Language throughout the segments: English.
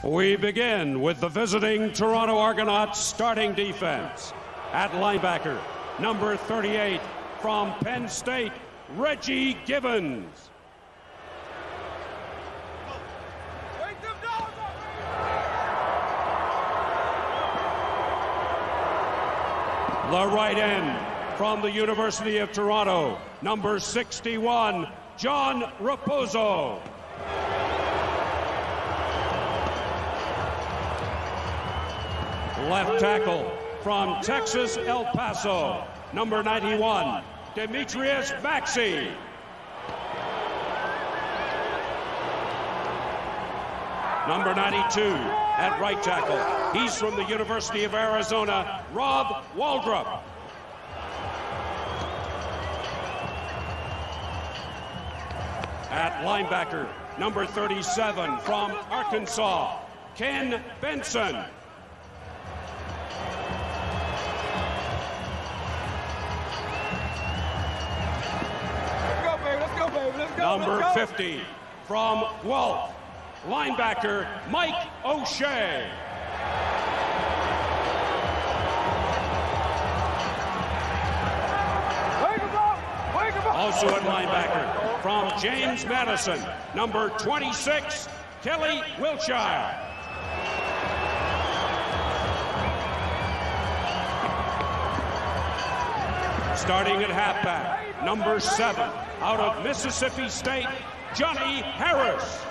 We begin with the visiting Toronto Argonauts starting defense. At linebacker, number 38 from Penn State, Reggie Givens. The right end from the University of Toronto, number 61, John Raposo. Left tackle from Texas El Paso, number 91, Demetrius Maxey. Number 92 at right tackle. He's from the University of Arizona, Rob Waldrop. At linebacker, number 37 from Arkansas, Ken Benson. Number 50 from Guelph, linebacker Mike O'Shea. Also at linebacker from James Madison, number 26, Kelly Wilshire. Starting at halfback, number 7, out of Mississippi State, Johnny Harris.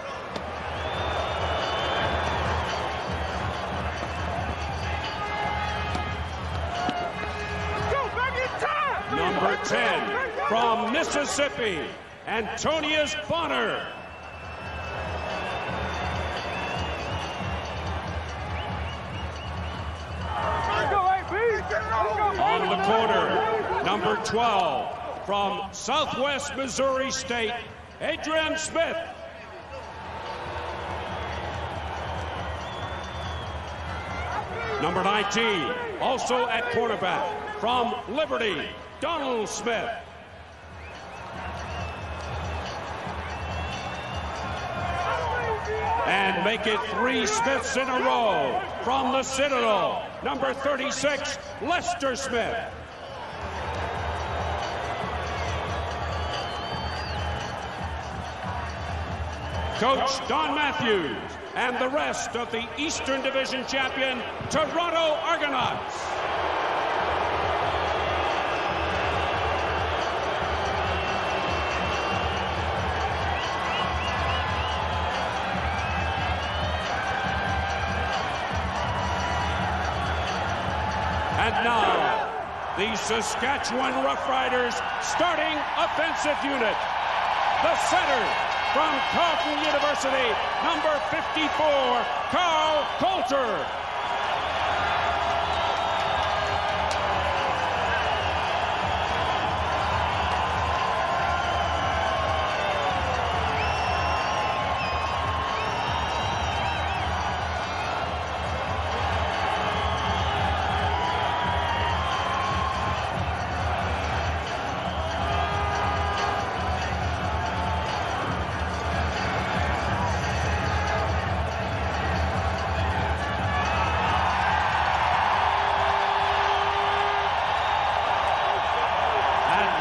Number 10, from Mississippi, Antonius Bonner. On the corner, number 12, from Southwest Missouri State, Adrian Smith. Number 19, also at cornerback, from Liberty, Donald Smith. And make it 3 Smiths in a row from the Citadel, number 36, Lester Smith. Coach Don Matthews and the rest of the Eastern Division champion, Toronto Argonauts. And now, the Saskatchewan Roughriders starting offensive unit. The center from Carleton University, number 54, Carl Coulter.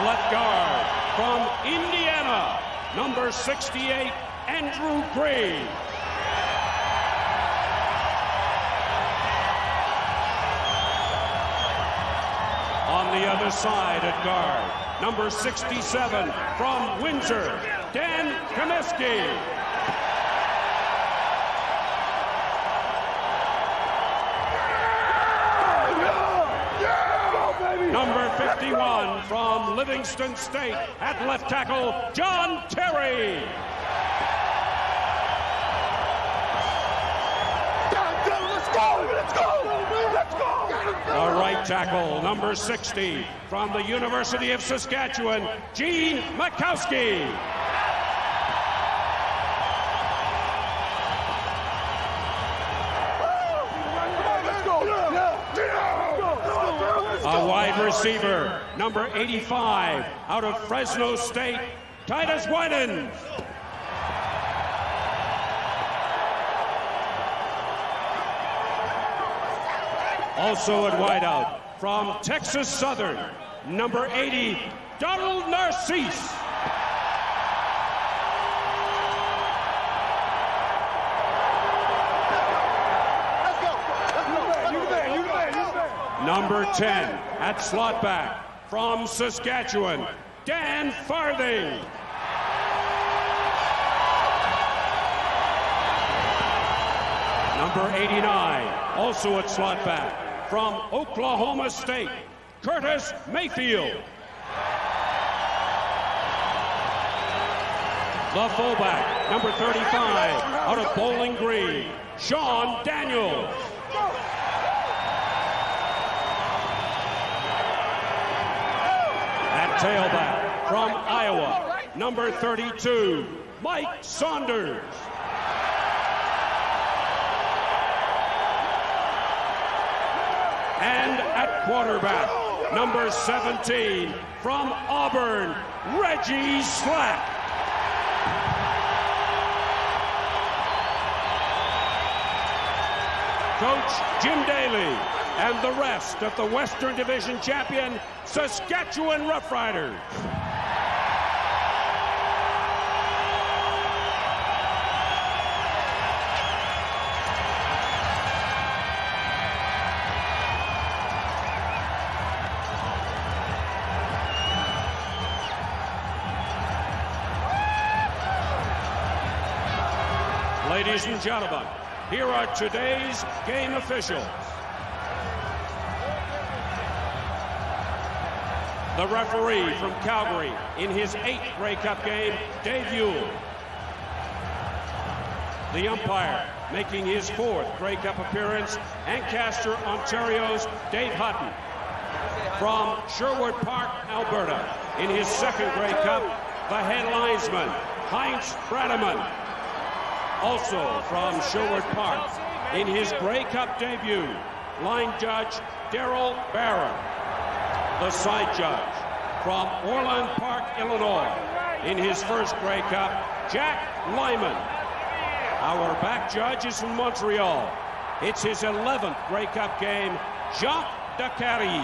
Left guard from Indiana, number 68, Andrew Green. On the other side at guard, number 67 from Windsor, Dan Comiskey. Number 51 from Livingston State at left tackle, John Terry. Let's go! The right tackle, number 60 from the University of Saskatchewan, Gene Makowski. A wide receiver, number 85, out of Fresno State, Titus Winans. Also at wideout, from Texas Southern, number 80, Donald Narcisse. Number 10 at slot back, from Saskatchewan, Dan Farthing. Number 89, also at slot back, from Oklahoma State, Curtis Mayfield. The fullback, number 35, out of Bowling Green, Sean Daniels. At tailback, from Iowa, number 32, Mike Saunders. And at quarterback, number 17, from Auburn, Reggie Slack. Coach Jim Daly and the rest of the Western Division champion, Saskatchewan Roughriders. Ladies and gentlemen, here are today's game officials. The referee from Calgary in his 8th Grey Cup game, Dave Ewell. The umpire making his 4th Grey Cup appearance, Ancaster, Ontario's Dave Hutton. From Sherwood Park, Alberta, in his 2nd Grey Cup, the head linesman, Heinz Brademan. Also from Sherwood Park, in his Grey Cup debut, line judge Darrell Barron. The side judge from Orland Park, Illinois, in his 1st Grey Cup, Jack Lyman. Our back judge is from Montreal. It's his 11th Grey Cup game, Jacques Dacary.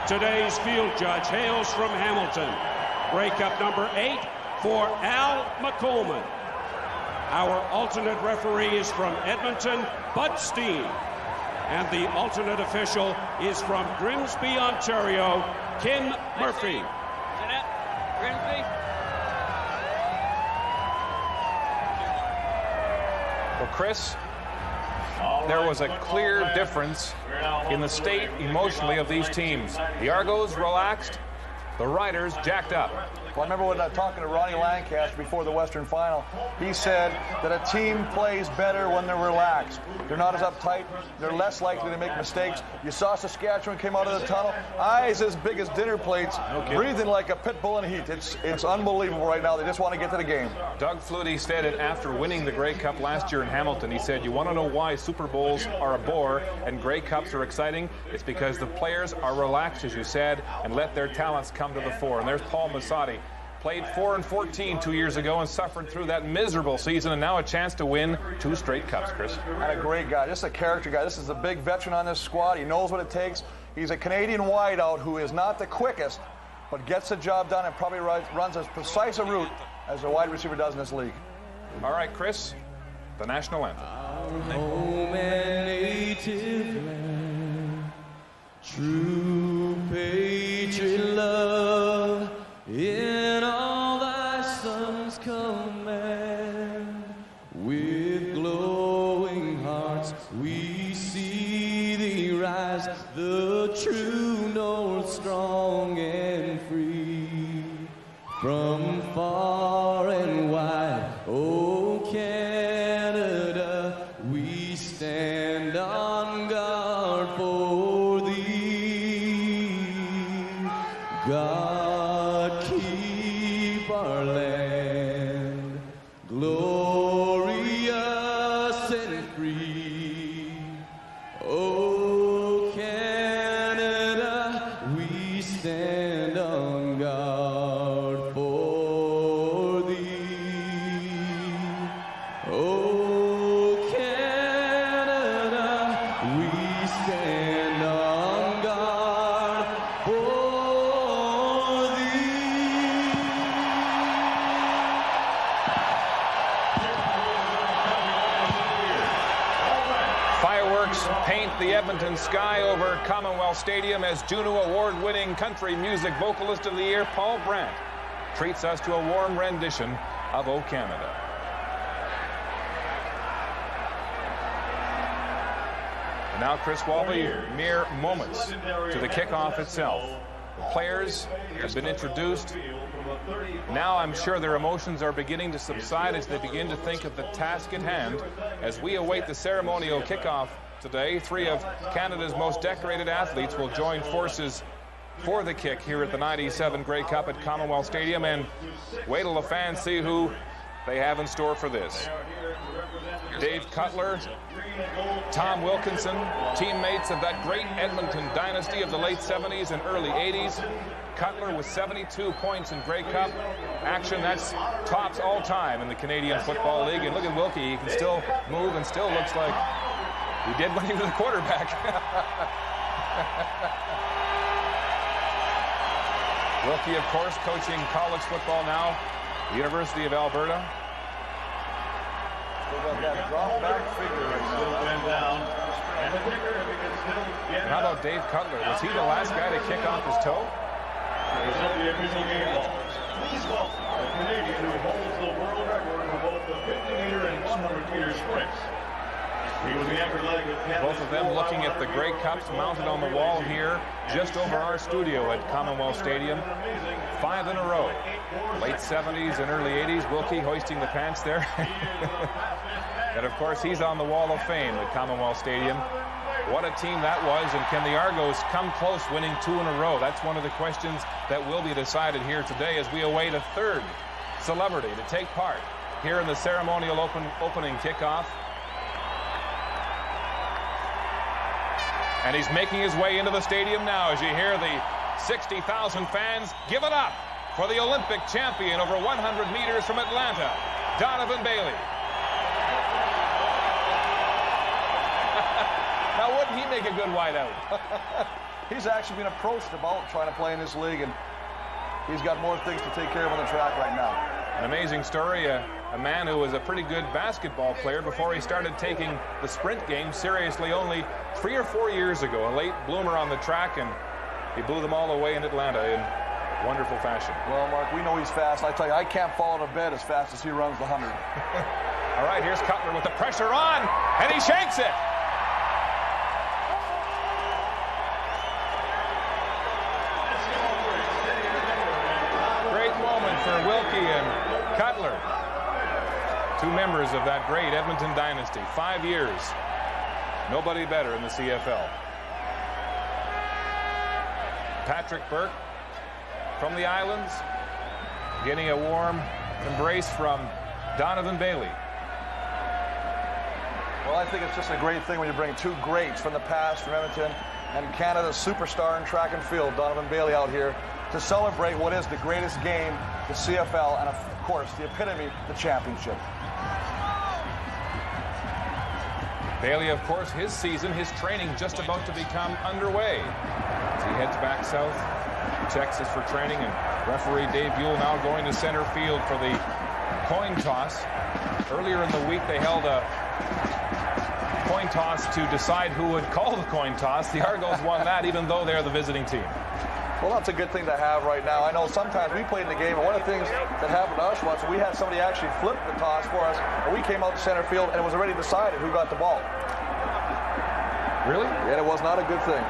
Today's field judge hails from Hamilton. Grey Cup number 8 for Al McColeman. Our alternate referee is from Edmonton, Bud Steen. And the alternate official is from Grimsby, Ontario, Kim Murphy. Well, Chris, there was a clear difference in the state emotionally of these teams. The Argos relaxed, the Riders jacked up. Well, I remember when talking to Ronnie Lancaster before the Western Final, he said that a team plays better when they're relaxed. They're not as uptight. They're less likely to make mistakes. You saw Saskatchewan came out of the tunnel, eyes as big as dinner plates, breathing like a pit bull in heat. It's unbelievable right now. They just want to get to the game. Doug Flutie said it after winning the Grey Cup last year in Hamilton. He said, you want to know why Super Bowls are a bore and Grey Cups are exciting? It's because the players are relaxed, as you said, and let their talents come to the fore. And there's Paul Massotti. Played 4-14 2 years ago and suffered through that miserable season, and now a chance to win 2 straight cups, Chris. And a great guy, just a character guy. This is a big veteran on this squad. He knows what it takes. He's a Canadian wideout who is not the quickest, but gets the job done and probably runs as precise a route as a wide receiver does in this league. All right, Chris, the national anthem. Our home and native land, true patriot love, in all thy son's command, with glowing hearts we see thee rise, the true north, strong and free. From far and wide, oh Canada, we stand on guard for thee. God keep our land glorious and free. Oh Canada, we stand on guard for thee. Oh Canada, we stand fireworks paint the Edmonton sky over Commonwealth Stadium as Juno Award-winning country music vocalist of the year Paul Brandt treats us to a warm rendition of O Canada. And now Chris Walby, mere moments to the kickoff itself. The players have been introduced. Now I'm sure their emotions are beginning to subside as they begin to think of the task at hand. As we await the ceremonial kickoff today, 3 of Canada's most decorated athletes will join forces for the kick here at the 97 Grey Cup at Commonwealth Stadium. And wait till the fans see who they have in store for this. Dave Cutler, Tom Wilkinson, teammates of that great Edmonton dynasty of the late 70s and early 80s. Cutler with 72 points in Grey Cup action. That's tops all time in the Canadian Football League. And look at Wilkie. He can still move and still looks like he did when he was a quarterback. Wilkie, of course, coaching college football now, the University of Alberta. That drop back figure. And how about Dave Cutler? Was he the last guy to kick off his toe? Please welcome the Canadian who holds the world record for both the 50-meter and 100-meter sprints. He was the athletic with both of them looking at the Grey Cups mounted on the wall here just over our studio at Commonwealth Stadium. 5 in a row. Late 70s and early 80s. Wilkie hoisting the pants there. And of course he's on the Wall of Fame at Commonwealth Stadium. What a team that was, and can the Argos come close winning 2 in a row? That's one of the questions that will be decided here today as we await a 3rd celebrity to take part here in the ceremonial opening kickoff. And he's making his way into the stadium now as you hear the 60,000 fans give it up for the Olympic champion over 100 meters from Atlanta, Donovan Bailey. Now, wouldn't he make a good wideout? He's actually been approached about trying to play in this league, and he's got more things to take care of on the track right now. An amazing story. A man who was a pretty good basketball player before he started taking the sprint game seriously only 3 or 4 years ago. A late bloomer on the track, and he blew them all away in Atlanta in wonderful fashion. Well, Mark, we know he's fast. I tell you, I can't fall to bed as fast as he runs the 100. All right, here's Cutler with the pressure on, and he shanks it. For Wilkie and Cutler, 2 members of that great Edmonton dynasty. 5 years, nobody better in the CFL. Patrick Burke from the Islands getting a warm embrace from Donovan Bailey. Well, I think it's just a great thing when you bring 2 greats from the past from Edmonton and Canada's superstar in track and field, Donovan Bailey, out here to celebrate what is the greatest game, the CFL, and of course, the epitome, the championship. Bailey, of course, his season, his training just about to become underway. As he heads back south to Texas for training, and referee Dave Buell now going to center field for the coin toss. Earlier in the week, they held a coin toss to decide who would call the coin toss. The Argos won that, even though they're the visiting team. Well, that's a good thing to have right now. I know sometimes we played in the game, and one of the things that happened to us once, we had somebody actually flip the toss for us, and we came out to center field, and it was already decided who got the ball. Really? And it was not a good thing.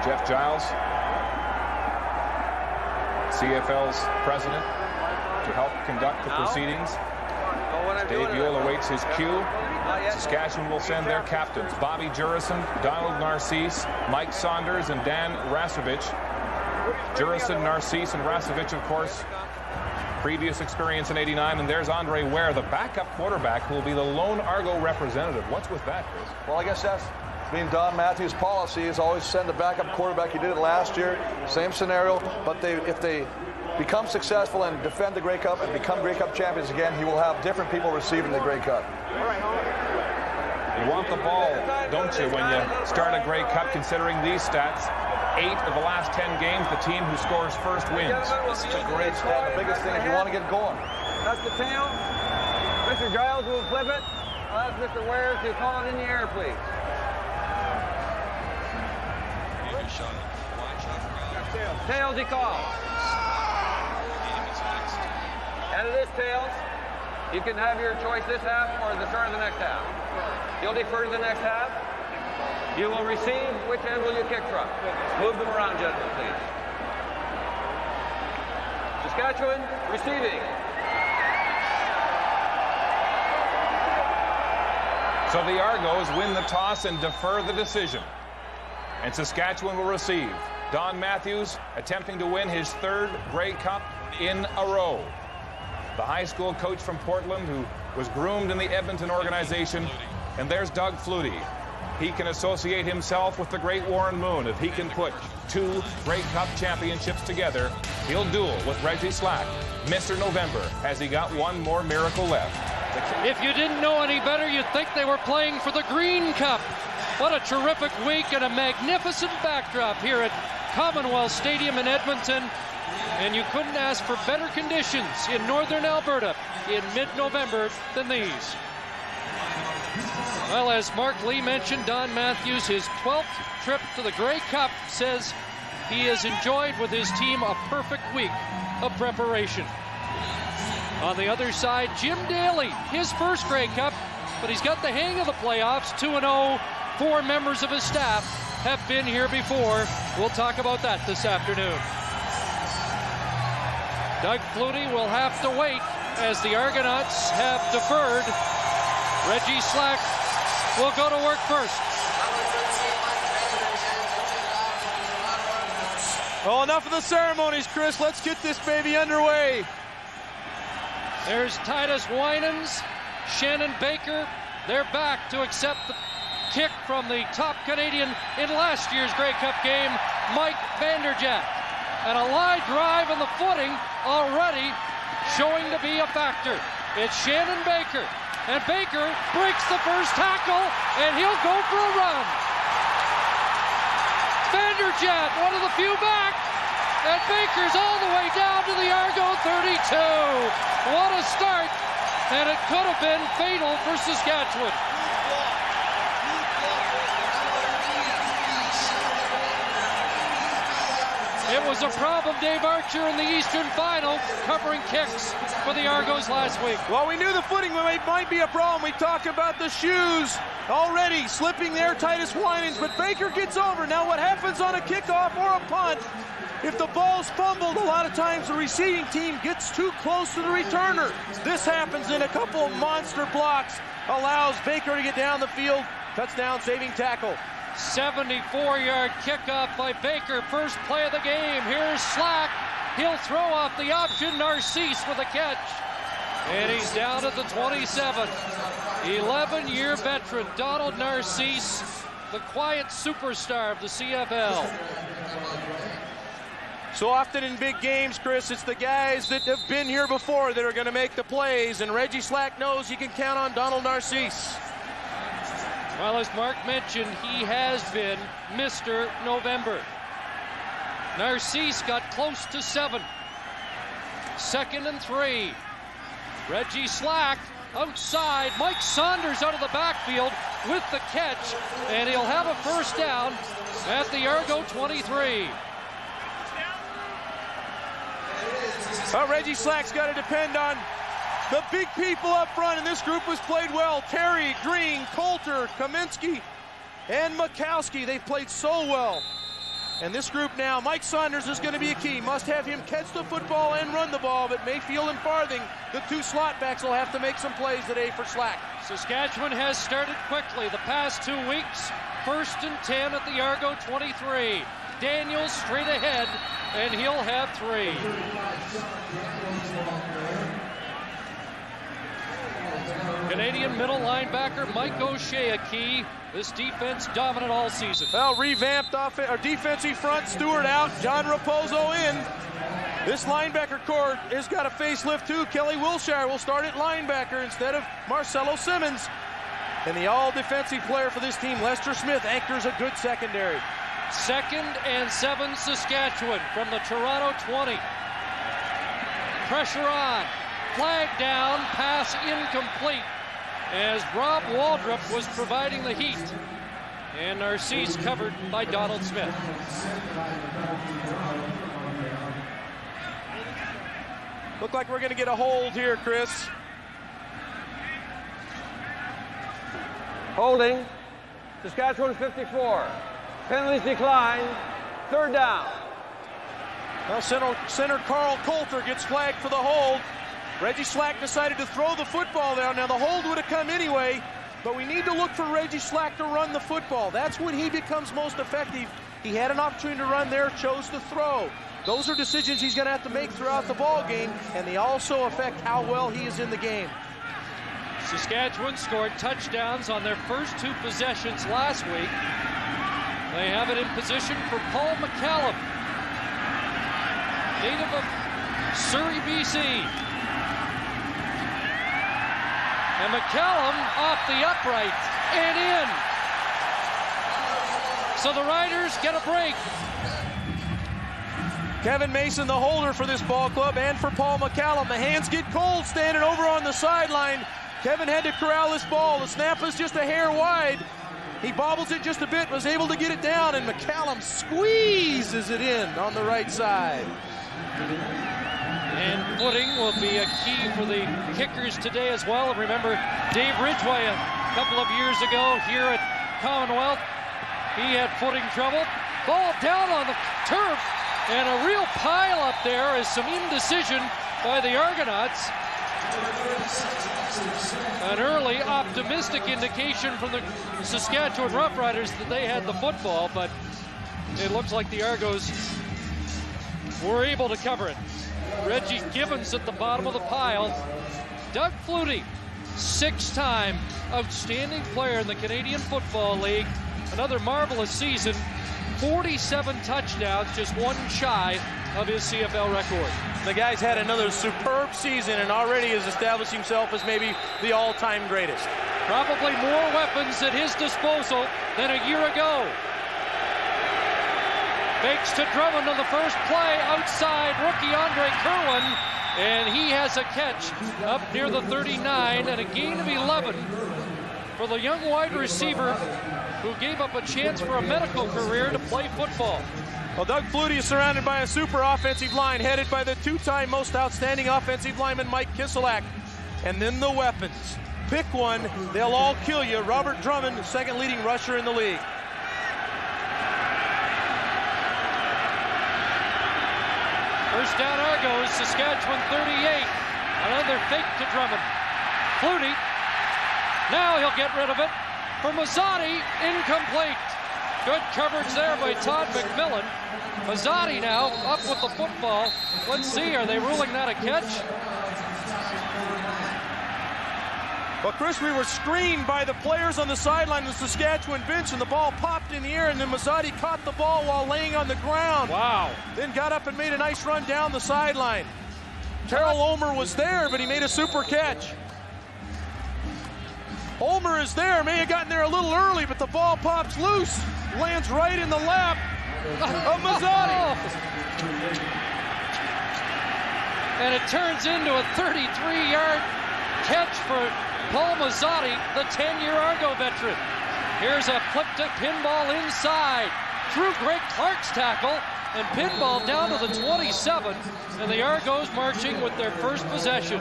Jeff Giles, CFL's president, to help conduct the proceedings. Dave Buell awaits his cue. Saskatchewan will send their captains, Bobby Jurison, Donald Narcisse, Mike Saunders, and Dan Rasevich. Jurison, Narcisse, and Rasevich, of course, previous experience in '89. And there's Andre Ware, the backup quarterback, who will be the lone Argo representative. What's with that, Chris? Well, I guess that's being Don Matthews' policy, is always send the backup quarterback. He did it last year, same scenario. But if they become successful and defend the Grey Cup and become Grey Cup champions again, he will have different people receiving the Grey Cup. You want the ball, don't you, when you start a Grey Cup, considering these stats? 8 of the last 10 games, the team who scores first wins. It's a great stat. The biggest thing is you want to get going. That's the tail. Mr. Giles will flip it. I'll ask Mr. Ware to call it in the air, please. Tails, he calls. And it is tails. You can have your choice this half or the start of the next half. You'll defer to the next half. You will receive. Which end will you kick from? Move them around, gentlemen, please. Saskatchewan, receiving. So the Argos win the toss and defer the decision. And Saskatchewan will receive. Don Matthews attempting to win his 3rd Grey Cup in a row. The high school coach from Portland who was groomed in the Edmonton organization. And there's Doug Flutie. He can associate himself with the great Warren Moon. If he can put 2 Grey Cup championships together, he'll duel with Reggie Slack. Mr. November, has he got one more miracle left? If you didn't know any better, you'd think they were playing for the Green Cup. What a terrific week and a magnificent backdrop here at Commonwealth Stadium in Edmonton. And you couldn't ask for better conditions in northern Alberta in mid-November than these. Well, as Mark Lee mentioned, Don Matthews, his 12th trip to the Grey Cup, says he has enjoyed with his team a perfect week of preparation. On the other side, Jim Daly, his first Grey Cup, but he's got the hang of the playoffs, 2-0. 4 members of his staff have been here before. We'll talk about that this afternoon. Doug Flutie will have to wait as the Argonauts have deferred. Reggie Slack will go to work first. Well, enough of the ceremonies, Chris. Let's get this baby underway. There's Titus Winans, Shannon Baker. They're back to accept the kick from the top Canadian in last year's Grey Cup game, Mike Vanderjagt. And a line drive in the footing already showing to be a factor. It's Shannon Baker. And Baker breaks the first tackle, and he'll go for a run. Vanderjagt, one of the few back, and Baker's all the way down to the Argo 32. What a start, and it could have been fatal for Saskatchewan. It was a problem, Dave Archer, in the Eastern Final, covering kicks for the Argos last week. Well, we knew the footing might be a problem. We talked about the shoes already slipping there, Titus Winans, but Baker gets over. Now what happens on a kickoff or a punt, if the ball's fumbled, a lot of times the receiving team gets too close to the returner. This happens in a couple of monster blocks, allows Baker to get down the field. Touchdown, saving tackle. 74-yard kickoff by Baker. First play of the game. Here's Slack. He'll throw off the option. Narcisse with a catch. And he's down at the 27. 11-year veteran Donald Narcisse, the quiet superstar of the CFL. So often in big games, Chris, it's the guys that have been here before that are going to make the plays, and Reggie Slack knows he can count on Donald Narcisse. Well, as Mark mentioned, he has been Mr. November. Narcisse got close to 7. 2nd and 3. Reggie Slack outside. Mike Saunders out of the backfield with the catch, and he'll have a first down at the Argo 23. Well, Reggie Slack's got to depend on the big people up front, and this group has played well. Terry, Green, Coulter, Kaminsky, and Mikowski. They've played so well. And this group now, Mike Saunders is going to be a key. Must have him catch the football and run the ball, but Mayfield and Farthing, the 2 slot backs, will have to make some plays today for Slack. Saskatchewan has started quickly the past 2 weeks. 1st and 10 at the Argo 23. Daniels straight ahead, and he'll have 3. Canadian middle linebacker Mike O'Shea a key. This defense dominant all season. Well, revamped defensive front. Stewart out, John Raposo in. This linebacker core has got a facelift too. Kelly Wilshire will start at linebacker instead of Marcelo Simmons. And the all-defensive player for this team, Lester Smith, anchors a good secondary. 2nd and 7 Saskatchewan from the Toronto 20. Pressure on. Flag down, pass incomplete. as Rob Waldrop was providing the heat. And Narcisse covered by Donald Smith. Look like we're going to get a hold here, Chris. Holding. Saskatchewan 54. Penalties decline. Third down. Now center Carl Coulter gets flagged for the hold. Reggie Slack decided to throw the football down. Now the hold would have come anyway, but we need to look for Reggie Slack to run the football. That's when he becomes most effective. He had an opportunity to run there, chose to throw. Those are decisions he's going to have to make throughout the ball game, and they also affect how well he is in the game. Saskatchewan scored touchdowns on their first 2 possessions last week. They have it in position for Paul McCallum, native of Surrey, BC. And McCallum off the upright and in. So the Riders get a break. Kevin Mason, the holder for this ball club, and for Paul McCallum. The hands get cold standing over on the sideline. Kevin had to corral this ball. The snap was just a hair wide. He bobbles it just a bit, was able to get it down, and McCallum squeezes it in on the right side. And footing will be a key for the kickers today as well. And remember, Dave Ridgway a couple of years ago here at Commonwealth, he had footing trouble. Ball down on the turf, and a real pile up there is some indecision by the Argonauts. An early optimistic indication from the Saskatchewan Roughriders that they had the football, but it looks like the Argos were able to cover it. Reggie Gibbons at the bottom of the pile. Doug Flutie, 6-time outstanding player in the Canadian Football League. Another marvelous season. 47 touchdowns, just 1 shy of his CFL record. The guy's had another superb season and already has established himself as maybe the all-time greatest. Probably more weapons at his disposal than a year ago. Fakes to Drummond on the first play, outside rookie Andre Kerwin, and he has a catch up near the 39 and a gain of 11 for the young wide receiver who gave up a chance for a medical career to play football. Well, Doug Flutie is surrounded by a super offensive line headed by the 2-time most outstanding offensive lineman Mike Kiselak. And then the weapons. Pick one, they'll all kill you. Robert Drummond, second leading rusher in the league. First down Argos, Saskatchewan 38. Another fake to Drummond. Flutie, now he'll get rid of it. For Mazzotti, incomplete. Good coverage there by Todd McMillan. Mazzotti now up with the football. Let's see, are they ruling that a catch? Well, Chris, we were screened by the players on the sideline of the Saskatchewan bench, and the ball popped in the air, and then Mazzotti caught the ball while laying on the ground. Wow. Then got up and made a nice run down the sideline. Terrell Ulmer was there, but he made a super catch. Ulmer is there, may have gotten there a little early, but the ball pops loose. Lands right in the lap of Mazzotti. And it turns into a 33-yard catch for Paul Mazzotti, the 10-year Argo veteran. Here's a flip to pinball inside. Through Greg Clark's tackle, and pinball down to the 27. And the Argos marching with their first possession.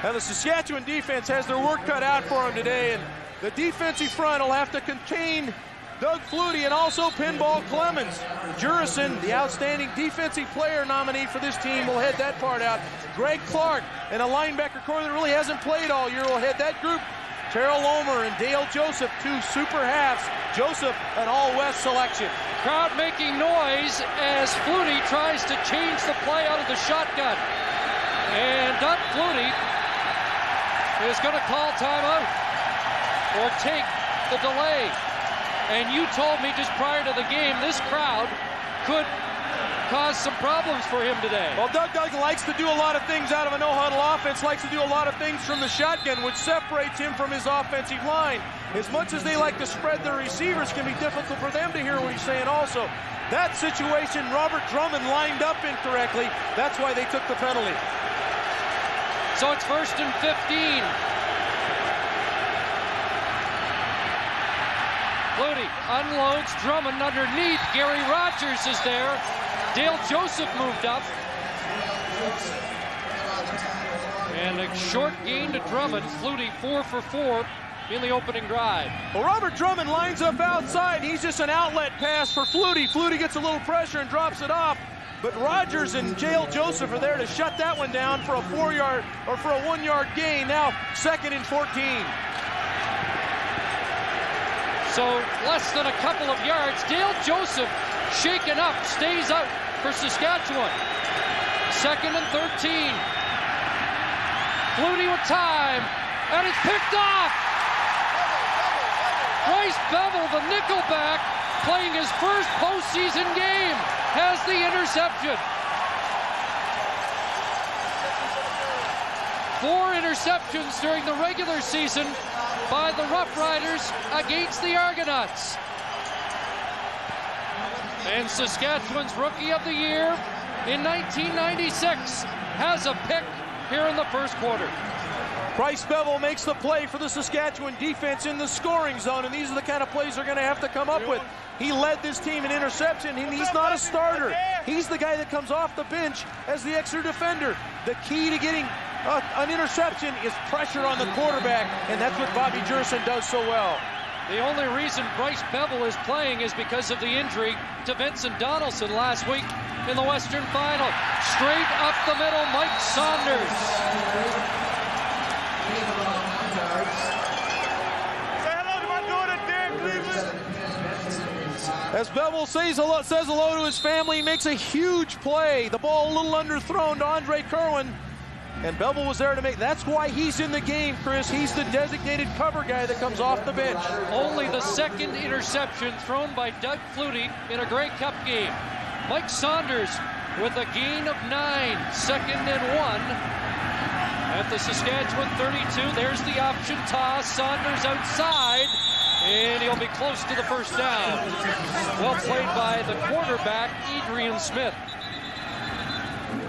Now the Saskatchewan defense has their work cut out for them today, and the defensive front will have to contain Doug Flutie and also Pinball Clemens. Jurison, the outstanding defensive player nominee for this team, will head that part out. Greg Clark and a linebacker core that really hasn't played all year will head that group. Terrell Ulmer and Dale Joseph, 2 super halves. Joseph, an all-West selection. Crowd making noise as Flutie tries to change the play out of the shotgun. And Doug Flutie is going to call timeout or take the delay. And you told me just prior to the game this crowd could cause some problems for him today. Well, Doug likes to do a lot of things out of a no-huddle offense, likes to do a lot of things from the shotgun, which separates him from his offensive line. As much as they like to spread their receivers, can be difficult for them to hear what he's saying also. That situation, Robert Drummond lined up incorrectly. That's why they took the penalty. So it's 1st and 15. Flutie unloads. Drummond underneath. Gary Rogers is there. Dale Joseph moved up. And a short gain to Drummond. Flutie 4 for 4 in the opening drive. Well, Robert Drummond lines up outside. He's just an outlet pass for Flutie. Flutie gets a little pressure and drops it off. But Rogers and Dale Joseph are there to shut that one down for a 4-yard or for a 1-yard gain. Now 2nd and 14. So less than a couple of yards. Dale Joseph shaken up, stays out for Saskatchewan. 2nd and 13. Flutie with time, and it's picked off. Bryce Bevel, the nickelback, playing his first postseason game, has the interception. 4 interceptions during the regular season by the Roughriders against the Argonauts. And Saskatchewan's Rookie of the Year in 1996 has a pick here in the first quarter. Bryce Bevel makes the play for the Saskatchewan defense in the scoring zone, and these are the kind of plays they're going to have to come up with. He led this team in interception, and he's not a starter. He's the guy that comes off the bench as the extra defender. The key to getting an interception is pressure on the quarterback, and that's what Bobby Jurison does so well. The only reason Bryce Bevel is playing is because of the injury to Vincent Donaldson last week in the Western Final. Straight up the middle, Mike Saunders. As Bevel says hello to his family, he makes a huge play. The ball a little underthrown to Andre Kerwin. And Bevel was there to make, that's why he's in the game, Chris. He's the designated cover guy that comes off the bench. Only the 2nd interception thrown by Doug Flutie in a Grey Cup game. Mike Saunders with a gain of 9, 2nd and 1 at the Saskatchewan 32. There's the option toss. Saunders outside, and he'll be close to the first down. Well played by the quarterback, Adrian Smith.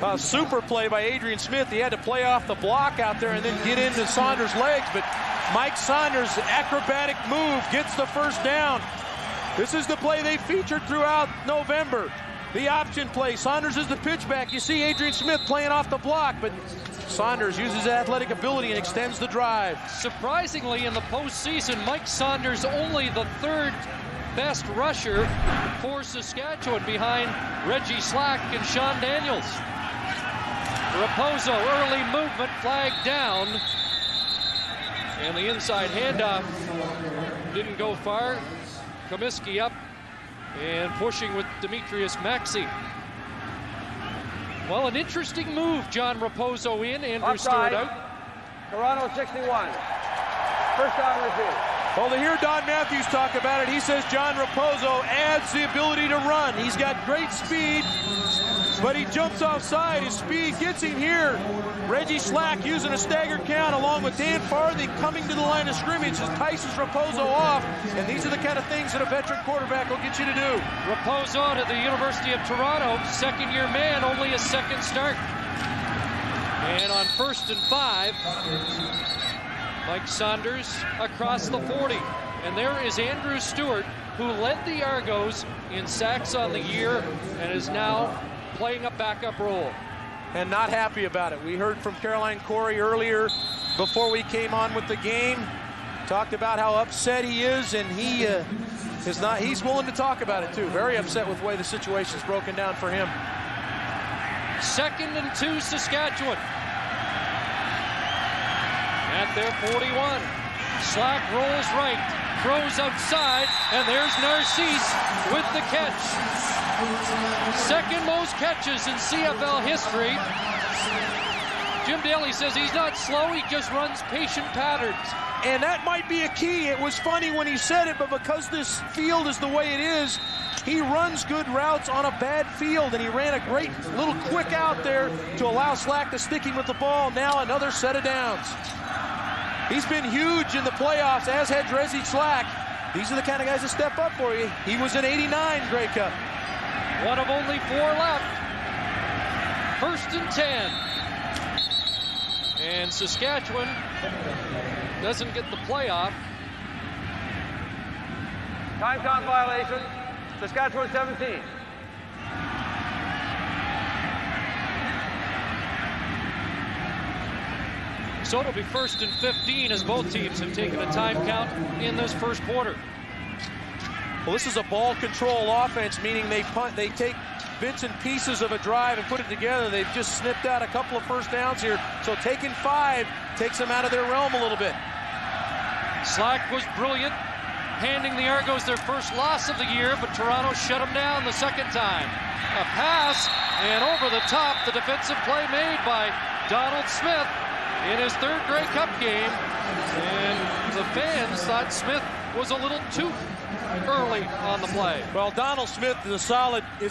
A super play by Adrian Smith. He had to play off the block out there and then get into Saunders' legs, but Mike Saunders' acrobatic move gets the first down. This is the play they featured throughout November. The option play. Saunders is the pitchback. You see Adrian Smith playing off the block, but Saunders uses his athletic ability and extends the drive. Surprisingly, in the postseason, Mike Saunders only the 3rd best rusher for Saskatchewan behind Reggie Slack and Sean Daniels. Raposo, early movement, flagged down. And the inside handoff didn't go far. Comiskey up and pushing with Demetrius Maxey. Well, an interesting move. John Raposo in, Andrew Stewart out. Toronto 61. First down review. Well, to hear Don Matthews talk about it, he says John Raposo adds the ability to run. He's got great speed, but he jumps offside. His speed gets him here. Reggie Slack using a staggered count along with Dan Farthing coming to the line of scrimmage entices Raposo off, and these are the kind of things that a veteran quarterback will get you to do. Raposo to the University of Toronto, 2nd-year man, only a 2nd start. And on 1st and 5, Mike Saunders across the 40. And there is Andrew Stewart, who led the Argos in sacks on the year and is now playing a backup role. And not happy about it. We heard from Caroline Corey earlier before we came on with the game. Talked about how upset he is, and he's willing to talk about it too. Very upset with the way the situation's broken down for him. 2nd and 2 Saskatchewan. At their 41. Slack rolls right, throws outside, and there's Narcisse with the catch. 2nd most catches in CFL history. Jim Daly says he's not slow, he just runs patient patterns. And that might be a key. It was funny when he said it, but because this field is the way it is, he runs good routes on a bad field, and he ran a great little quick out there to allow Slack to stick him with the ball. Now another set of downs. He's been huge in the playoffs, as had Reggie Slack. These are the kind of guys that step up for you. He was in '89 Grey Cup. One of only 4 left. 1st and 10. And Saskatchewan doesn't get the playoff. Time count violation. Saskatchewan 17. So it'll be 1st and 15 as both teams have taken a time count in this first quarter. Well, this is a ball control offense, meaning they take bits and pieces of a drive and put it together. They've just snipped out a couple of first downs here. So taking 5 takes them out of their realm a little bit. Slack was brilliant, handing the Argos their first loss of the year, but Toronto shut them down the second time. A pass, and over the top, the defensive play made by Donald Smith in his 3rd Grey Cup game. And the fans thought Smith was a little too early on the play. Well, Donald Smith is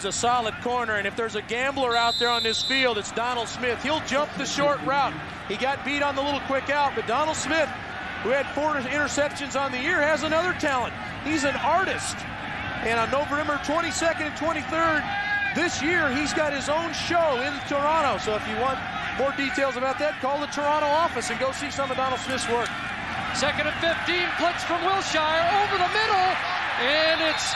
a solid corner, and if there's a gambler out there on this field, it's Donald Smith. He'll jump the short route. He got beat on the little quick out, but Donald Smith, who had 4 interceptions on the year, has another talent. He's an artist. And on November 22nd and 23rd this year, he's got his own show in Toronto. So if you want more details about that, call the Toronto office and go see some of Donald Smith's work. 2nd and 15, blitz from Wilshire over the middle, and it's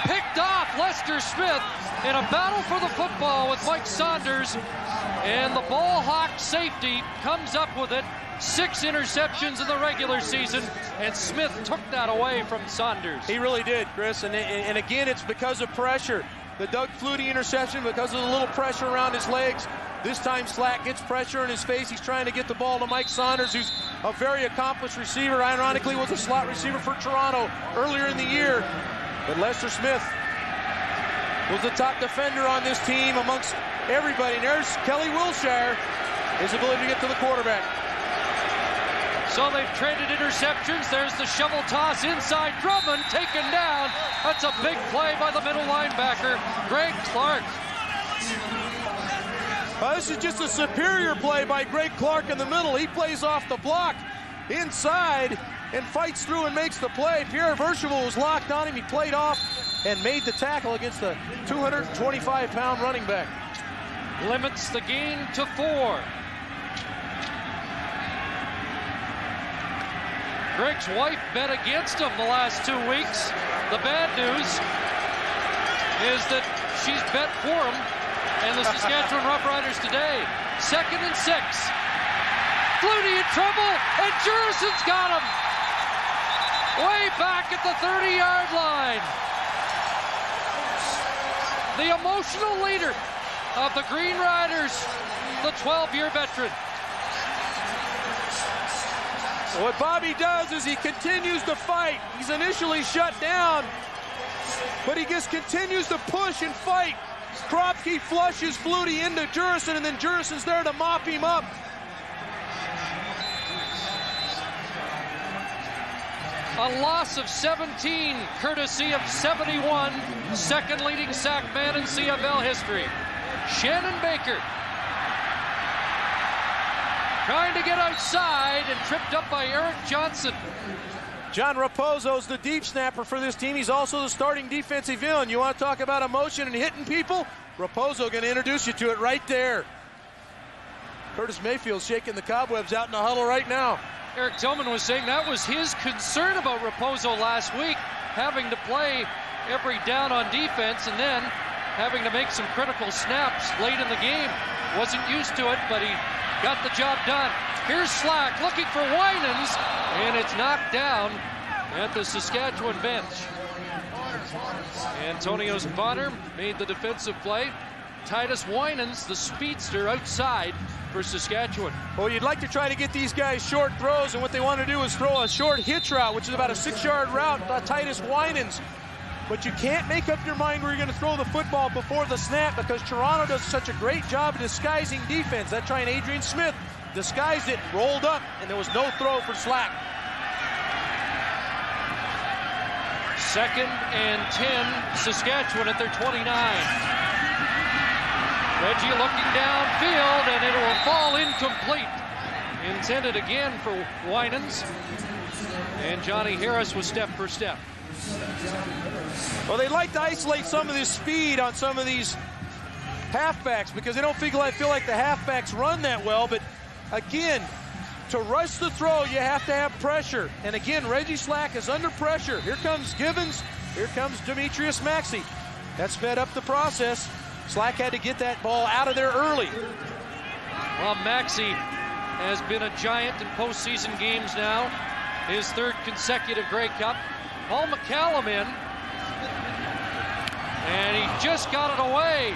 picked off. Lester Smith in a battle for the football with Mike Saunders, and the ball hawk safety comes up with it. 6 interceptions in the regular season, and Smith took that away from Saunders. He really did, Chris, and again, it's because of pressure. The Doug Flutie interception, because of the little pressure around his legs. This time Slack gets pressure in his face. He's trying to get the ball to Mike Saunders, who's a very accomplished receiver. Ironically, was a slot receiver for Toronto earlier in the year. But Lester Smith was the top defender on this team amongst everybody. And there's Kelly Wilshire, his ability to get to the quarterback. So they've traded interceptions. There's the shovel toss inside. Drummond taken down. That's a big play by the middle linebacker, Greg Clark. This is just a superior play by Greg Clark in the middle. He plays off the block inside and fights through and makes the play. Pierre Verschuvel was locked on him. He played off and made the tackle against the 225-pound running back. Limits the gain to 4. Greg's wife bet against him the last 2 weeks. The bad news is that she's bet for him and the Saskatchewan Roughriders today. 2nd and 6. Flutie in trouble, and Jurison's got him. Way back at the 30-yard line. The emotional leader of the Green Riders, the 12-year veteran. What Bobby does is he continues to fight. He's initially shut down, but he just continues to push and fight. Kropke flushes Flutie into Jurison, and then Jurison's there to mop him up. A loss of 17, courtesy of 71, second leading sack man in CFL history. Shannon Baker trying to get outside and tripped up by Eric Johnson. John Raposo's the deep snapper for this team. He's also the starting defensive end. You want to talk about emotion and hitting people? Raposo going to introduce you to it right there. Curtis Mayfield's shaking the cobwebs out in the huddle right now. Eric Tillman was saying that was his concern about Raposo last week, having to play every down on defense and then having to make some critical snaps late in the game. Wasn't used to it, but he got the job done. Here's Slack looking for Winans, and it's knocked down at the Saskatchewan bench. Antonio Bonner made the defensive play. Titus Winans, the speedster, outside for Saskatchewan. Well, you'd like to try to get these guys short throws, and what they want to do is throw a short hitch route, which is about a 6-yard route, Titus Winans. But you can't make up your mind where you're going to throw the football before the snap, because Toronto does such a great job of disguising defense. That trying Adrian Smith disguised it, rolled up, and there was no throw for Slack. 2nd and 10, Saskatchewan at their 29. Reggie looking downfield, and it will fall incomplete. Intended again for Winans. And Johnny Harris was step for step. Well, they like to isolate some of this speed on some of these halfbacks because they don't feel like the halfbacks run that well. But again, to rush the throw, you have to have pressure. And again, Reggie Slack is under pressure. Here comes Givens Here comes Demetrius Maxey. That sped up the process. Slack had to get that ball out of there early. Well, Maxey has been a giant in postseason games now. His third consecutive Grey Cup. Paul McCallum in. And he just got it away.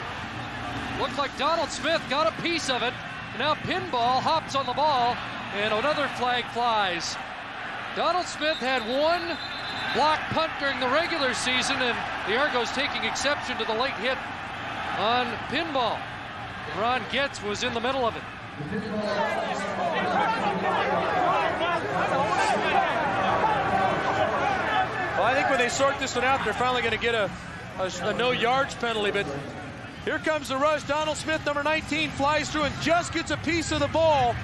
Looked like Donald Smith got a piece of it. Now Pinball hops on the ball, and another flag flies. Donald Smith had one block punt during the regular season, and the Argos taking exception to the late hit on Pinball. Ron Getz was in the middle of it. Well, I think when they sort this one out, they're finally going to get a no yards penalty, but here comes the rush. Donald Smith, number 19, flies through and just gets a piece of the ball.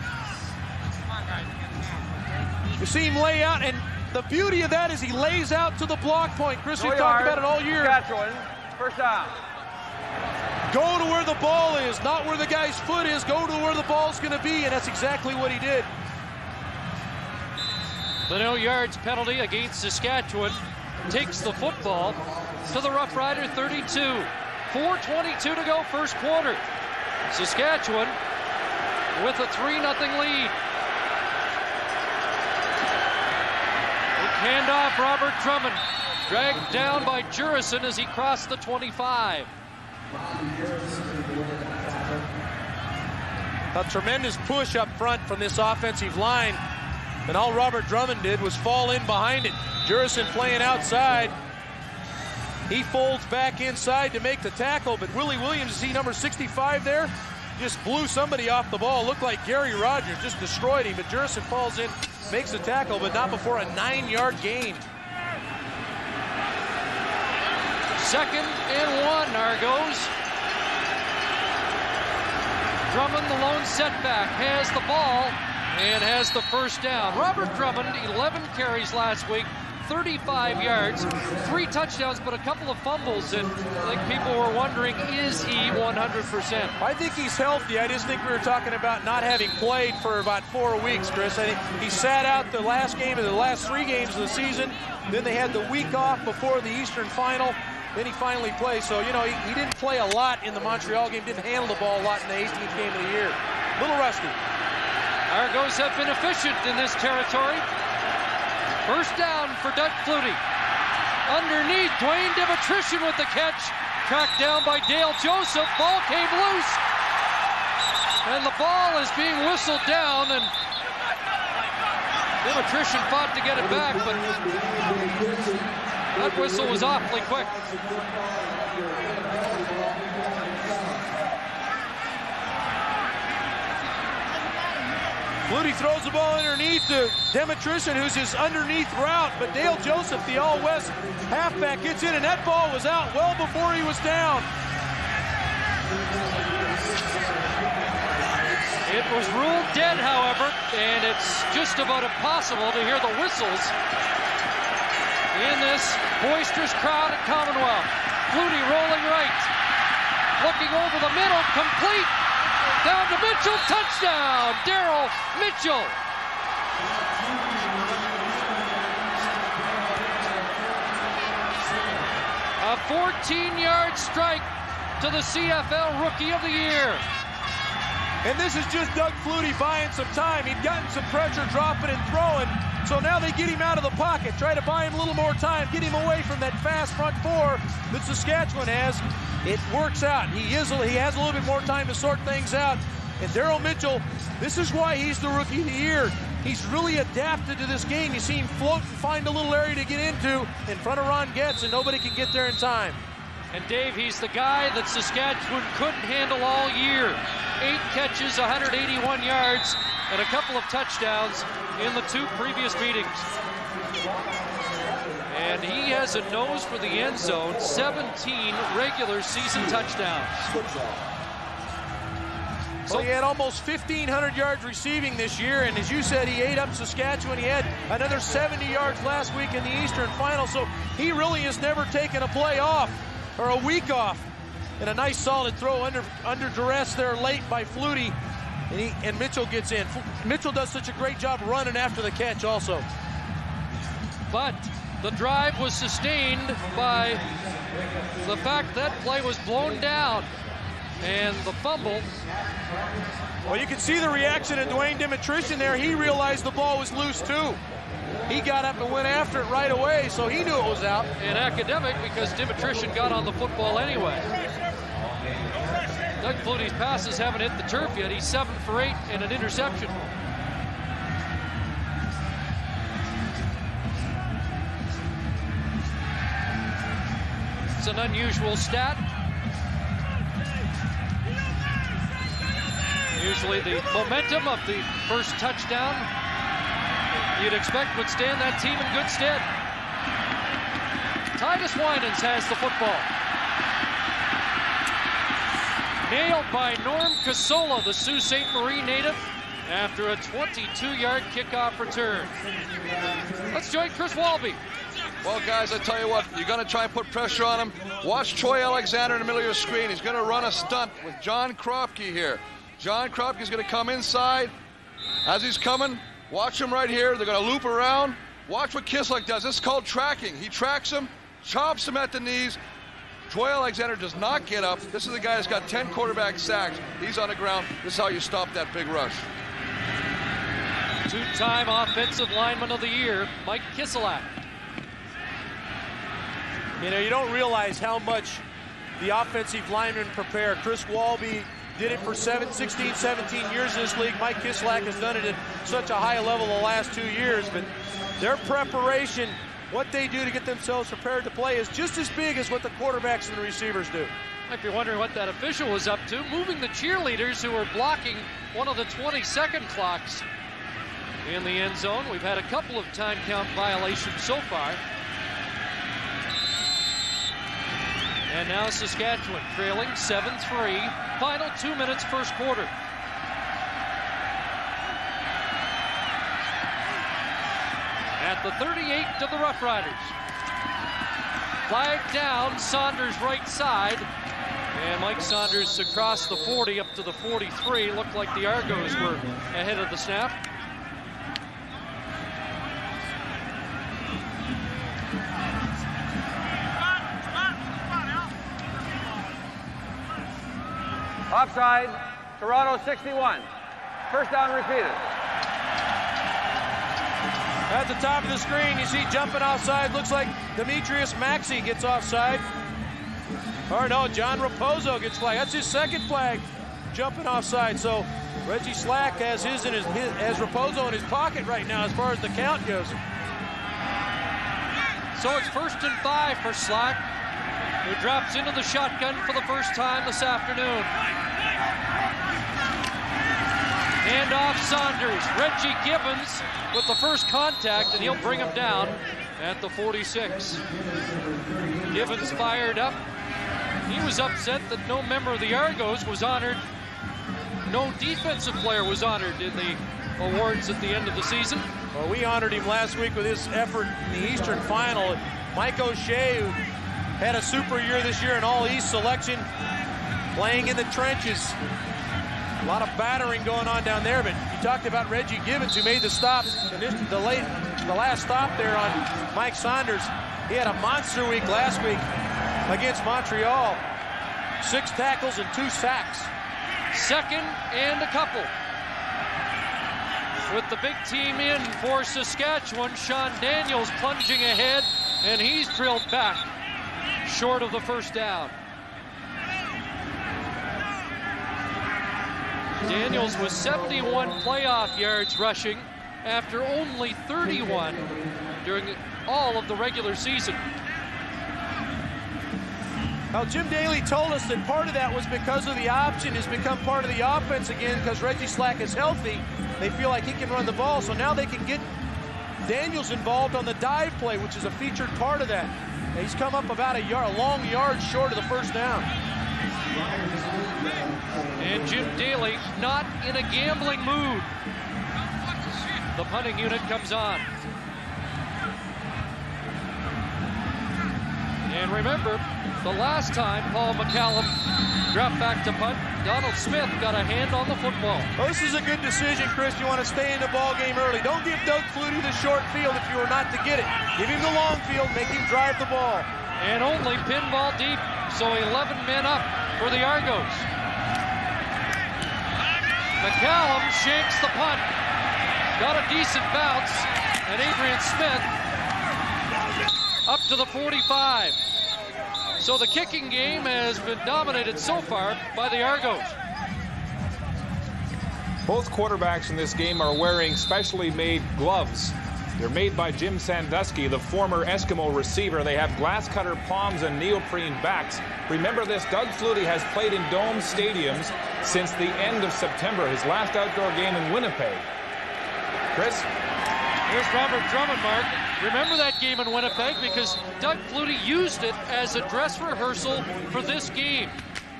You see him lay out, and the beauty of that is he lays out to the block point. Chris, we've talked about it all year. Saskatchewan, first down. Go to where the ball is, not where the guy's foot is. Go to where the ball's going to be, and that's exactly what he did. The no yards penalty against Saskatchewan takes the football to the Rough Rider 32. 4:22 to go, first quarter. Saskatchewan with a 3-0 lead. Handoff, Robert Drummond, dragged down by Jurison as he crossed the 25. A tremendous push up front from this offensive line, and all Robert Drummond did was fall in behind it. Jurison playing outside. He folds back inside to make the tackle, but Willie Williams, see number 65 there? Just blew somebody off the ball. Looked like Gary Rogers just destroyed him, but Jurison falls in, makes the tackle, but not before a 9-yard gain. 2nd and 1, Argos. Drummond, the lone setback, has the ball and has the first down. Robert Drummond, 11 carries last week, 35 yards, 3 touchdowns, but a couple of fumbles, and I think people were wondering, is he 100%? I think he's healthy. I just think we were talking about not having played for about 4 weeks, Chris. I think he sat out the last game of the last 3 games of the season. Then they had the week off before the Eastern Final. Then he finally played. So, you know, he didn't play a lot in the Montreal game, didn't handle the ball a lot in the 18th game of the year. A little rusty. Argos have been efficient in this territory. First down for Doug Flutie. Underneath, Dwayne Demetrician with the catch. Tracked down by Dale Joseph. Ball came loose. And the ball is being whistled down, and Demetrician fought to get it back, but that whistle was awfully quick. Flutie throws the ball underneath to Demetrician, who's his underneath route, but Dale Joseph, the all-West halfback, gets in, and that ball was out well before he was down. It was ruled dead, however, and it's just about impossible to hear the whistles in this boisterous crowd at Commonwealth. Flutie rolling right, looking over the middle, complete. Down to Mitchell, touchdown, Daryl Mitchell. A 14-yard strike to the CFL Rookie of the Year. And this is just Doug Flutie buying some time. He'd gotten some pressure dropping and throwing, so now they get him out of the pocket, try to buy him a little more time, get him away from that fast front four that Saskatchewan has. It works out. He has a little bit more time to sort things out. And Daryl Mitchell, this is why he's the Rookie of the Year. He's really adapted to this game. You see him float and find a little area to get into in front of Ron Getz, and nobody can get there in time. And Dave, he's the guy that Saskatchewan couldn't handle all year. 8 catches, 181 yards, and a couple of touchdowns in the 2 previous meetings. And he has a nose for the end zone, 17 regular season touchdowns. So he had almost 1,500 yards receiving this year, and as you said, he ate up Saskatchewan. He had another 70 yards last week in the Eastern Final, so he really has never taken a play off or a week off. And a nice solid throw under duress there late by Flutie, and Mitchell gets in. Mitchell does such a great job running after the catch also. But The drive was sustained by the fact that play was blown down and the fumble. Well, you can see the reaction of Dwayne Dimitrition there. He realized the ball was loose too. He got up and went after it right away, so he knew it was out. And academic because Dimitrition got on the football anyway. Doug Flutie's passes haven't hit the turf yet. He's 7 for 8 and an interception. It's an unusual stat. Usually the momentum of the first touchdown you'd expect would stand that team in good stead. Titus Winans has the football. Nailed by Norm Casola, the Sault Ste. Marie native, after a 22-yard kickoff return. Let's join Chris Walby. Well, guys, I tell you what, you're going to try and put pressure on him. Watch Troy Alexander in the middle of your screen. He's going to run a stunt with John Kropke here. John Kropke's going to come inside. As he's coming, watch him right here. They're going to loop around. Watch what Kislak does. This is called tracking. He tracks him, chops him at the knees. Troy Alexander does not get up. This is the guy that's got 10 quarterback sacks. He's on the ground. This is how you stop that big rush. Two-time Offensive Lineman of the Year, Mike Kislak. You know, you don't realize how much the offensive linemen prepare. Chris Walby did it for 16, 17 years in this league. Mike Kislak has done it at such a high level the last 2 years, but their preparation, what they do to get themselves prepared to play, is just as big as what the quarterbacks and the receivers do. Might be wondering what that official was up to, moving the cheerleaders who were blocking one of the 20-second clocks in the end zone. We've had a couple of time count violations so far. And now Saskatchewan trailing 7-3. Final 2 minutes, first quarter. At the 38 of the Roughriders. Flag down, Saunders right side. And Mike Saunders across the 40 up to the 43. Looked like the Argos were ahead of the snap. Offside, Toronto 61. First down repeated. At the top of the screen, you see jumping offside. Looks like Demetrius Maxey gets offside. Or no, John Raposo gets flagged. That's his second flag, jumping offside. So Reggie Slack has his in has Raposo in his pocket right now as far as the count goes. So it's 1st and 5 for Slack, who drops into the shotgun for the first time this afternoon. Hand off Saunders. Reggie Gibbons with the first contact, and he'll bring him down at the 46. Gibbons fired up. He was upset that no member of the Argos was honored. No defensive player was honored in the awards at the end of the season. Well, we honored him last week with his effort in the Eastern Final. Mike O'Shea, who had a super year this year in All-East selection, playing in the trenches. A lot of battering going on down there, but you talked about Reggie Gibbons, who made the stop, the last stop there on Mike Saunders. He had a monster week last week against Montreal. 6 tackles and 2 sacks. Second and a couple. With the big team in for Saskatchewan, Sean Daniels plunging ahead, and he's drilled back short of the first down. Daniels was 71 playoff yards rushing after only 31 during all of the regular season. Now, Jim Daly told us that part of that was because of the option has become part of the offense again, because Reggie Slack is healthy. They feel like he can run the ball, so now they can get Daniels involved on the dive play, which is a featured part of that. And he's come up about a long yard short of the first down. And Jim Daly not in a gambling mood. The punting unit comes on. And And remember, the last time Paul McCallum dropped back to punt, Donald Smith got a hand on the football. Well, this is a good decision, Chris. You want to stay in the ball game early. Don't give Doug Flutie the short field if you are not to get it. Give him the long field, make him drive the ball. And only pinball deep, so 11 men up for the Argos. McCallum shakes the punt. Got a decent bounce, and Adrian Smith up to the 45. So the kicking game has been dominated so far by the Argos. Both quarterbacks in this game are wearing specially made gloves. They're made by Jim Sandusky, the former Eskimo receiver. They have glass cutter palms and neoprene backs. Remember this, Doug Flutie has played in dome stadiums since the end of September, his last outdoor game in Winnipeg. Chris? Here's Robert Drummond, Mark. Remember that game in Winnipeg because Doug Flutie used it as a dress rehearsal for this game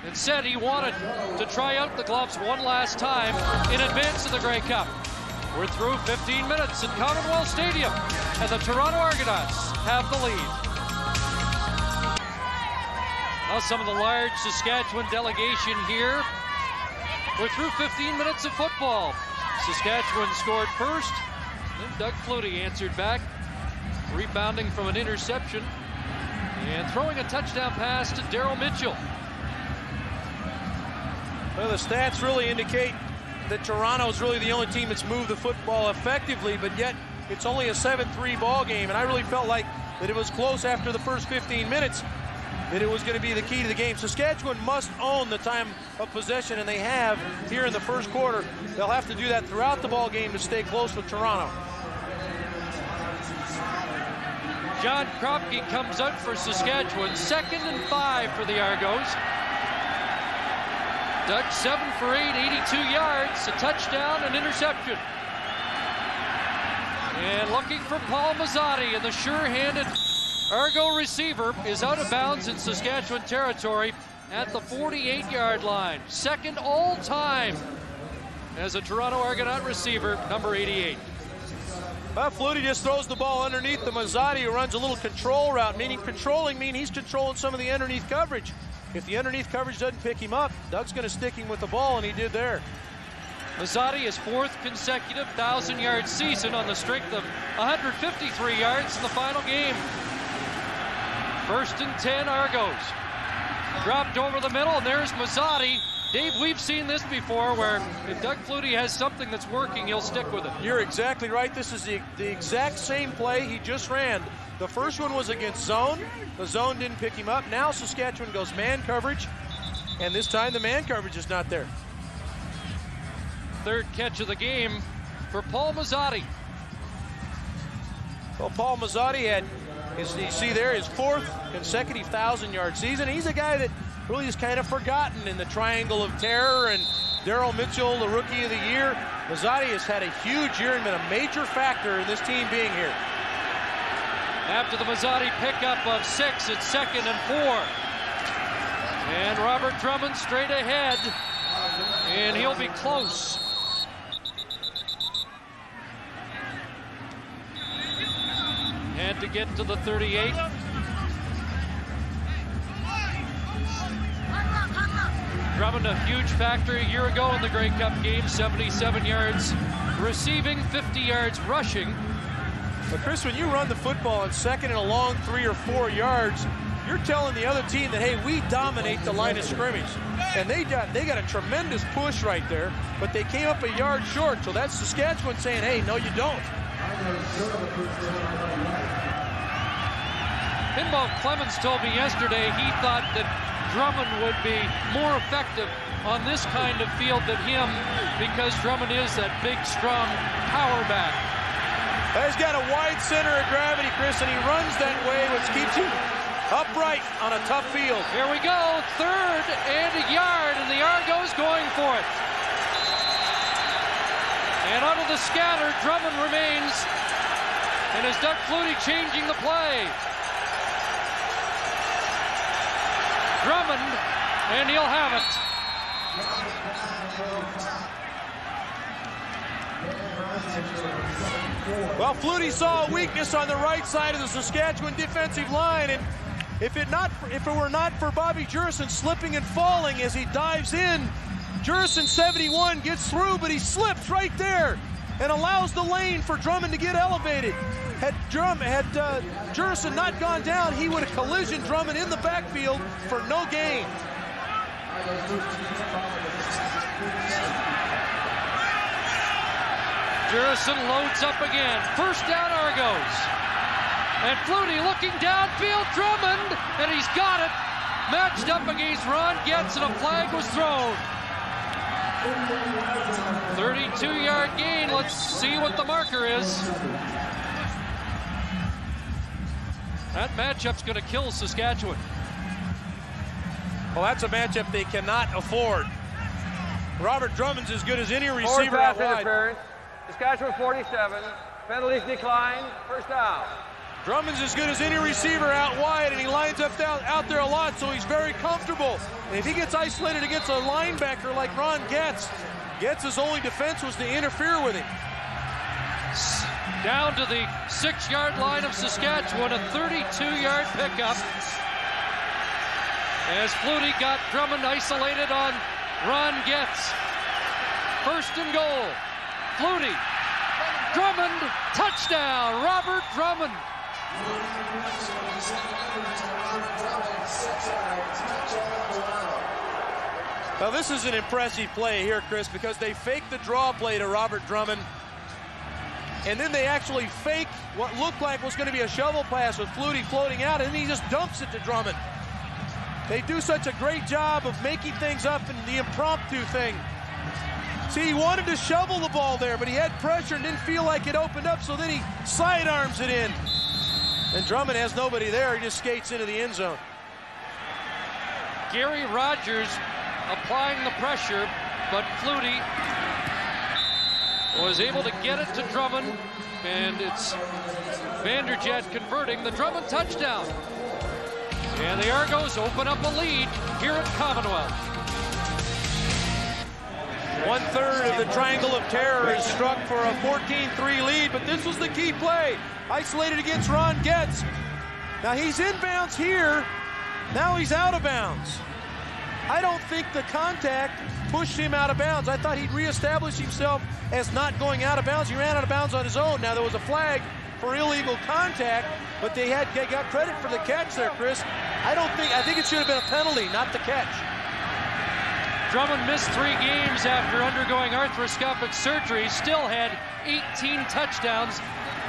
and said he wanted to try out the gloves one last time in advance of the Grey Cup. We're through 15 minutes at Commonwealth Stadium, and the Toronto Argonauts have the lead. Now some of the large Saskatchewan delegation here. We're through 15 minutes of football. Saskatchewan scored first, then Doug Flutie answered back, rebounding from an interception and throwing a touchdown pass to Daryl Mitchell. Well, the stats really indicate that Toronto is really the only team that's moved the football effectively, but yet it's only a 7-3 ball game, and I really felt like that it was close after the first 15 minutes, that it was going to be the key to the game. Saskatchewan must own the time of possession, and they have here in the first quarter. They'll have to do that throughout the ball game to stay close with Toronto. John Kropke comes out for Saskatchewan, 2nd and 5 for the Argos. Doug 7 for 8, 82 yards, a touchdown, an interception. And looking for Paul Mazzotti, and the sure-handed Argo receiver is out of bounds in Saskatchewan territory at the 48-yard line. 2nd all-time as a Toronto Argonaut receiver, number 88. Well, Flutie just throws the ball underneath the Mazzotti, who runs a little control route, meaning he's controlling some of the underneath coverage. If the underneath coverage doesn't pick him up, Doug's going to stick him with the ball, and he did there. Mazzotti is 4th consecutive 1,000-yard season on the strength of 153 yards in the final game. 1st and 10 Argos. Dropped over the middle, and there's Mazzotti. Dave, we've seen this before where if Doug Flutie has something that's working, he'll stick with it. You're exactly right. This is the exact same play he just ran. The first one was against zone. The zone didn't pick him up. Now Saskatchewan goes man coverage, and this time the man coverage is not there. 3rd catch of the game for Paul Mazzotti. Well, Paul Mazzotti had, you see there, his 4th consecutive 1,000-yard season. He's a guy that really is kind of forgotten in the triangle of terror, and Daryl Mitchell, the rookie of the year. Mazzotti has had a huge year and been a major factor in this team being here. After the Mazzotti pickup of 6, it's 2nd and 4. And Robert Drummond straight ahead, and he'll be close. Had to get to the 38. Drummond, a huge factor a year ago in the Grey Cup game, 77 yards receiving, 50 yards rushing. But Chris, when you run the football in 2nd and a long 3 or 4 yards, you're telling the other team that, hey, we dominate the line of scrimmage. And they got a tremendous push right there, but they came up a yard short. So that's Saskatchewan saying, hey, no, you don't. Pinball Clemens told me yesterday he thought that Drummond would be more effective on this kind of field than him because Drummond is that big, strong power back. He's got a wide center of gravity, Chris, and he runs that way, which keeps him upright on a tough field. Here we go, 3rd and a yard, and the Argos going for it. And out of the scatter, Drummond remains, and is Doug Flutie changing the play. Drummond, and he'll have it. Well, Flutie saw a weakness on the right side of the Saskatchewan defensive line, and If it were not for Bobby Jurison slipping and falling as he dives in, Jurison 71 gets through, but he slips right there and allows the lane for Drummond to get elevated. Had Jurison not gone down, he would have collisioned Drummond in the backfield for no gain. Jurison loads up again. First down, Argos. And Flutie looking downfield, Drummond, and he's got it. Matched up against Ron Getz, and a flag was thrown. 32-yard gain. Let's see what the marker is. That matchup's going to kill Saskatchewan. Well, that's a matchup they cannot afford. Robert Drummond's as good as any receiver out wide. Interference. Saskatchewan 47. Penalties decline. First down. Drummond's as good as any receiver out wide, and he lines up out there a lot, so he's very comfortable. And if he gets isolated against a linebacker like Ron Getz, Getz's only defense was to interfere with him. Down to the 6-yard line of Saskatchewan, a 32-yard pickup. As Flutie got Drummond isolated on Ron Getz. First and goal. Flutie. Drummond, touchdown, Robert Drummond. Well, this is an impressive play here, Chris, because they faked the draw play to Robert Drummond, and then they actually faked what looked like was going to be a shovel pass with Flutie floating out, and he just dumps it to Drummond. They do such a great job of making things up in the impromptu thing. See, he wanted to shovel the ball there, but he had pressure and didn't feel like it opened up, so then he sidearms it in. And Drummond has nobody there. He just skates into the end zone. Gary Rogers applying the pressure, but Flutie was able to get it to Drummond, and it's Vanderjet converting the Drummond touchdown. And the Argos open up a lead here at Commonwealth. 1/3 of the triangle of terror is struck for a 14-3 lead, but this was the key play. Isolated against Ron Getz. Now he's inbounds here. Now he's out of bounds. I don't think the contact pushed him out of bounds. I thought he'd reestablish himself as not going out of bounds. He ran out of bounds on his own. Now there was a flag for illegal contact, but they got credit for the catch there, Chris. I think it should have been a penalty, not the catch. Drummond missed 3 games after undergoing arthroscopic surgery. Still had 18 touchdowns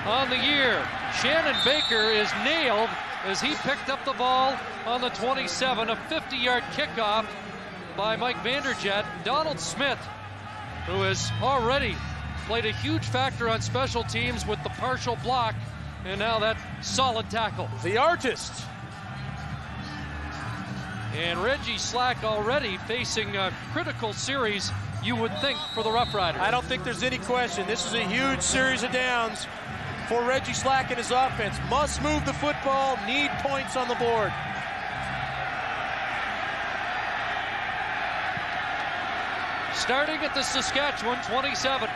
on the year. Shannon Baker is nailed as he picked up the ball on the 27, a 50-yard kickoff by Mike Vanderjet. Donald Smith, who has already played a huge factor on special teams with the partial block, and now that solid tackle. The artist. And Reggie Slack already facing a critical series, you would think, for the Roughriders. I don't think there's any question. This is a huge series of downs for Reggie Slack and his offense. Must move the football, need points on the board. Starting at the Saskatchewan 27.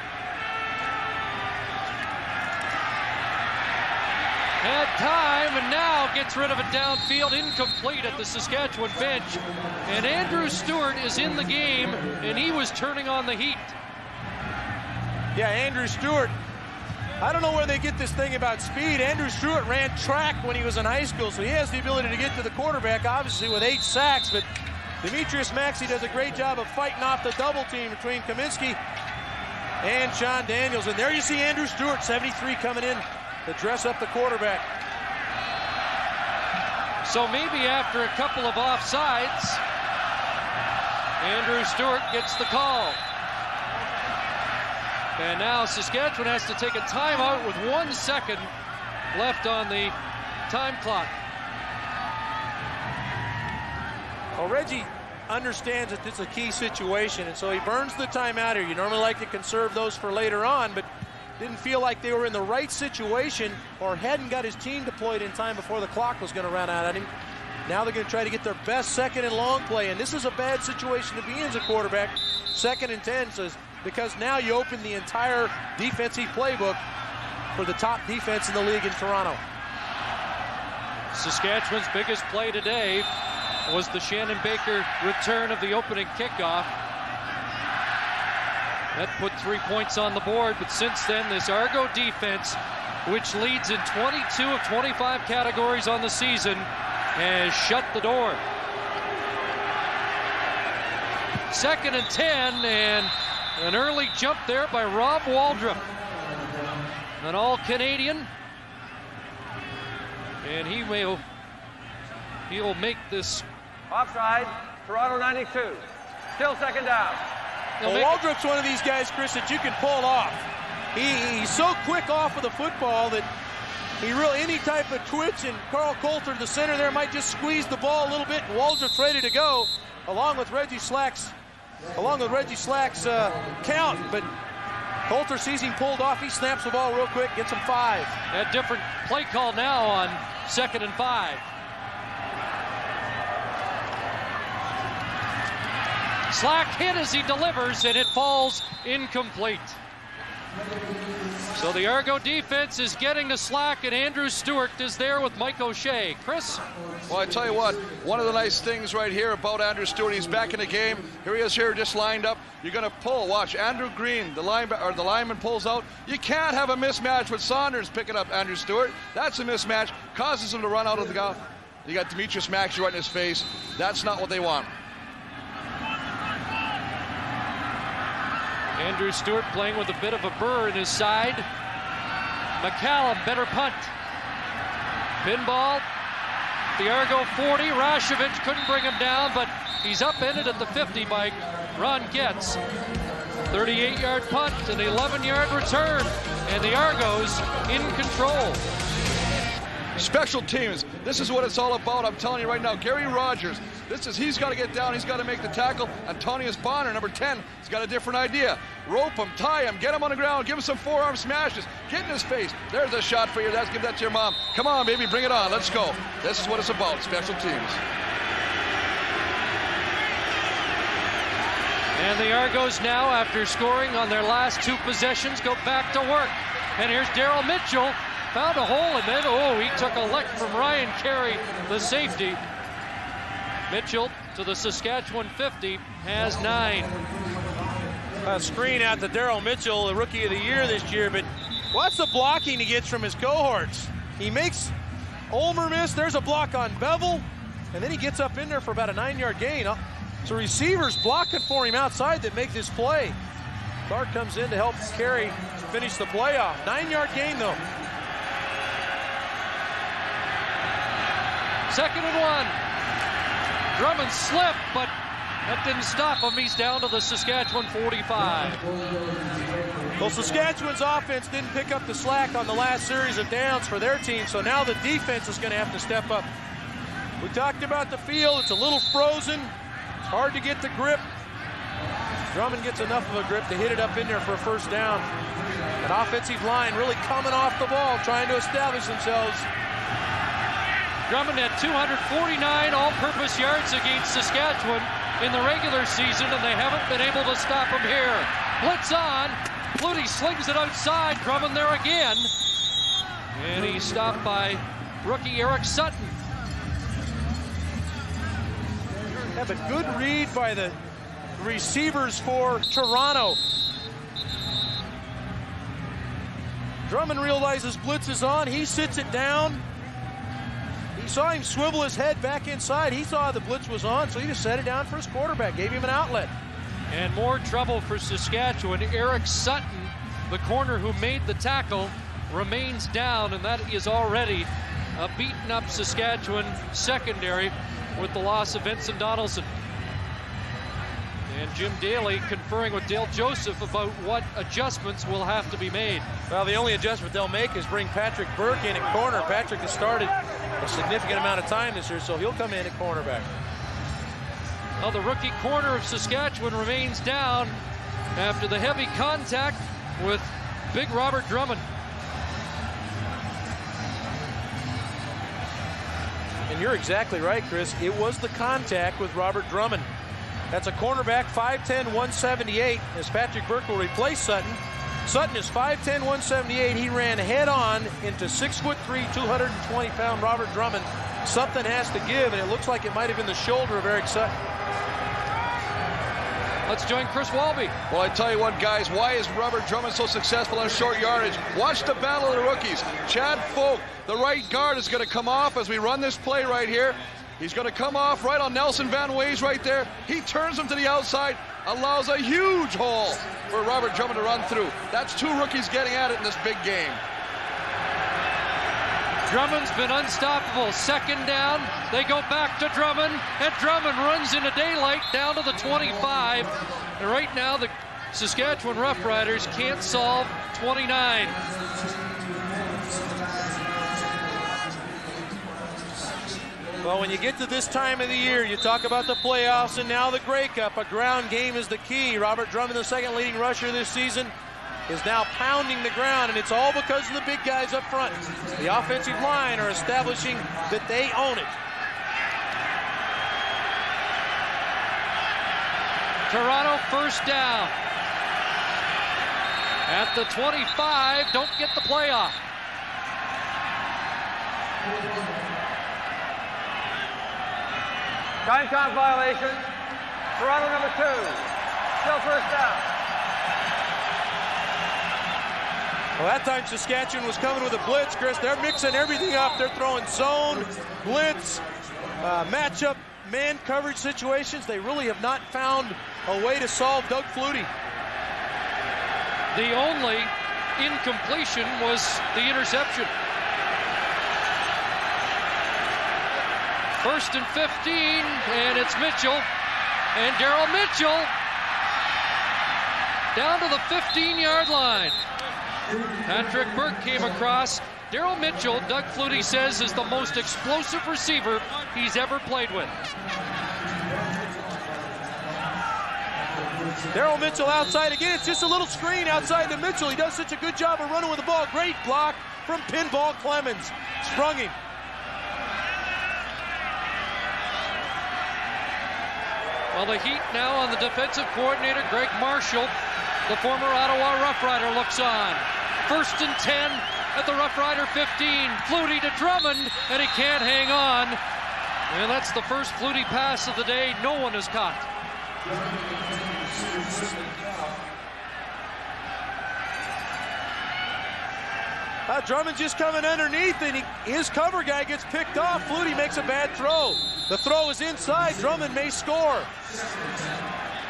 Had time, and now gets rid of it downfield, incomplete at the Saskatchewan bench. And Andrew Stewart is in the game, and he was turning on the heat. Yeah, Andrew Stewart. I don't know where they get this thing about speed. Andrew Stewart ran track when he was in high school, so he has the ability to get to the quarterback, obviously, with 8 sacks. But Demetrius Maxey does a great job of fighting off the double team between Kaminsky and Sean Daniels. And there you see Andrew Stewart, 73, coming in to dress up the quarterback. So maybe after a couple of offsides, Andrew Stewart gets the call. And now Saskatchewan has to take a timeout with 1 second left on the time clock. Well, Reggie understands that this is a key situation, and so he burns the timeout here. You normally like to conserve those for later on, but didn't feel like they were in the right situation or hadn't got his team deployed in time before the clock was going to run out at him. Now they're going to try to get their best second and long play, and this is a bad situation to be in as a quarterback. 2nd and 10, says, because now you open the entire defensive playbook for the top defense in the league in Toronto. Saskatchewan's biggest play today was the Shannon Baker return of the opening kickoff. That put 3 points on the board, but since then, this Argo defense, which leads in 22 of 25 categories on the season, has shut the door. 2nd and 10, and an early jump there by Rob Waldrop. An all-Canadian. And he'll make this. Offside, Toronto 92. Still 2nd down. Well, Waldrop's one of these guys, Chris, that you can pull off. He's so quick off of the football that he really, any type of twitch, and Carl Coulter, the center there, might just squeeze the ball a little bit, and Waldrop's ready to go, along with Reggie Slack's count. But Coulter sees him pulled off. He snaps the ball real quick, gets him 5. A different play call now on 2nd and 5. Slack hit as he delivers, and it falls incomplete. So the Argo defense is getting to Slack, and Andrew Stewart is there with Mike O'Shea. Chris? Well, I tell you what, one of the nice things right here about Andrew Stewart, he's back in the game. Here he is here, just lined up. You're going to pull. Watch, Andrew Green, the lineman pulls out. You can't have a mismatch with Saunders picking up Andrew Stewart. That's a mismatch. Causes him to run out of the goal. You got Demetrius Maxey right in his face. That's not what they want. Andrew Stewart playing with a bit of a burr in his side. McCallum, better punt. Pinball. The Argo 40. Rashevich couldn't bring him down, but he's upended at the 50 by Ron Getz. 38-yard punt, an 11-yard return, and the Argos in control. Special teams, this is what it's all about. I'm telling you right now, Gary Rogers, he's got to get down, he's got to make the tackle. Antonius Bonner, number 10, he's got a different idea. Rope him, tie him, get him on the ground, give him some forearm smashes, get in his face. There's a shot for you. Give that to your mom. Come on, baby, bring it on. Let's go. This is what it's about, special teams. And the Argos now, after scoring on their last 2 possessions, go back to work. And here's Daryl Mitchell. Found a hole, and then, he took a lick from Ryan Carey, the safety. Mitchell to the Saskatchewan 50 has 9. A screen out to Daryl Mitchell, the Rookie of the Year this year, but what's the blocking he gets from his cohorts? He makes Ulmer miss. There's a block on Bevel, and then he gets up in there for about a 9-yard gain. So receivers blocking for him outside that make this play. Clark comes in to help Carey finish the play off. 9-yard gain, though. 2nd and 1. Drummond slipped, but that didn't stop him. He's down to the Saskatchewan 45. Well, Saskatchewan's offense didn't pick up the slack on the last series of downs for their team, so now the defense is going to have to step up. We talked about the field. It's a little frozen. It's hard to get the grip. Drummond gets enough of a grip to hit it up in there for a 1st down. An offensive line really coming off the ball, trying to establish themselves. Drummond had 249 all-purpose yards against Saskatchewan in the regular season, and they haven't been able to stop him here. Blitz on. Flutie slings it outside. Drummond there again. And he's stopped by rookie Eric Sutton. Have a good read by the receivers for Toronto. Drummond realizes blitz is on. He sits it down. He saw him swivel his head back inside. He saw the blitz was on, so he just set it down for his quarterback, gave him an outlet. And more trouble for Saskatchewan. Eric Sutton, the corner who made the tackle, remains down, and that is already a beaten up Saskatchewan secondary with the loss of Vincent Donaldson. And Jim Daly conferring with Dale Joseph about what adjustments will have to be made. Well, the only adjustment they'll make is bring Patrick Burke in at corner. Patrick has started a significant amount of time this year, so he'll come in at cornerback. Well, the rookie corner of Saskatchewan remains down after the heavy contact with big Robert Drummond. And you're exactly right, Chris. It was the contact with Robert Drummond. That's a cornerback, 5'10", 178, as Patrick Burke will replace Sutton. Sutton is 5'10", 178. He ran head-on into 6'3", 220-pound Robert Drummond something has to give, and it looks like it might have been the shoulder of Eric Sutton. Let's join Chris Walby. Well, I tell you what, guys, why is Robert Drummond so successful on short yardage? Watch the battle of the rookies. Chad Folk, the right guard, is going to come off as we run this play right here. He's going to come off right on Nelson Van Ways right there. He turns him to the outside, allows a huge hole for Robert Drummond to run through. That's 2 rookies getting at it in this big game. Drummond's been unstoppable. Second down, they go back to Drummond, and Drummond runs into daylight down to the 25. And right now, the Saskatchewan Roughriders can't solve 29. Well, when you get to this time of the year, you talk about the playoffs and now the Grey Cup. A ground game is the key. Robert Drummond, the second leading rusher this season, is now pounding the ground, and it's all because of the big guys up front. The offensive line are establishing that they own it. Toronto first down. At the 25, don't get the playoff. Time count violation. Toronto number 2. Still first down. Well, that time Saskatchewan was coming with a blitz, Chris. They're mixing everything up. They're throwing zone, blitz, matchup, man coverage situations. They really have not found a way to solve Doug Flutie. The only incompletion was the interception. First and 15, and it's Mitchell. And Daryl Mitchell down to the 15-yard line. Patrick Burke came across. Daryl Mitchell, Doug Flutie says, is the most explosive receiver he's ever played with. Daryl Mitchell outside again. It's just a little screen outside to Mitchell. He does such a good job of running with the ball. Great block from Pinball Clemens. Sprung him. Well, the heat now on the defensive coordinator, Greg Marshall. The former Ottawa Rough Rider looks on. First and 10 at the Rough Rider 15. Flutie to Drummond, and he can't hang on. And that's the first Flutie pass of the day. No one is caught. Drummond's just coming underneath, and his cover guy gets picked off. Flutie makes a bad throw. The throw is inside. Drummond may score.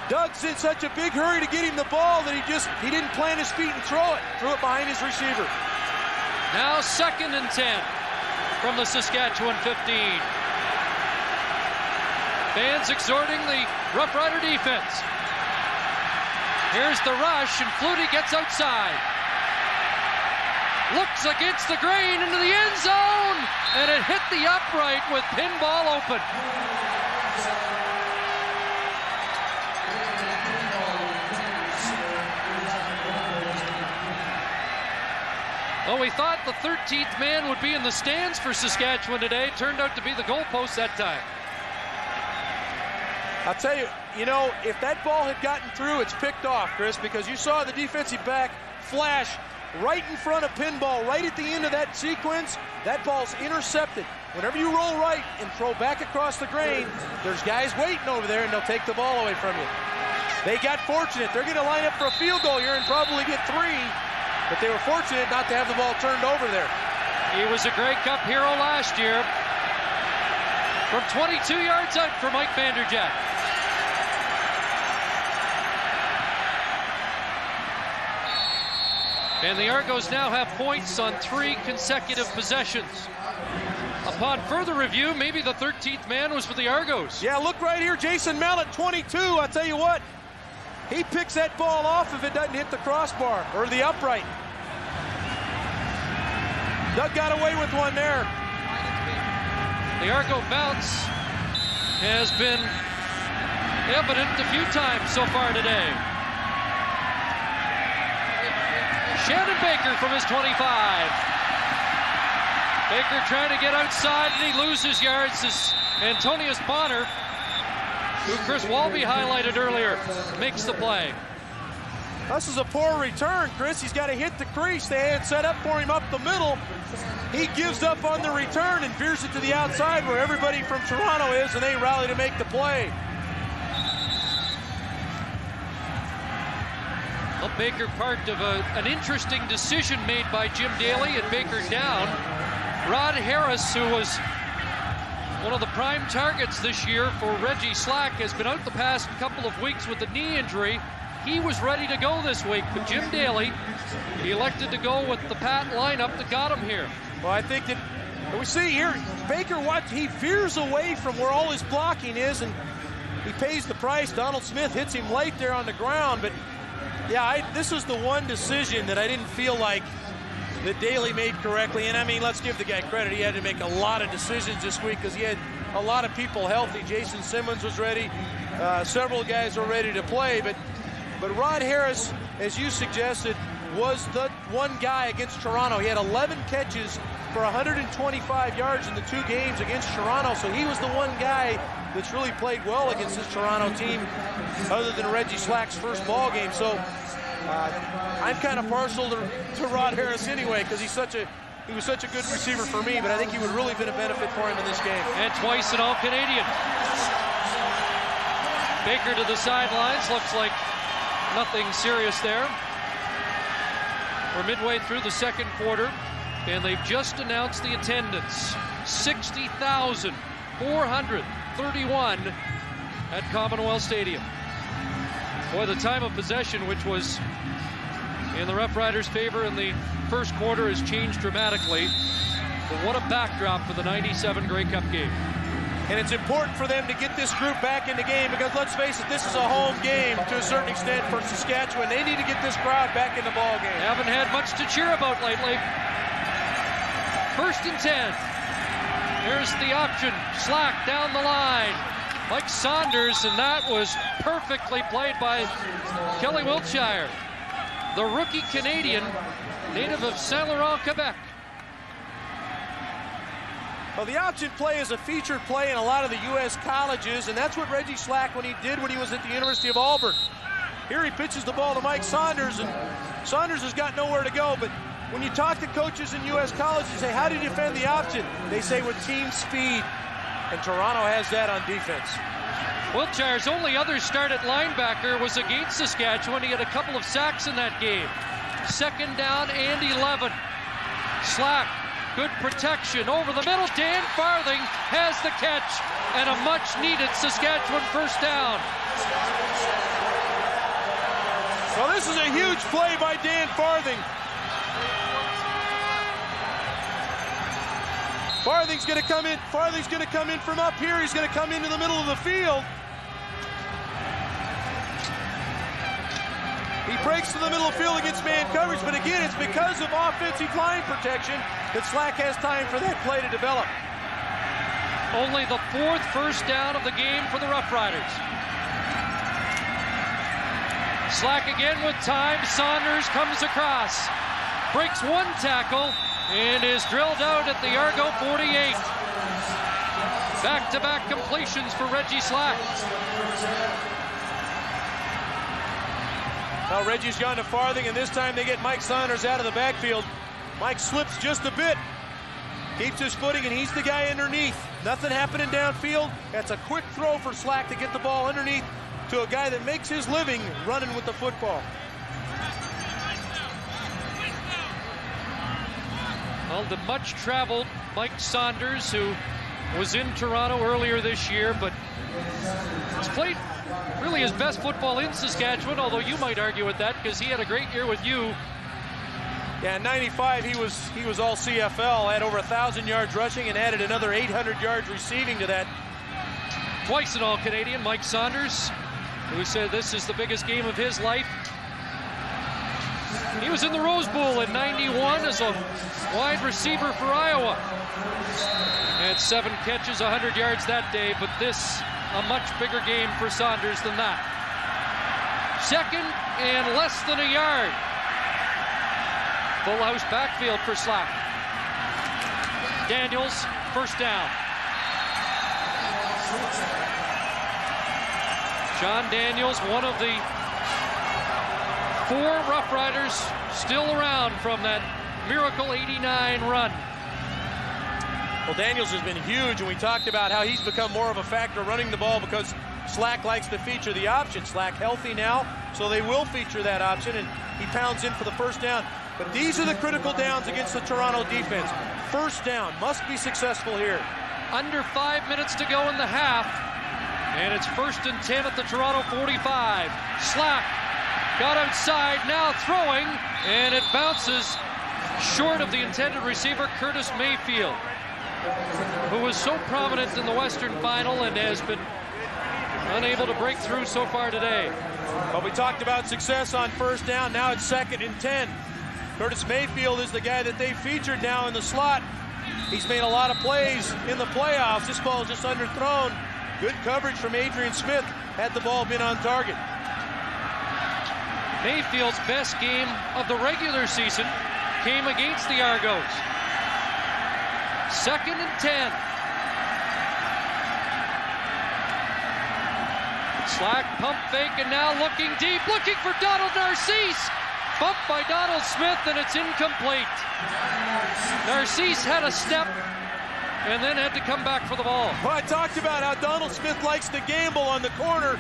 Doug's in such a big hurry to get him the ball that he didn't plant his feet and throw it. Threw it behind his receiver. Now second and 10 from the Saskatchewan 15. Fans exhorting the Rough Rider defense. Here's the rush, and Flutie gets outside. Looks against the grain into the end zone, and it hit the upright with Pinball open. Well, we thought the 13th man would be in the stands for Saskatchewan today. Turned out to be the goalpost that time. I'll tell you, if that ball had gotten through, it's picked off, Chris, because you saw the defensive back flash right in front of Pinball, right at the end of that sequence. That ball's intercepted. Whenever you roll right and throw back across the grain, there's guys waiting over there, and they'll take the ball away from you. They got fortunate. They're going to line up for a field goal here and probably get 3, but they were fortunate not to have the ball turned over there. He was a Grey Cup hero last year. From 22 yards out for Mike Vanderjack. And the Argos now have points on 3 consecutive possessions. Upon further review, maybe the 13th man was for the Argos. Yeah, look right here, Jason Mallett, 22. I'll tell you what, he picks that ball off if it doesn't hit the crossbar or the upright. Doug got away with one there. The Argo bounce has been evident a few times so far today. Shannon Baker from his 25. Baker trying to get outside, and he loses yards as Antonius Bonner, who Chris Walby highlighted earlier, makes the play. This is a poor return, Chris. He's got to hit the crease. They had set up for him up the middle. He gives up on the return and veers it to the outside where everybody from Toronto is, and they rally to make the play. Well, Baker part of an interesting decision made by Jim Daly and Baker down. Rod Harris, who was one of the prime targets this year for Reggie Slack, has been out the past couple of weeks with a knee injury. He was ready to go this week, but Jim Daly, he elected to go with the Pat lineup that got him here. Well, I think that we see here, Baker, he veers away from where all his blocking is, and he pays the price. Donald Smith hits him late there on the ground, but yeah, this was the one decision that I didn't feel like that Daly made correctly. And I mean, let's give the guy credit. He had to make a lot of decisions this week because he had a lot of people healthy. Jason Simmons was ready. Several guys were ready to play. But Rod Harris, as you suggested, was the one guy against Toronto. He had 11 catches for 125 yards in the 2 games against Toronto. So he was the one guy that's really played well against this Toronto team other than Reggie Slack's first ball game. So I'm kind of partial to Rod Harris anyway because he was such a good receiver for me, but I think he would really been a benefit for him in this game. And twice an All-Canadian. Baker to the sidelines. Looks like nothing serious there. We're midway through the second quarter, and they've just announced the attendance. 60,431 at Commonwealth Stadium. Boy, the time of possession, which was in the Roughriders' favor in the first quarter, has changed dramatically. But what a backdrop for the '97 Grey Cup game. And it's important for them to get this group back in the game because, let's face it, this is a home game to a certain extent for Saskatchewan. They need to get this crowd back in the ball game. They haven't had much to cheer about lately. 1st and 10. Here's the option. Slack down the line. Mike Saunders, and that was perfectly played by Kelly Wiltshire, the rookie Canadian, native of Saint Laurent, Quebec. Well, the option play is a featured play in a lot of the U.S. colleges, and that's what Reggie Slack when he was at the University of Auburn. Here he pitches the ball to Mike Saunders, and Saunders has got nowhere to go. But when you talk to coaches in U.S. colleges, you say, how do you defend the option? They say with team speed, and Toronto has that on defense. Wiltshire's only other start at linebacker was against Saskatchewan. He had a couple of sacks in that game. 2nd down and 11. Slack. Good protection over the middle. Dan Farthing has the catch and a much-needed Saskatchewan first down. Well, this is a huge play by Dan Farthing. Farthing's going to come in. Farthing's going to come in from up here. He's going to come into the middle of the field. He breaks to the middle of the field against man coverage, but again, it's because of offensive line protection that Slack has time for that play to develop. Only the 4th first down of the game for the Roughriders. Slack again with time. Saunders comes across, breaks 1 tackle, and is drilled out at the Argo 48. Back-to-back completions for Reggie Slack. Now Reggie's gone to Farthing, and this time they get Mike Saunders out of the backfield. Mike slips just a bit, keeps his footing, and he's the guy underneath. Nothing happening downfield. That's a quick throw for Slack to get the ball underneath to a guy that makes his living running with the football. Well, the much-traveled Mike Saunders, who was in Toronto earlier this year, but has played really his best football in Saskatchewan, although you might argue with that because he had a great year with you. Yeah, in '95 he was all CFL, had over 1,000 yards rushing and added another 800 yards receiving to that. Twice an All-Canadian, Mike Saunders, who said this is the biggest game of his life. He was in the Rose Bowl in '91 as a wide receiver for Iowa. Had 7 catches, 100 yards that day, but this a much bigger game for Saunders than that. 2nd and less than a yard. Full house backfield for Slack. Daniels, first down. Sean Daniels, one of the 4 Roughriders still around from that miracle 89 run. Well, Daniels has been huge, and we talked about how he's become more of a factor running the ball because Slack likes to feature the option. Slack healthy now, so they will feature that option, and he pounds in for the first down. But these are the critical downs against the Toronto defense. First down must be successful here. Under 5 minutes to go in the half, and it's 1st and 10 at the Toronto 45. Slack got outside, now throwing, and it bounces short of the intended receiver, Curtis Mayfield, who was so prominent in the Western Final and has been unable to break through so far today. But we talked about success on first down. Now it's 2nd and 10. Curtis Mayfield is the guy that they featured now in the slot. He's made a lot of plays in the playoffs. This ball is just underthrown. Good coverage from Adrian Smith had the ball been on target. Mayfield's best game of the regular season came against the Argonauts. 2nd and 10. Slack pump fake, and now looking deep, looking for Donald Narcisse. Bumped by Donald Smith, and it's incomplete. Narcisse had a step and then had to come back for the ball. Well, I talked about how Donald Smith likes to gamble on the corner,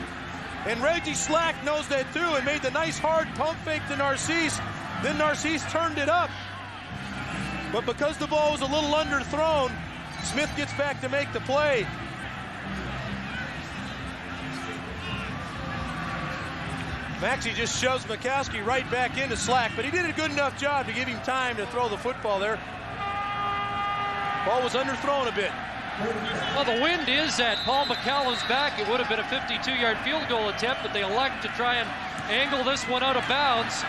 and Reggie Slack knows that too, and made the nice hard pump fake to Narcisse. Then Narcisse turned it up. But because the ball was a little underthrown, Smith gets back to make the play. Maxey just shoves Mikowski right back into Slack, but he did a good enough job to give him time to throw the football there. Ball was underthrown a bit. Well, the wind is at Paul McCallum's back. It would have been a 52-yard field goal attempt, but they elect to try and angle this one out of bounds.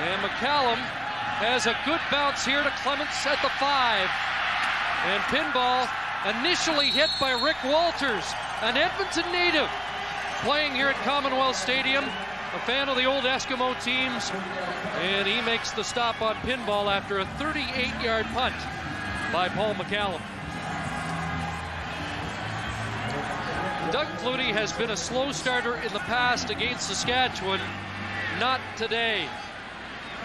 And McCallum has a good bounce here to Clements at the 5. And pinball initially hit by Rick Walters, an Edmonton native, playing here at Commonwealth Stadium, a fan of the old Eskimo teams, and he makes the stop on pinball after a 38-yard punt by Paul McCallum. Doug Flutie has been a slow starter in the past against Saskatchewan, not today.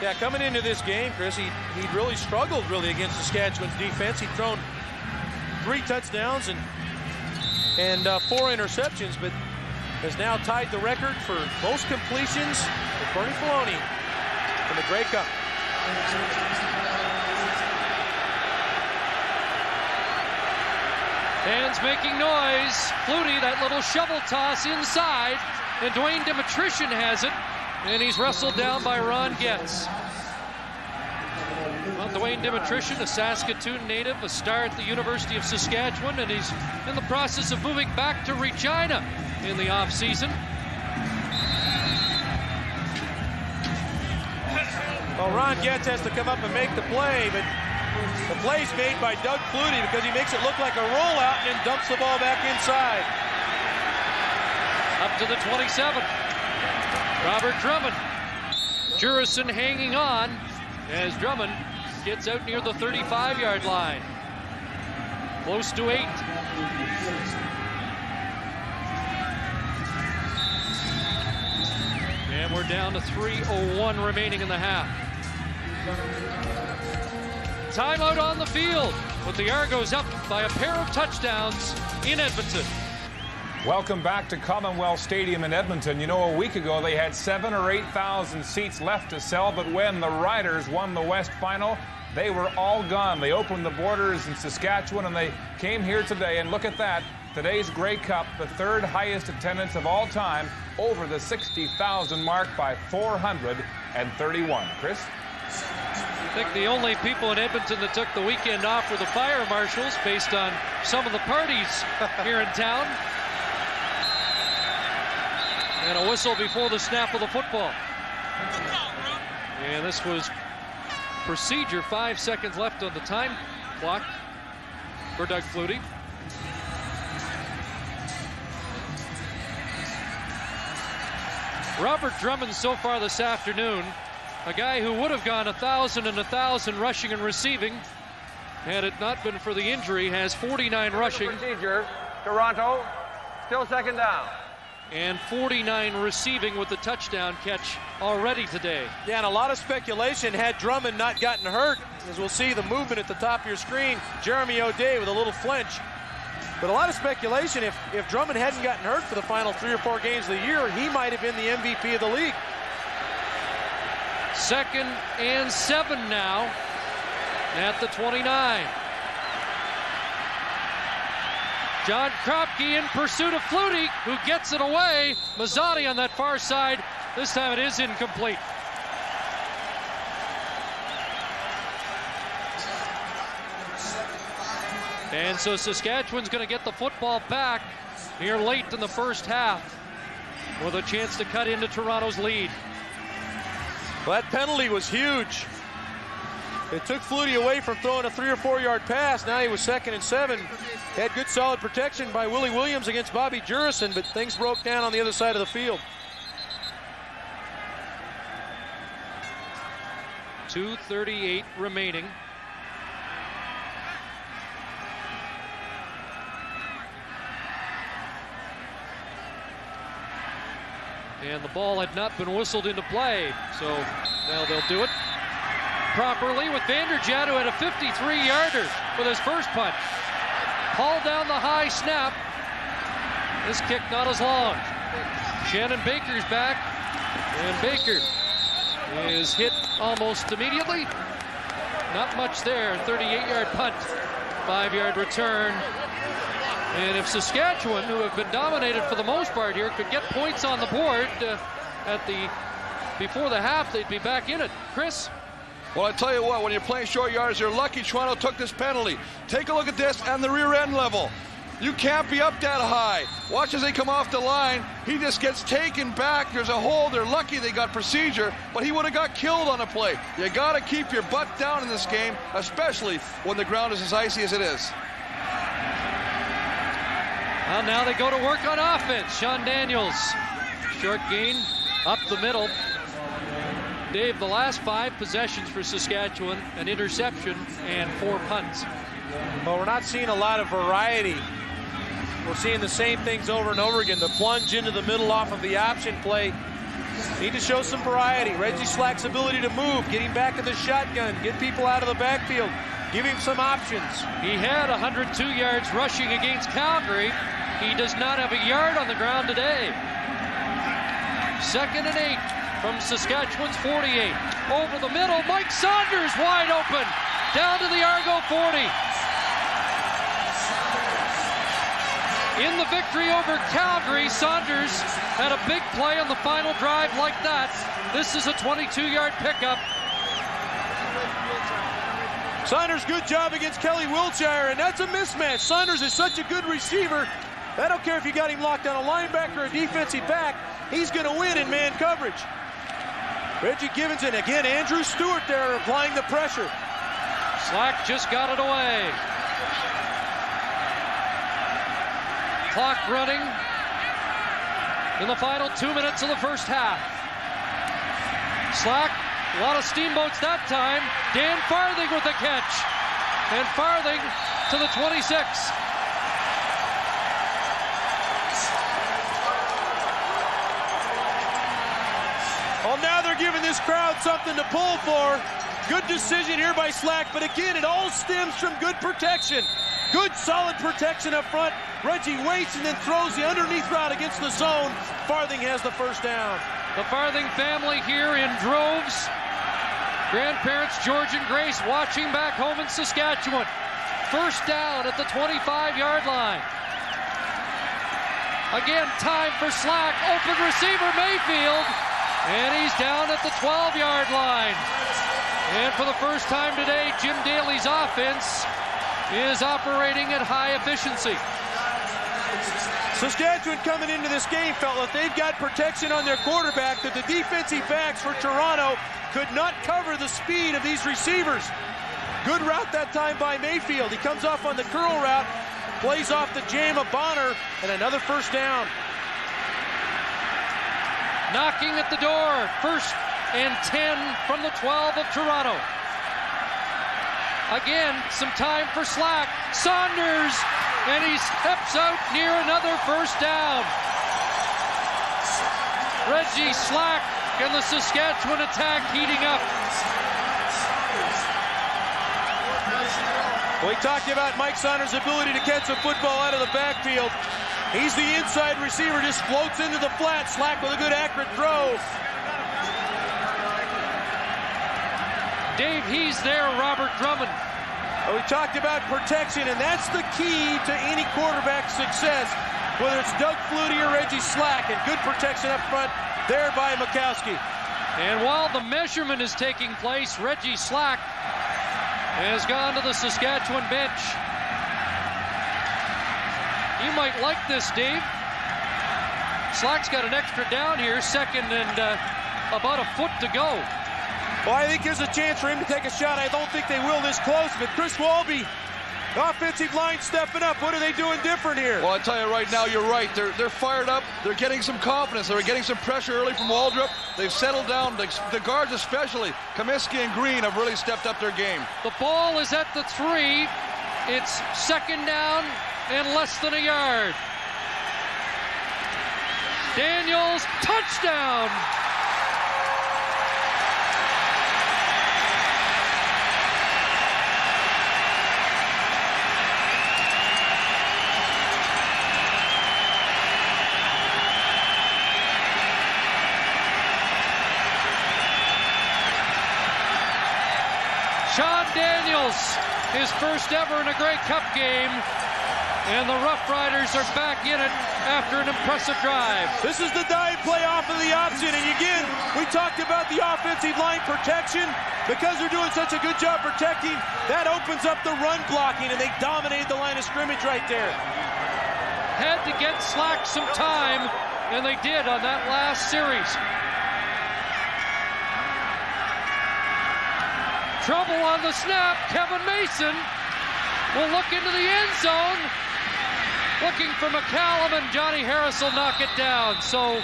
Yeah, coming into this game, Chris, he'd really struggled against Saskatchewan's defense. He'd thrown 3 touchdowns and 4 interceptions, but has now tied the record for most completions with Bernie Filoni in the Grey Cup. Fans making noise. Flutie, that little shovel toss inside, and Dwayne Dimitrition has it, and he's wrestled down by Ron Getz. Well, Dwayne Dimitrition, a Saskatoon native, a star at the University of Saskatchewan, and he's in the process of moving back to Regina in the offseason. Well, Ron Getz has to come up and make the play, but the play's made by Doug Flutie because he makes it look like a rollout and then dumps the ball back inside. Up to the 27. Robert Drummond. Jurison hanging on as Drummond gets out near the 35-yard line. Close to 8. And we're down to 3:01 remaining in the half. Timeout on the field, with the Argos up by a pair of touchdowns in Edmonton. Welcome back to Commonwealth Stadium in Edmonton. You know, a week ago they had 7,000 or 8,000 seats left to sell, but when the Riders won the West Final, they were all gone. They opened the borders in Saskatchewan, and they came here today, and look at that. Today's Grey Cup, the 3rd highest attendance of all time, over the 60,000 mark by 431. Chris? I think the only people in Edmonton that took the weekend off were the fire marshals, based on some of the parties here in town. And a whistle before the snap of the football. And this was procedure. 5 seconds left on the time clock for Doug Flutie. Robert Drummond so far this afternoon, a guy who would have gone 1,000 and 1,000 rushing and receiving had it not been for the injury, has 49 rushing. Procedure, Toronto, still 2nd down. and 49 receiving with the touchdown catch already today. Yeah, and a lot of speculation had Drummond not gotten hurt. As we'll see the movement at the top of your screen, Jeremy O'Day with a little flinch. But a lot of speculation, if Drummond hadn't gotten hurt for the final 3 or 4 games of the year, he might have been the MVP of the league. 2nd and 7 now at the 29. John Kropke in pursuit of Flutie, who gets it away. Mazzotti on that far side. This time it is incomplete. And so Saskatchewan's going to get the football back here late in the first half with a chance to cut into Toronto's lead. Well, that penalty was huge. It took Flutie away from throwing a 3 or 4 yard pass. Now he was 2nd and 7. Had good solid protection by Willie Williams against Bobby Jurison, but things broke down on the other side of the field. 2:38 remaining. And the ball had not been whistled into play, so now they'll do it properly with Vanderjagt, who had a 53-yarder with his first punt. Hauled down the high snap. This kick not as long. Shannon Baker's back, and Baker is hit almost immediately. Not much there. 38-yard punt, 5-yard return. And if Saskatchewan, who have been dominated for the most part here, could get points on the board before the half, they'd be back in it. Chris? Well, I tell you what, when you're playing short yards, you're lucky Toronto took this penalty. Take a look at this and the rear end level. You can't be up that high. Watch as they come off the line. He just gets taken back. There's a hole. They're lucky they got procedure, but he would have got killed on a play. You got to keep your butt down in this game, especially when the ground is as icy as it is. Well, now they go to work on offense. Sean Daniels, short gain up the middle. Dave, the last 5 possessions for Saskatchewan, an interception and 4 punts. Well, we're not seeing a lot of variety. We're seeing the same things over and over again. The plunge into the middle off of the option play. Need to show some variety. Reggie Slack's ability to move, getting back in the shotgun, get people out of the backfield, give him some options. He had 102 yards rushing against Calgary. He does not have a yard on the ground today. 2nd and 8 from Saskatchewan's 48. Over the middle, Mike Saunders wide open. Down to the Argo 40. In the victory over Calgary, Saunders had a big play on the final drive like that. This is a 22-yard pickup. Saunders, good job against Kelly Wiltshire, and that's a mismatch. Saunders is such a good receiver. I don't care if you got him locked on a linebacker or a defensive back, he's going to win in man coverage. Reggie Givens, and again, Andrew Stewart there applying the pressure. Slack just got it away. Clock running in the final 2 minutes of the first half. Slack, a lot of steamboats that time. Dan Farthing with the catch. And Farthing to the 26. Well, now they're giving this crowd something to pull for. Good decision here by Slack, but again, it all stems from good protection. Good, solid protection up front. Reggie waits and then throws the underneath route against the zone. Farthing has the first down. The Farthing family here in droves. Grandparents George and Grace watching back home in Saskatchewan. First down at the 25-yard line. Again, time for Slack. Open receiver Mayfield. And he's down at the 12-yard line. And for the first time today, Jim Daly's offense is operating at high efficiency. Saskatchewan coming into this game felt that they've got protection on their quarterback, that the defensive backs for Toronto could not cover the speed of these receivers. Good route that time by Mayfield. He comes off on the curl route, plays off the jam of Bonner, and another first down. Knocking at the door, 1st and 10 from the 12 of Toronto. Again, some time for Slack. Saunders, and he steps out near another first down. Reggie Slack and the Saskatchewan attack heating up. We talked about Mike Saunders' ability to catch a football out of the backfield. He's the inside receiver, just floats into the flat. Slack with a good accurate throw. Dave, he's there, Robert Drummond. We talked about protection, and that's the key to any quarterback's success, whether it's Doug Flutie or Reggie Slack, and good protection up front there by Mikowski. And while the measurement is taking place, Reggie Slack has gone to the Saskatchewan bench. You might like this, Dave. Slack's got an extra down here, second and about a foot to go. Well, I think there's a chance for him to take a shot. I don't think they will this close, but Chris Walby, offensive line stepping up. What are they doing different here? Well, I tell you right now, you're right. They're fired up. They're getting some confidence. They're getting some pressure early from Waldrop. They've settled down. The guards especially, Comiskey and Green, have really stepped up their game. The ball is at the 3. It's second down and less than a yard. Daniels, touchdown! Sean Daniels, his first ever in a Grey Cup game, and the Roughriders are back in it after an impressive drive. This is the dive play off of the option, and again, we talked about the offensive line protection. Because they're doing such a good job protecting, that opens up the run blocking, and they dominated the line of scrimmage right there. Had to get Slack some time, and they did on that last series. Trouble on the snap. Kevin Mason will look into the end zone. Looking for McCallum, and Johnny Harris will knock it down. So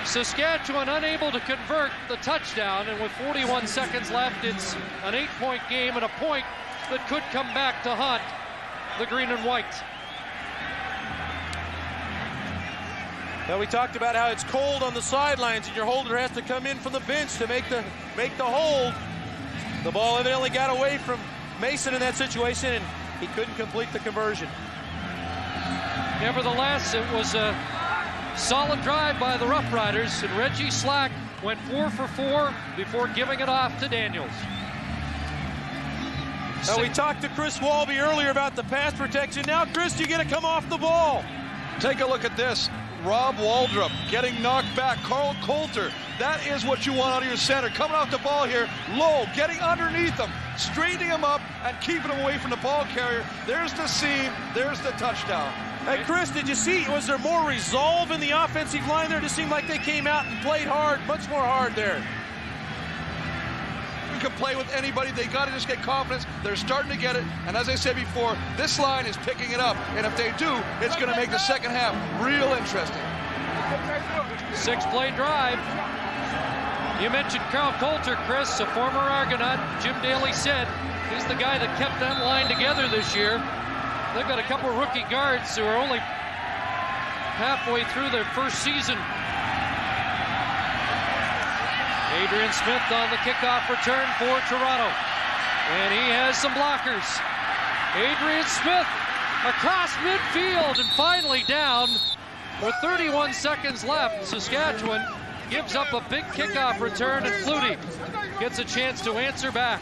Saskatchewan unable to convert the touchdown, and with 41 seconds left, it's an 8-point game and a point that could come back to haunt the green and white. Now, we talked about how it's cold on the sidelines, and your holder has to come in from the bench to make the hold. The ball evidently got away from Mason in that situation, and he couldn't complete the conversion. Nevertheless, it was a solid drive by the Roughriders, and Reggie Slack went 4 for 4 before giving it off to Daniels. Now, we talked to Chris Walby earlier about the pass protection. Now, Chris, you got to come off the ball. Take a look at this. Rob Waldrop getting knocked back. Carl Coulter, that is what you want out of your center. Coming off the ball here, low, getting underneath him, straightening him up, and keeping him away from the ball carrier. There's the seam, there's the touchdown. Hey, Chris, did you see, was there more resolve in the offensive line there? It just seemed like they came out and played hard, much more hard there. You can play with anybody. They got to just get confidence. They're starting to get it. And as I said before, this line is picking it up. And if they do, it's going to make the second half real interesting. 6-play drive. You mentioned Carl Coulter, Chris, a former Argonaut. Jim Daly said he's the guy that kept that line together this year. They've got a couple of rookie guards who are only halfway through their first season. Adrian Smith on the kickoff return for Toronto. And he has some blockers. Adrian Smith across midfield and finally down. With 31 seconds left, Saskatchewan gives up a big kickoff return, and Flutie gets a chance to answer back.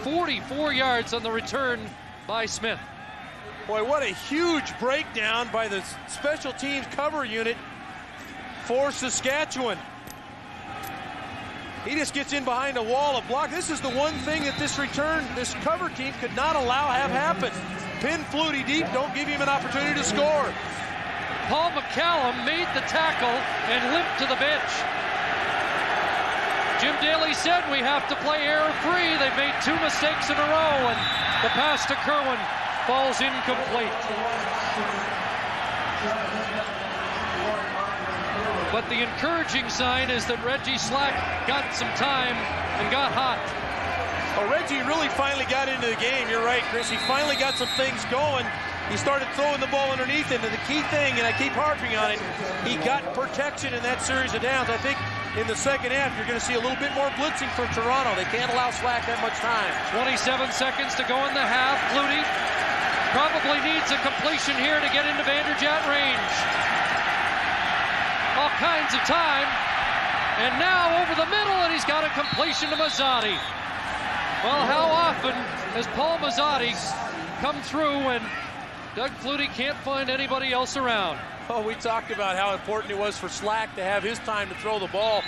44 yards on the return by Smith. Boy, what a huge breakdown by the special teams cover unit for Saskatchewan. He just gets in behind a wall of block. This is the one thing that this cover team could not allow have happen. Pin Flutie deep, don't give him an opportunity to score. Paul McCallum made the tackle and limped to the bench. Jim Daly said we have to play error-free. They've made 2 mistakes in a row, and the pass to Kerwin falls incomplete. But the encouraging sign is that Reggie Slack got some time and got hot. Well, Reggie really finally got into the game. You're right, Chris. He finally got some things going. He started throwing the ball underneath him, and the key thing, and I keep harping on it, he got protection in that series of downs. I think in the second half, you're going to see a little bit more blitzing from Toronto. They can't allow Slack that much time. 27 seconds to go in the half. Flutie probably needs a completion here to get into Vanderjagt range. All kinds of time. And now over the middle, and he's got a completion to Mazzotti. Well, how often has Paul Mazzotti come through when Doug Flutie can't find anybody else around? Oh, we talked about how important it was for Slack to have his time to throw the ball.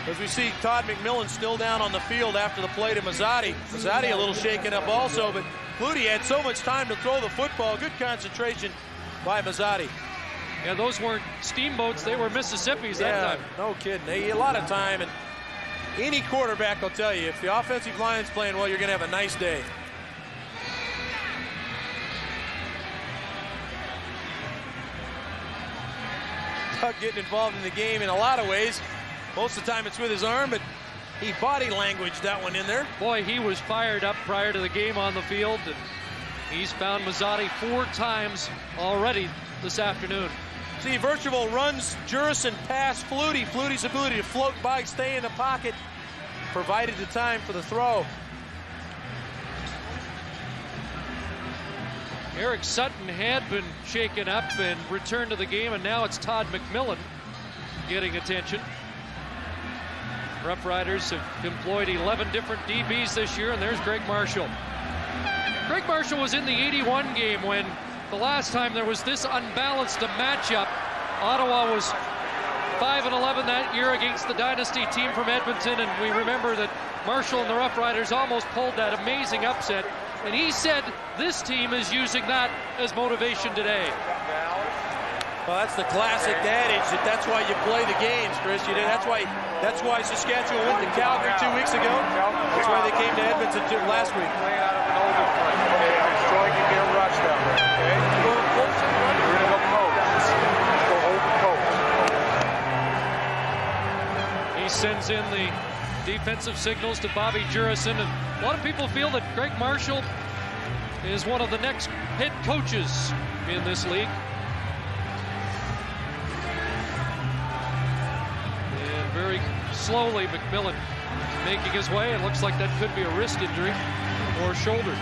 As we see Todd McMillan still down on the field after the play to Mazzotti. Mazzotti a little shaken up also, but Flutie had so much time to throw the football. Good concentration by Mazzotti. Yeah, those weren't steamboats, they were Mississippis that time. No kidding. They had a lot of time, and any quarterback will tell you, if the offensive line's playing well, you're going to have a nice day. Doug getting involved in the game in a lot of ways. Most of the time it's with his arm, but he body languaged that one in there. Boy, he was fired up prior to the game on the field, and he's found Mazzotti 4 times already this afternoon. See, Virtual runs Jurison past Flutie. Flutie's ability to float by, stay in the pocket, provided the time for the throw. Eric Sutton had been shaken up and returned to the game, and now it's Todd McMillan getting attention. Roughriders have employed 11 different DBs this year, and there's Greg Marshall. Greg Marshall was in the 81 game when the last time there was this unbalanced a matchup. Ottawa was 5-11 that year against the Dynasty team from Edmonton, and we remember that Marshall and the Roughriders almost pulled that amazing upset. And he said this team is using that as motivation today. Well, that's the classic adage that's why you play the games, Chris. That's why Saskatchewan went to Calgary 2 weeks ago. That's why they came to Edmonton last week. I'm sure you can get rushed out there. Okay? We're going to go coach. Let's go hold the coach. He sends in the defensive signals to Bobby Jurison, and a lot of people feel that Greg Marshall is one of the next head coaches in this league. And very slowly McMillan making his way. It looks like that could be a wrist injury or shoulder.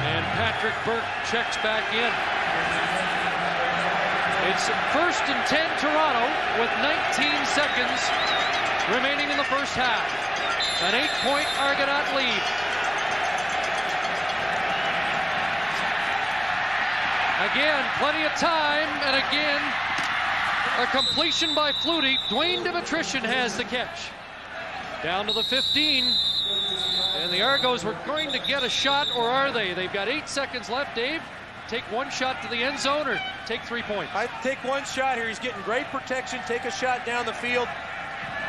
And Patrick Burke checks back in. It's 1st and 10 Toronto with 19 seconds remaining in the first half. An 8-point Argonaut lead. Again, plenty of time, and again, a completion by Flutie. Dwayne Dimitrition has the catch. Down to the 15. And the Argos were going to get a shot, or are they? They've got 8 seconds left, Dave. Take one shot to the end zone or take 3 points? I'd take one shot here. He's getting great protection. Take a shot down the field.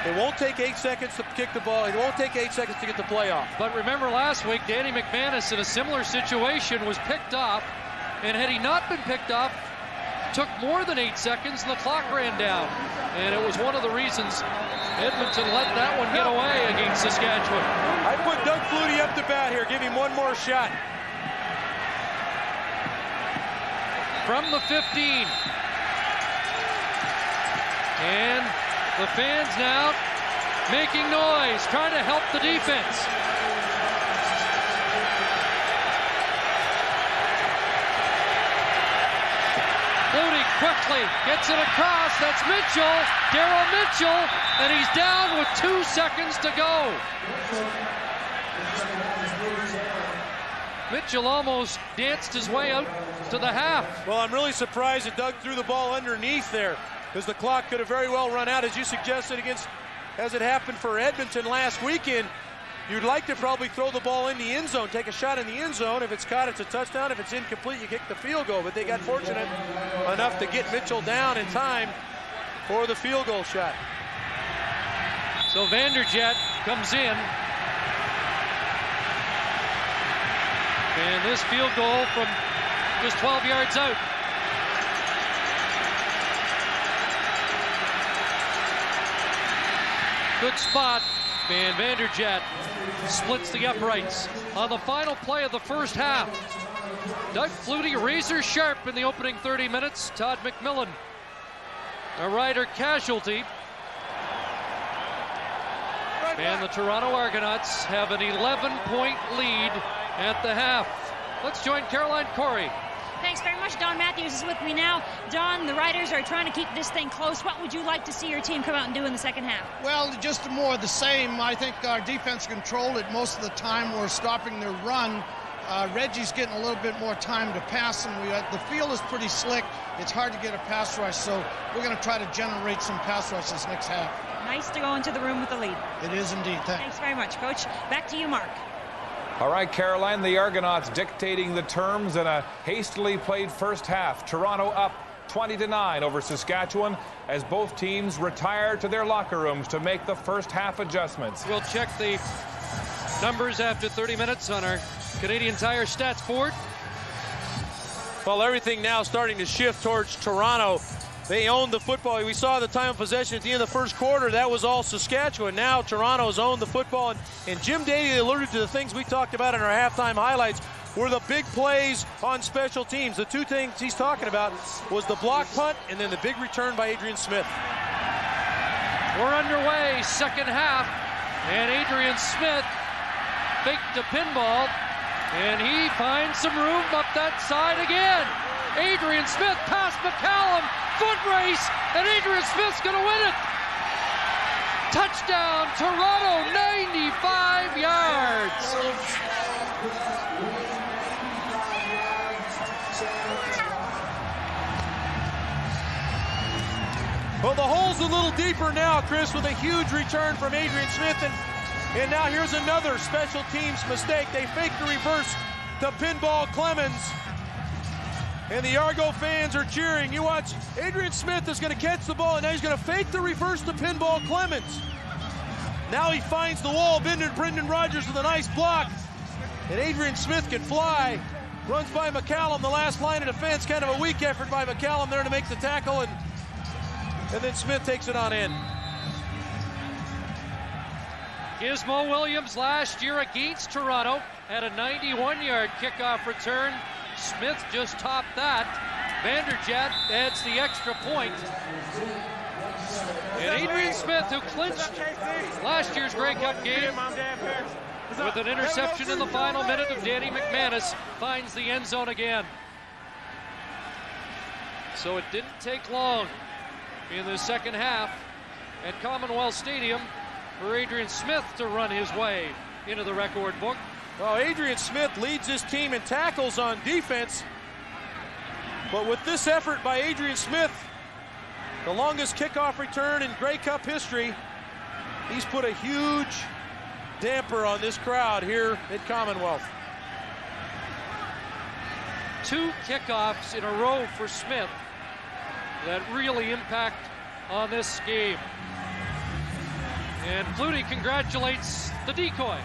It won't take 8 seconds to kick the ball. It won't take 8 seconds to get the play off. But remember last week, Danny McManus in a similar situation was picked off. And had he not been picked off, took more than 8 seconds and the clock ran down. And it was one of the reasons Edmonton let that one get away against Saskatchewan. I put Doug Flutie up to bat here. Give him one more shot. From the 15. And the fans now making noise, trying to help the defense. Flutie quickly gets it across. That's Mitchell, Daryl Mitchell, and he's down with 2 seconds to go. Mitchell almost danced his way out to the half. Well, I'm really surprised that Doug threw the ball underneath there, because the clock could have very well run out, as you suggested, against, as it happened for Edmonton last weekend. You'd like to probably throw the ball in the end zone, take a shot in the end zone. If it's caught, it's a touchdown. If it's incomplete, you kick the field goal. But they got fortunate enough to get Mitchell down in time for the field goal shot. So Vanderjagt comes in. And this field goal from just 12 yards out. Good spot. And Vanderjagt splits the uprights. On the final play of the first half, Doug Flutie razor sharp in the opening 30 minutes. Todd McMillan, a rider casualty. And the Toronto Argonauts have an 11-point lead at the half. Let's join Caroline Corey. Thanks very much. Don Matthews is with me now. Don, the Riders are trying to keep this thing close. What would you like to see your team come out and do in the second half? Well, just more of the same. I think our defense controlled it most of the time. We're stopping their run. Reggie's getting a little bit more time to pass, and the field is pretty slick. It's hard to get a pass rush, so we're going to try to generate some pass rushes next half. Nice to go into the room with the lead. It is indeed. Thanks very much, Coach. Back to you, Mark. All right, Caroline, the Argonauts dictating the terms in a hastily played first half. Toronto up 20-9 over Saskatchewan as both teams retire to their locker rooms to make the first half adjustments. We'll check the numbers after 30 minutes on our Canadian Tire stats board. Well, everything now starting to shift towards Toronto. They owned the football. We saw the time of possession at the end of the first quarter. That was all Saskatchewan. Now Toronto's owned the football. And Jim Daly alluded to the things we talked about in our halftime highlights were the big plays on special teams. The two things he's talking about was the block punt and then the big return by Adrian Smith. We're underway, second half. And Adrian Smith faked a pinball. And he finds some room up that side again. Adrian Smith past McCallum. Foot race, and Adrian Smith's going to win it. Touchdown, Toronto, 95 yards. Well, the hole's a little deeper now, Chris, with a huge return from Adrian Smith. And now here's another special teams mistake. They faked the reverse to pinball Clemens. And the Argo fans are cheering. You watch, Adrian Smith is going to catch the ball, and now he's going to fake the reverse to pinball Clemens. Now he finds the wall. Brendan Rodgers with a nice block. And Adrian Smith can fly. Runs by McCallum, the last line of defense. Kind of a weak effort by McCallum there to make the tackle. And then Smith takes it on in. Gizmo Williams last year against Toronto had a 91-yard kickoff return. Smith just topped that. Vanderjagt adds the extra point. And Adrian Smith, who clinched last year's Grey Cup game with an interception in the final minute of Danny McManus, finds the end zone again. So it didn't take long in the second half at Commonwealth Stadium for Adrian Smith to run his way into the record book. Well, Adrian Smith leads his team in tackles on defense. But with this effort by Adrian Smith, the longest kickoff return in Grey Cup history, he's put a huge damper on this crowd here at Commonwealth. 2 kickoffs in a row for Smith that really impact on this game. And Flutie congratulates the decoy.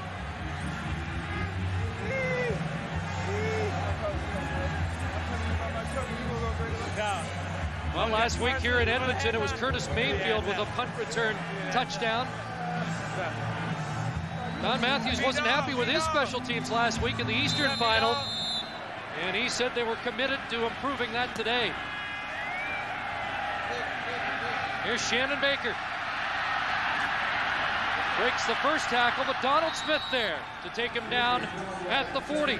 Well, last week here in Edmonton, it was Curtis Mayfield with a punt return touchdown. Don Matthews wasn't happy with his special teams last week in the Eastern Final, and he said they were committed to improving that today. Here's Shannon Baker. Breaks the first tackle, but Donald Smith there to take him down at the 40.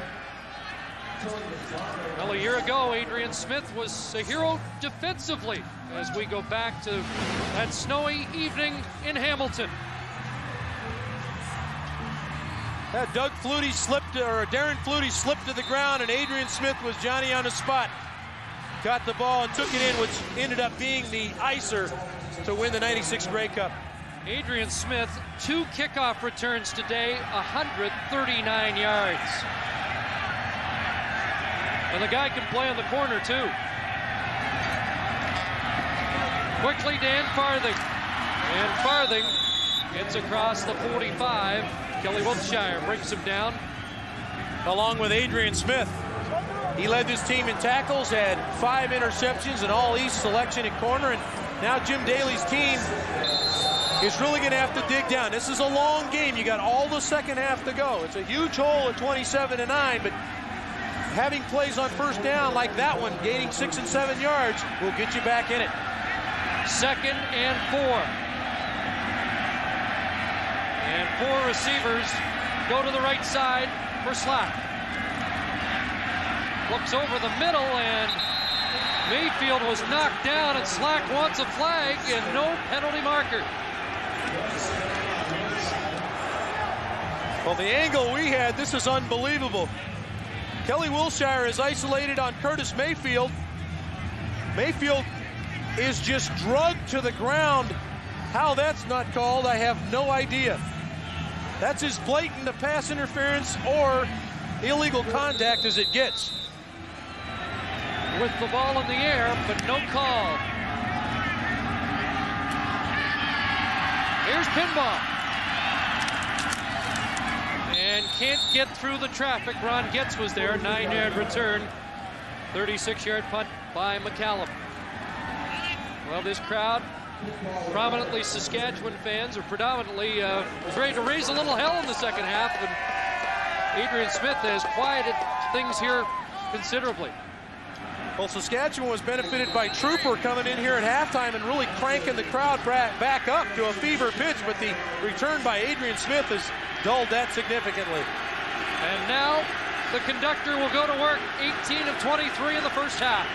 Well, a year ago, Adrian Smith was a hero defensively as we go back to that snowy evening in Hamilton. Doug Flutie slipped, or Darren Flutie slipped to the ground, and Adrian Smith was Johnny on the spot. Got the ball and took it in, which ended up being the icer to win the 96 Grey Cup. Adrian Smith, 2 kickoff returns today, 139 yards. And the guy can play on the corner, too. Quickly, Dan Farthing. And Farthing gets across the 45. Kelly Wiltshire breaks him down. Along with Adrian Smith. He led this team in tackles, had 5 interceptions, an All-East selection at corner, and now Jim Daly's team is really going to have to dig down. This is a long game. You got all the second half to go. It's a huge hole at 27-9, but having plays on first down like that one, gaining 6 and 7 yards, will get you back in it. 2nd and 4. And 4 receivers go to the right side for Slack. Looks over the middle, and Mayfield was knocked down, and Slack wants a flag and no penalty marker. Well, the angle we had, this is unbelievable. Kelly Wilshire is isolated on Curtis Mayfield. Mayfield is just drugged to the ground. How that's not called, I have no idea. That's as blatant a pass interference or illegal contact as it gets. With the ball in the air, but no call. Here's pinball. And can't get through the traffic. Ron Getz was there, 9-yard return. 36-yard punt by McCallum. Well, this crowd, prominently Saskatchewan fans, are predominantly was ready to raise a little hell in the second half, and Adrian Smith has quieted things here considerably. Well, Saskatchewan was benefited by Trooper coming in here at halftime and really cranking the crowd back up to a fever pitch, but the return by Adrian Smith has dulled that significantly. And now the conductor will go to work. 18 of 23 in the first half.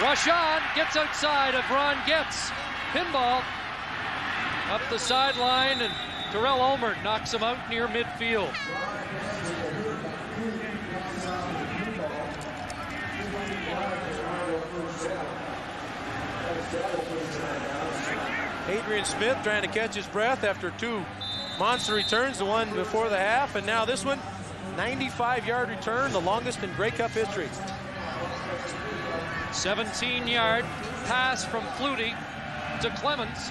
Rush on, gets outside of Ron Getz. Pinball up the sideline, and Terrell Ulmert knocks him out near midfield. Adrian Smith trying to catch his breath after 2 monster returns, the one before the half, and now this one, 95-yard return, the longest in Grey Cup history. 17-yard pass from Flutie to Clemens.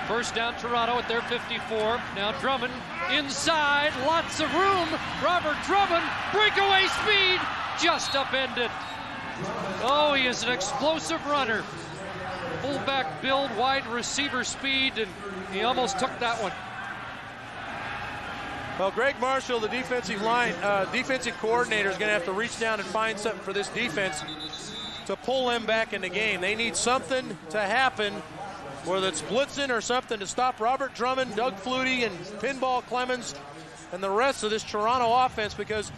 First down Toronto at their 54. Now Drummond inside, lots of room. Robert Drummond, breakaway speed, just upended. Oh, he is an explosive runner. Fullback build, wide receiver speed, and he almost took that one. Well, Greg Marshall, the defensive coordinator, is going to have to reach down and find something for this defense to pull them back in the game. They need something to happen, whether it's blitzing or something, to stop Robert Drummond, Doug Flutie, and Pinball Clemens and the rest of this Toronto offense, because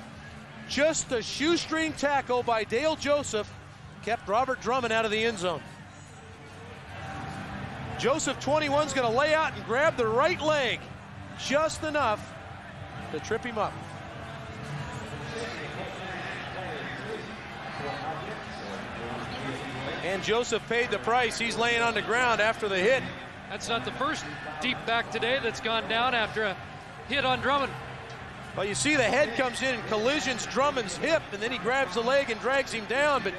just a shoestring tackle by Dale Joseph kept Robert Drummond out of the end zone. Joseph, 21, is going to lay out and grab the right leg just enough to trip him up. And Joseph paid the price. He's laying on the ground after the hit. That's not the first deep back today that's gone down after a hit on Drummond. Well, you see the head comes in and collisions Drummond's hip, and then he grabs the leg and drags him down, but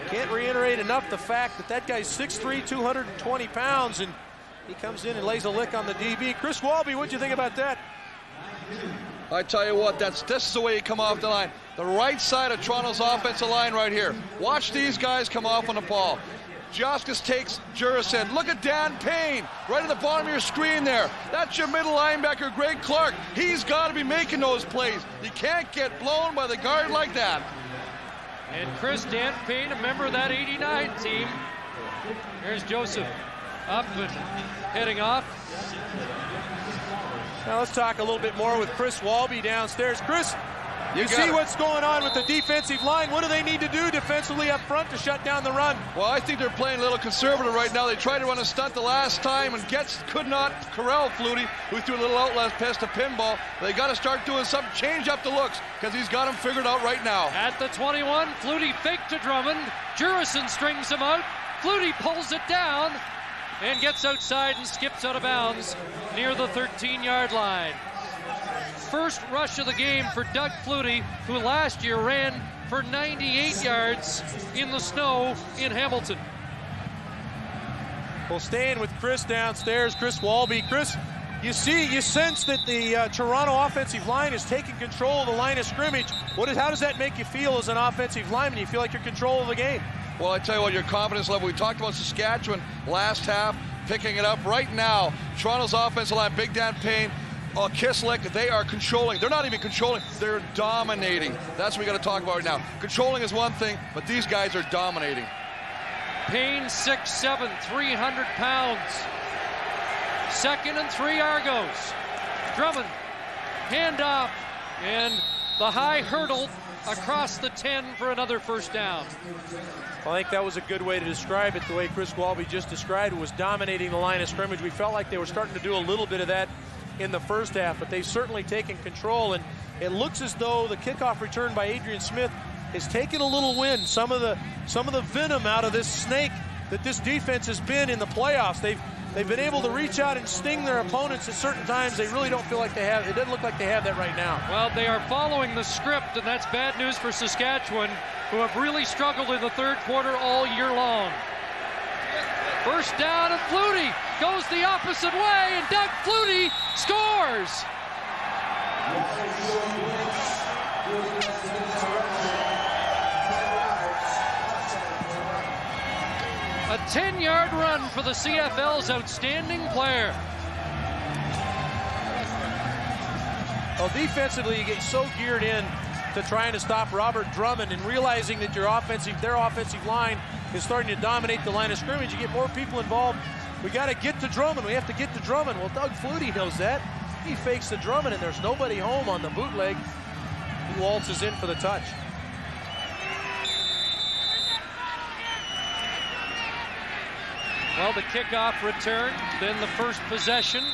can't reiterate enough the fact that that guy's 6'3", 220 pounds, and he comes in and lays a lick on the DB. Chris Walby, what'd you think about that? I tell you what, this is the way you come off the line. The right side of Toronto's offensive line right here. Watch these guys come off on the ball. Joskus takes Jurison. Look at Dan Payne right at the bottom of your screen there. That's your middle linebacker, Greg Clark. He's got to be making those plays. You can't get blown by the guard like that. And Chris, Dan Payne, a member of that 89 team. Here's Joseph up and heading off. Now let's talk a little bit more with Chris Walby downstairs. Chris, you see what's going on with the defensive line. What do they need to do defensively up front to shut down the run? Well, I think they're playing a little conservative right now. They tried to run a stunt the last time, and Getz could not corral Flutie, who threw a little outlet pass to Pinball. They got to start doing something, change up the looks, because he's got them figured out right now. At the 21, Flutie fake to Drummond. Jurison strings him out. Flutie pulls it down and gets outside and skips out of bounds near the 13-yard line. First rush of the game for Doug Flutie, who last year ran for 98 yards in the snow in Hamilton. Well, staying with Chris downstairs, Chris Walby. Chris, you sense that the Toronto offensive line is taking control of the line of scrimmage. How does that make you feel as an offensive lineman? You feel like you're in control of the game? Well, I tell you what, your confidence level, we talked about Saskatchewan last half, picking it up right now. Toronto's offensive line, Big Dan Payne, Kislik, they are controlling. They're not even controlling, they're dominating. That's what we got to talk about right now. Controlling is one thing, but these guys are dominating. Payne, 6'7", 300 pounds. 2nd and 3 Argos. Drummond, handoff, and the high hurdle across the 10 for another first down. I think that was a good way to describe it, the way Chris Walby just described it, was dominating the line of scrimmage. We felt like they were starting to do a little bit of that in the first half, but they've certainly taken control, and it looks as though the kickoff return by Adrian Smith has taken a little wind, some of the venom out of this snake that this defense has been in the playoffs. They've been able to reach out and sting their opponents at certain times. They really don't feel like they have. It doesn't look like they have that right now. Well, they are following the script, and that's bad news for Saskatchewan, who have really struggled in the third quarter all year long. First down, and Flutie goes the opposite way, and Doug Flutie scores. A 10-yard run for the CFL's outstanding player. Well, defensively, you get so geared in to trying to stop Robert Drummond and realizing that their offensive line is starting to dominate the line of scrimmage. You get more people involved. We got to get to Drummond. We have to get to Drummond. Well, Doug Flutie knows that. He fakes the Drummond, and there's nobody home on the bootleg. He waltzes in for the touch. Well, the kickoff return, then the first possession,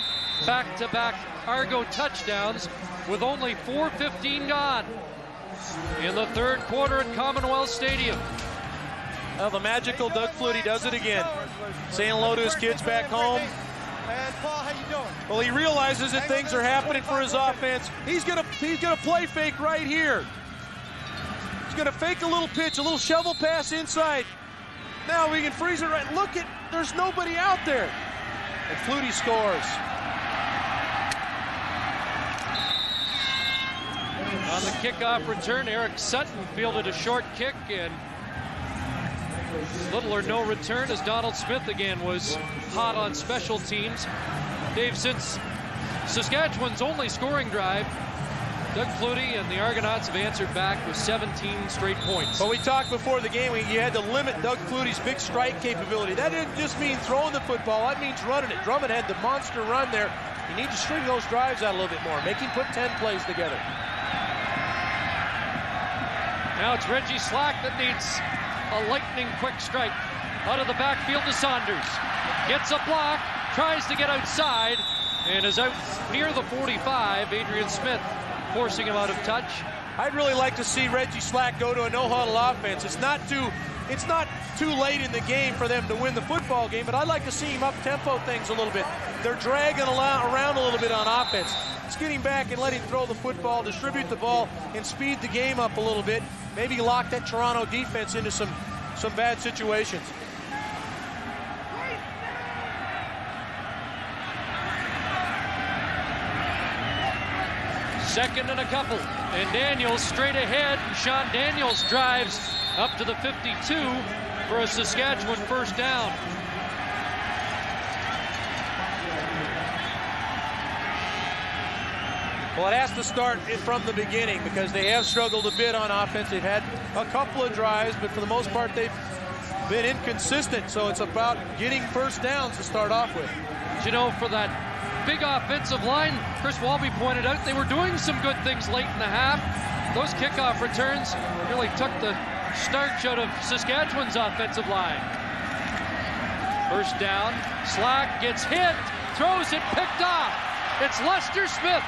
back-to-back Argo touchdowns with only 4:15 gone in the third quarter at Commonwealth Stadium. Well, the magical Doug Flutie does it again, saying hello to his kids back home. And Paul, how you doing? Well, he realizes that things are happening for his offense. He's gonna play fake right here. He's gonna fake a little pitch, a little shovel pass inside. Now we can freeze it right. Look at, there's nobody out there. And Flutie scores. On the kickoff return, Eric Sutton fielded a short kick, and little or no return as Donald Smith again was hot on special teams. Dave, since Saskatchewan's only scoring drive, Doug Flutie and the Argonauts have answered back with 17 straight points. Well, we talked before the game, you had to limit Doug Flutie's big strike capability. That didn't just mean throwing the football, that means running it. Drummond had the monster run there. You need to string those drives out a little bit more. Make him put 10 plays together. Now it's Reggie Slack that needs a lightning quick strike. Out of the backfield to Saunders. Gets a block, tries to get outside, and is out near the 45. Adrian Smith forcing him out of touch. I'd really like to see Reggie Slack go to a no-huddle offense. It's not too late in the game for them to win the football game, but I'd like to see him up-tempo things a little bit. They're dragging around a little bit on offense. Let's get him back and let him throw the football, distribute the ball, and speed the game up a little bit. Maybe lock that Toronto defense into some bad situations. Second and a couple, and Daniels straight ahead. Sean Daniels drives up to the 52 for a Saskatchewan first down. Well, it has to start from the beginning because they have struggled a bit on offense. They've had a couple of drives, but for the most part, they've been inconsistent. So it's about getting first downs to start off with. You know, for that big offensive line, Chris Walby pointed out they were doing some good things late in the half. Those kickoff returns really took the starch out of Saskatchewan's offensive line. First down, Slack gets hit, throws it, picked off. It's Lester Smith,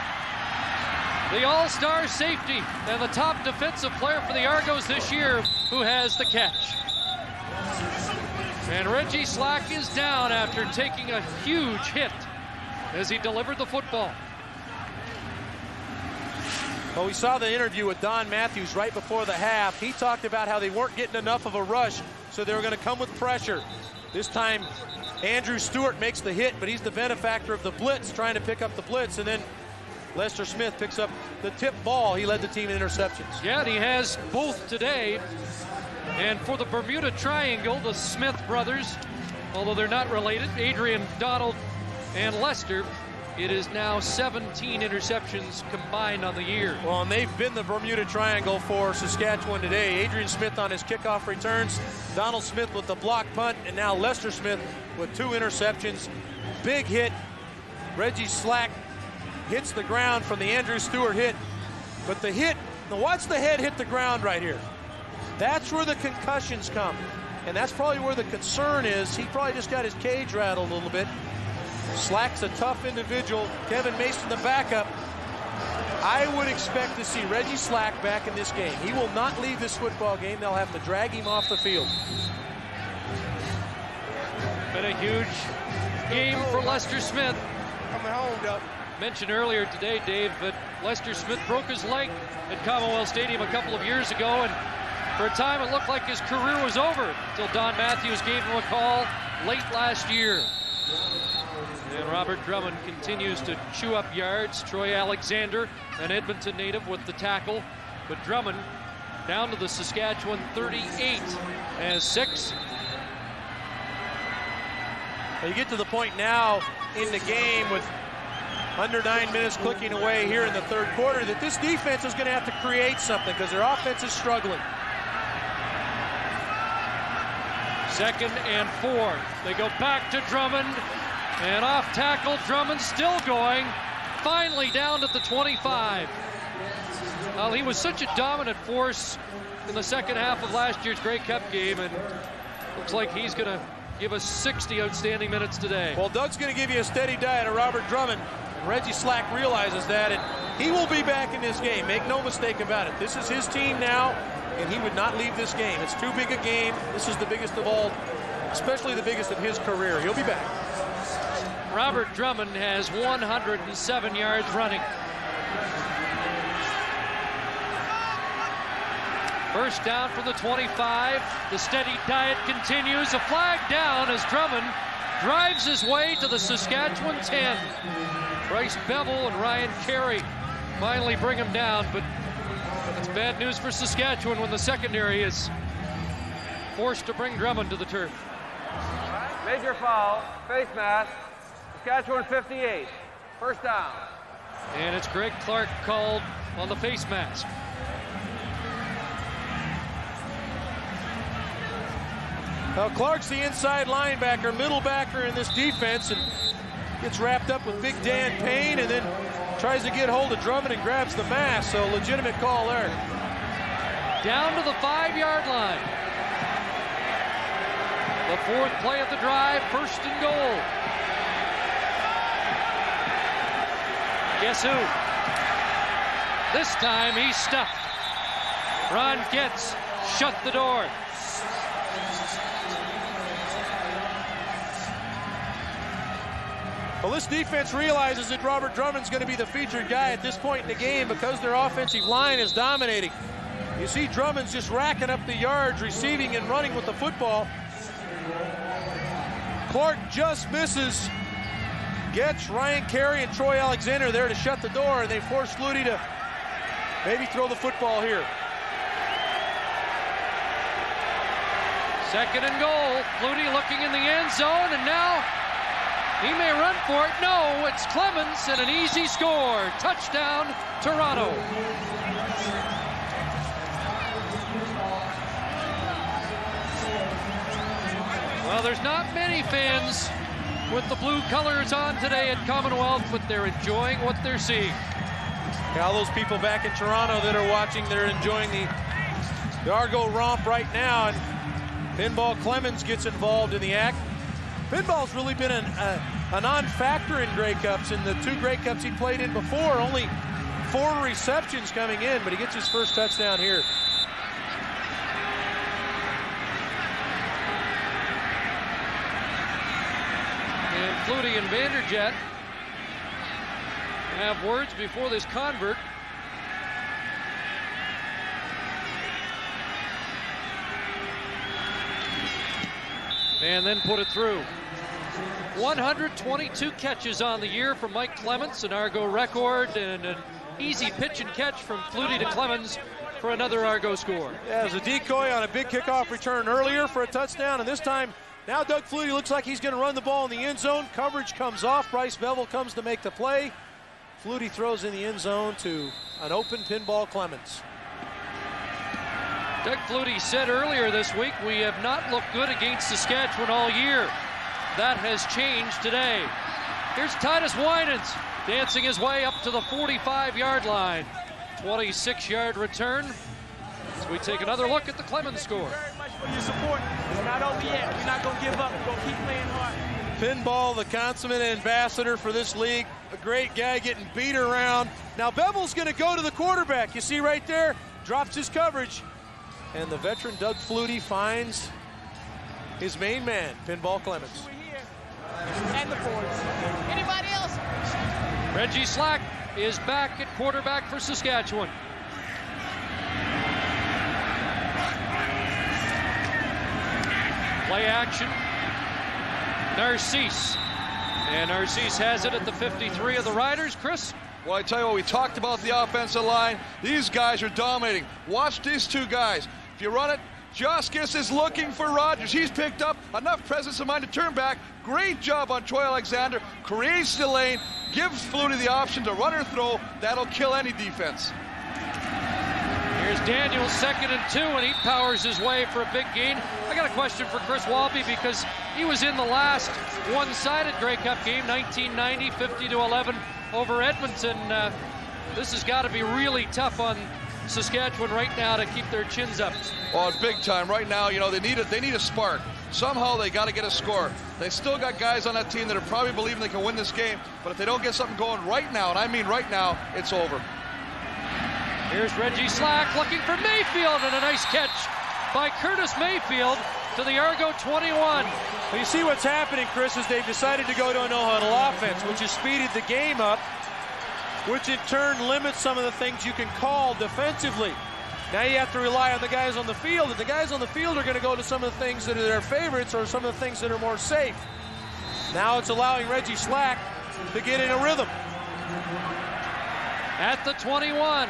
the all-star safety and the top defensive player for the Argos this year, who has the catch. And Reggie Slack is down after taking a huge hit as he delivered the football. Well, we saw the interview with Don Matthews right before the half. He talked about how they weren't getting enough of a rush, so they were going to come with pressure. This time, Andrew Stewart makes the hit, but he's the benefactor of the blitz, trying to pick up the blitz, and then Lester Smith picks up the tip ball. He led the team in interceptions. Yeah, and he has both today. And for the Bermuda Triangle, the Smith brothers, although they're not related, Adrian, Donald, and Lester, it is now 17 interceptions combined on the year. Well, and they've been the Bermuda Triangle for Saskatchewan today. Adrian Smith on his kickoff returns, Donald Smith with the block punt, and now Lester Smith with 2 interceptions. Big hit. Reggie Slack hits the ground from the Andrew Stewart hit. But the hit, now watch the head hit the ground right here. That's where the concussions come. And that's probably where the concern is. He probably just got his cage rattled a little bit. Slack's a tough individual. Kevin Mason, the backup. I would expect to see Reggie Slack back in this game. He will not leave this football game. They'll have to drag him off the field. Been a huge game for Lester Smith. Coming home, Doug. Mentioned earlier today, Dave, that Lester Smith broke his leg at Commonwealth Stadium a couple of years ago, and for a time it looked like his career was over until Don Matthews gave him a call late last year. And Robert Drummond continues to chew up yards. Troy Alexander, an Edmonton native, with the tackle, but Drummond down to the Saskatchewan 38 as 6. You get to the point now in the game with under 9 minutes clicking away here in the third quarter that this defense is going to have to create something because their offense is struggling. 2nd and 4. They go back to Drummond, and off tackle, Drummond still going, finally down at the 25. Well, he was such a dominant force in the second half of last year's Grey Cup game, and looks like he's going to give us 60 outstanding minutes today. Well, Doug's going to give you a steady diet of Robert Drummond. Reggie Slack realizes that, and he will be back in this game. Make no mistake about it. This is his team now, and he would not leave this game. It's too big a game. This is the biggest of all, especially the biggest of his career. He'll be back. Robert Drummond has 107 yards running. First down from the 25. The steady diet continues. A flag down as Drummond drives his way to the Saskatchewan 10. Bryce Bevel and Ryan Carey finally bring him down, but that's bad news for Saskatchewan when the secondary is forced to bring Drummond to the turf. Major foul, face mask, Saskatchewan 58, first down. And it's Greg Clark called on the face mask. Now Clark's the inside linebacker, middle backer in this defense, and gets wrapped up with Big Dan Payne and then tries to get hold of Drummond and grabs the mask, so legitimate call there. Down to the 5-yard line. The 4th play of the drive, 1st and goal. Guess who? This time he's stuffed. Ron Getz shut the door. Well, this defense realizes that Robert Drummond's going to be the featured guy at this point in the game because their offensive line is dominating. You see Drummond's just racking up the yards, receiving and running with the football. Clark just misses. Gets Ryan Carey and Troy Alexander there to shut the door, and they force Flutie to maybe throw the football here. 2nd and goal. Flutie looking in the end zone, and now he may run for it. No, it's Clemens, and an easy score. Touchdown, Toronto. Well, there's not many fans with the blue colors on today at Commonwealth, but they're enjoying what they're seeing. All those people back in Toronto that are watching, they're enjoying the Argo romp right now, and Pinball Clemens gets involved in the act. Pinball's really been a non-factor in Grey Cups. In the 2 Grey Cups he played in before, only 4 receptions coming in, but he gets his first touchdown here. And Flutie and Vanderjet have words before this convert. And then put it through. 122 catches on the year from Mike Clements, an Argo record, and an easy pitch and catch from Flutie to Clemens for another Argo score. Yeah, it was a decoy on a big kickoff return earlier for a touchdown, and this time, now Doug Flutie looks like he's going to run the ball in the end zone. Coverage comes off. Bryce Bevel comes to make the play. Flutie throws in the end zone to an open Pinball Clemens. Doug Flutie said earlier this week, we have not looked good against Saskatchewan all year. That has changed today. Here's Titus Winans dancing his way up to the 45-yard line. 26-yard return. So we take another look at the Clemens score. Very much for your support. It's not over yet. We're not going to give up. We're going to keep playing hard. Pinball, the consummate ambassador for this league. A great guy getting beat around. Now Bevel's going to go to the quarterback. You see right there, drops his coverage. And the veteran Doug Flutie finds his main man, Pinball Clemens. And the forwards. Anybody else? Reggie Slack is back at quarterback for Saskatchewan. Play action. Narcisse. And Narcisse has it at the 53 of the Riders. Chris? Well, I tell you what, we talked about the offensive line. These guys are dominating. Watch these two guys. If you run it, Joskis is looking for Rogers. He's picked up enough presence of mind to turn back. Great job on Troy Alexander. Creates the lane, gives Flutie the option to run or throw. That'll kill any defense. Here's Daniels, 2nd and 2, and he powers his way for a big gain. I got a question for Chris Walby because he was in the last one-sided Grey Cup game, 1990, 50-11 over Edmonton. This has got to be really tough on Saskatchewan right now to keep their chins up. Oh, it's big time right now. You know, they need a spark. Somehow they got to get a score. They still got guys on that team that are probably believing they can win this game, but if they don't get something going right now, and I mean right now, it's over. Here's Reggie Slack looking for Mayfield, and a nice catch by Curtis Mayfield to the Argo 21. Well, you see what's happening, Chris, is they've decided to go to a no-huddle offense, which has speeded the game up, which in turn limits some of the things you can call defensively. Now you have to rely on the guys on the field, and the guys on the field are going to go to some of the things that are their favorites or some of the things that are more safe. Now it's allowing Reggie Slack to get in a rhythm. At the 21,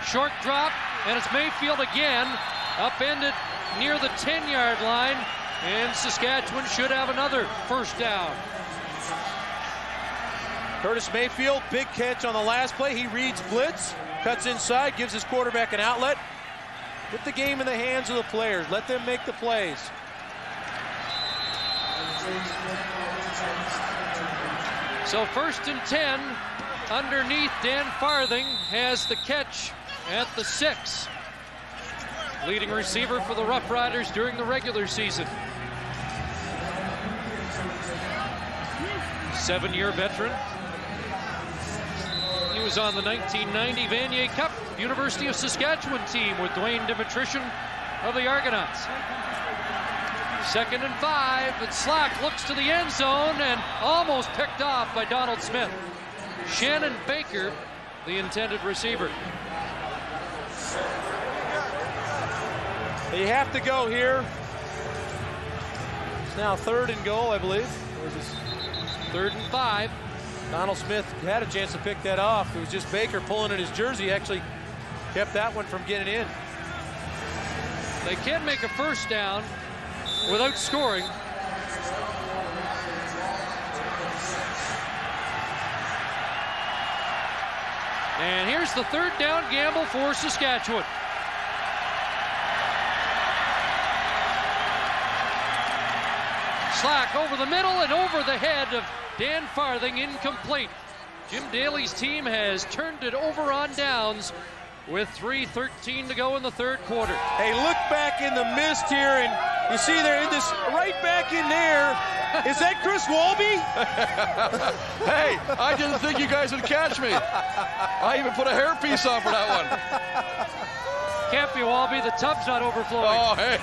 short drop, and it's Mayfield again, upended near the 10-yard line, and Saskatchewan should have another first down. Curtis Mayfield, big catch on the last play. He reads blitz, cuts inside, gives his quarterback an outlet. Put the game in the hands of the players. Let them make the plays. So 1st and 10, underneath. Dan Farthing has the catch at the 6. Leading receiver for the Roughriders during the regular season. 7-year veteran. He was on the 1990 Vanier Cup University of Saskatchewan team with Dwayne Dimitrition of the Argonauts. 2nd and 5, but Slack looks to the end zone and almost picked off by Donald Smith. Shannon Baker, the intended receiver. You have to go here. It's now 3rd and goal, I believe. 3rd and 5. Donald Smith had a chance to pick that off. It was just Baker pulling at his jersey, actually kept that one from getting in. They can make a first down without scoring. And here's the 3rd down gamble for Saskatchewan. Slack over the middle and over the head of Dan Farthing, incomplete. Jim Daly's team has turned it over on downs with 3:13 to go in the 3rd quarter. Hey, look back in the mist here, and you see there in this right back in there. Is that Chris Walby? Hey, I didn't think you guys would catch me. I even put a hairpiece on for that one. Can't be Walby, the tub's not overflowing. Oh, hey.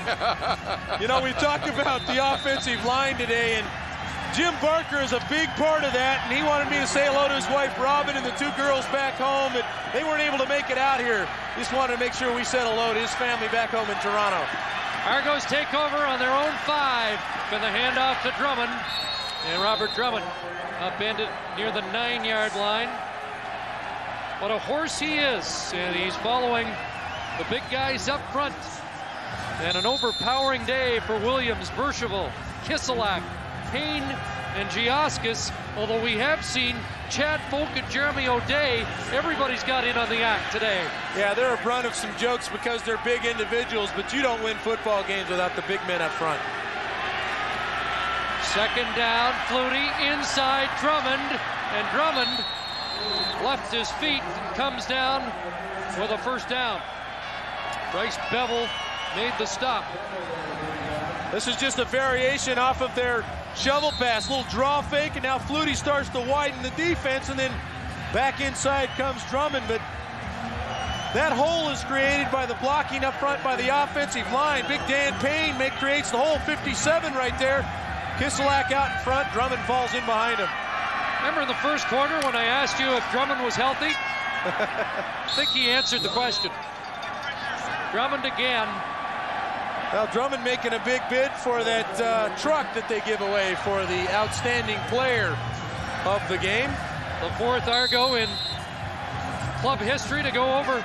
You know, we talked about the offensive line today, and Jim Barker is a big part of that, and he wanted me to say hello to his wife, Robin, and the 2 girls back home, and they weren't able to make it out here. Just wanted to make sure we said hello to his family back home in Toronto. Argos take over on their own 5 with a handoff to Drummond, and Robert Drummond upended near the 9-yard line. What a horse he is, and he's following The big guys up front. And an overpowering day for Williams, Bercheville, Kiselak, Payne, and Giaskis. Although we have seen Chad Folk and Jeremy O'Day, everybody's got in on the act today. Yeah, they're a brunt of some jokes because they're big individuals, but you don't win football games without the big men up front. Second down, Flutie inside Drummond, and Drummond left his feet and comes down with a first down. Bryce Bevel made the stop. This is just a variation off of their shovel pass, little draw fake, and now Flutie starts to widen the defense, and then back inside comes Drummond, but that hole is created by the blocking up front by the offensive line. Big Dan Payne creates the hole, 57 right there. Kiselak out in front, Drummond falls in behind him. Remember in the first quarter when I asked you if Drummond was healthy? I think he answered the question. Drummond again. Well, Drummond making a big bid for that truck that they give away for the outstanding player of the game. The fourth Argo in club history to go over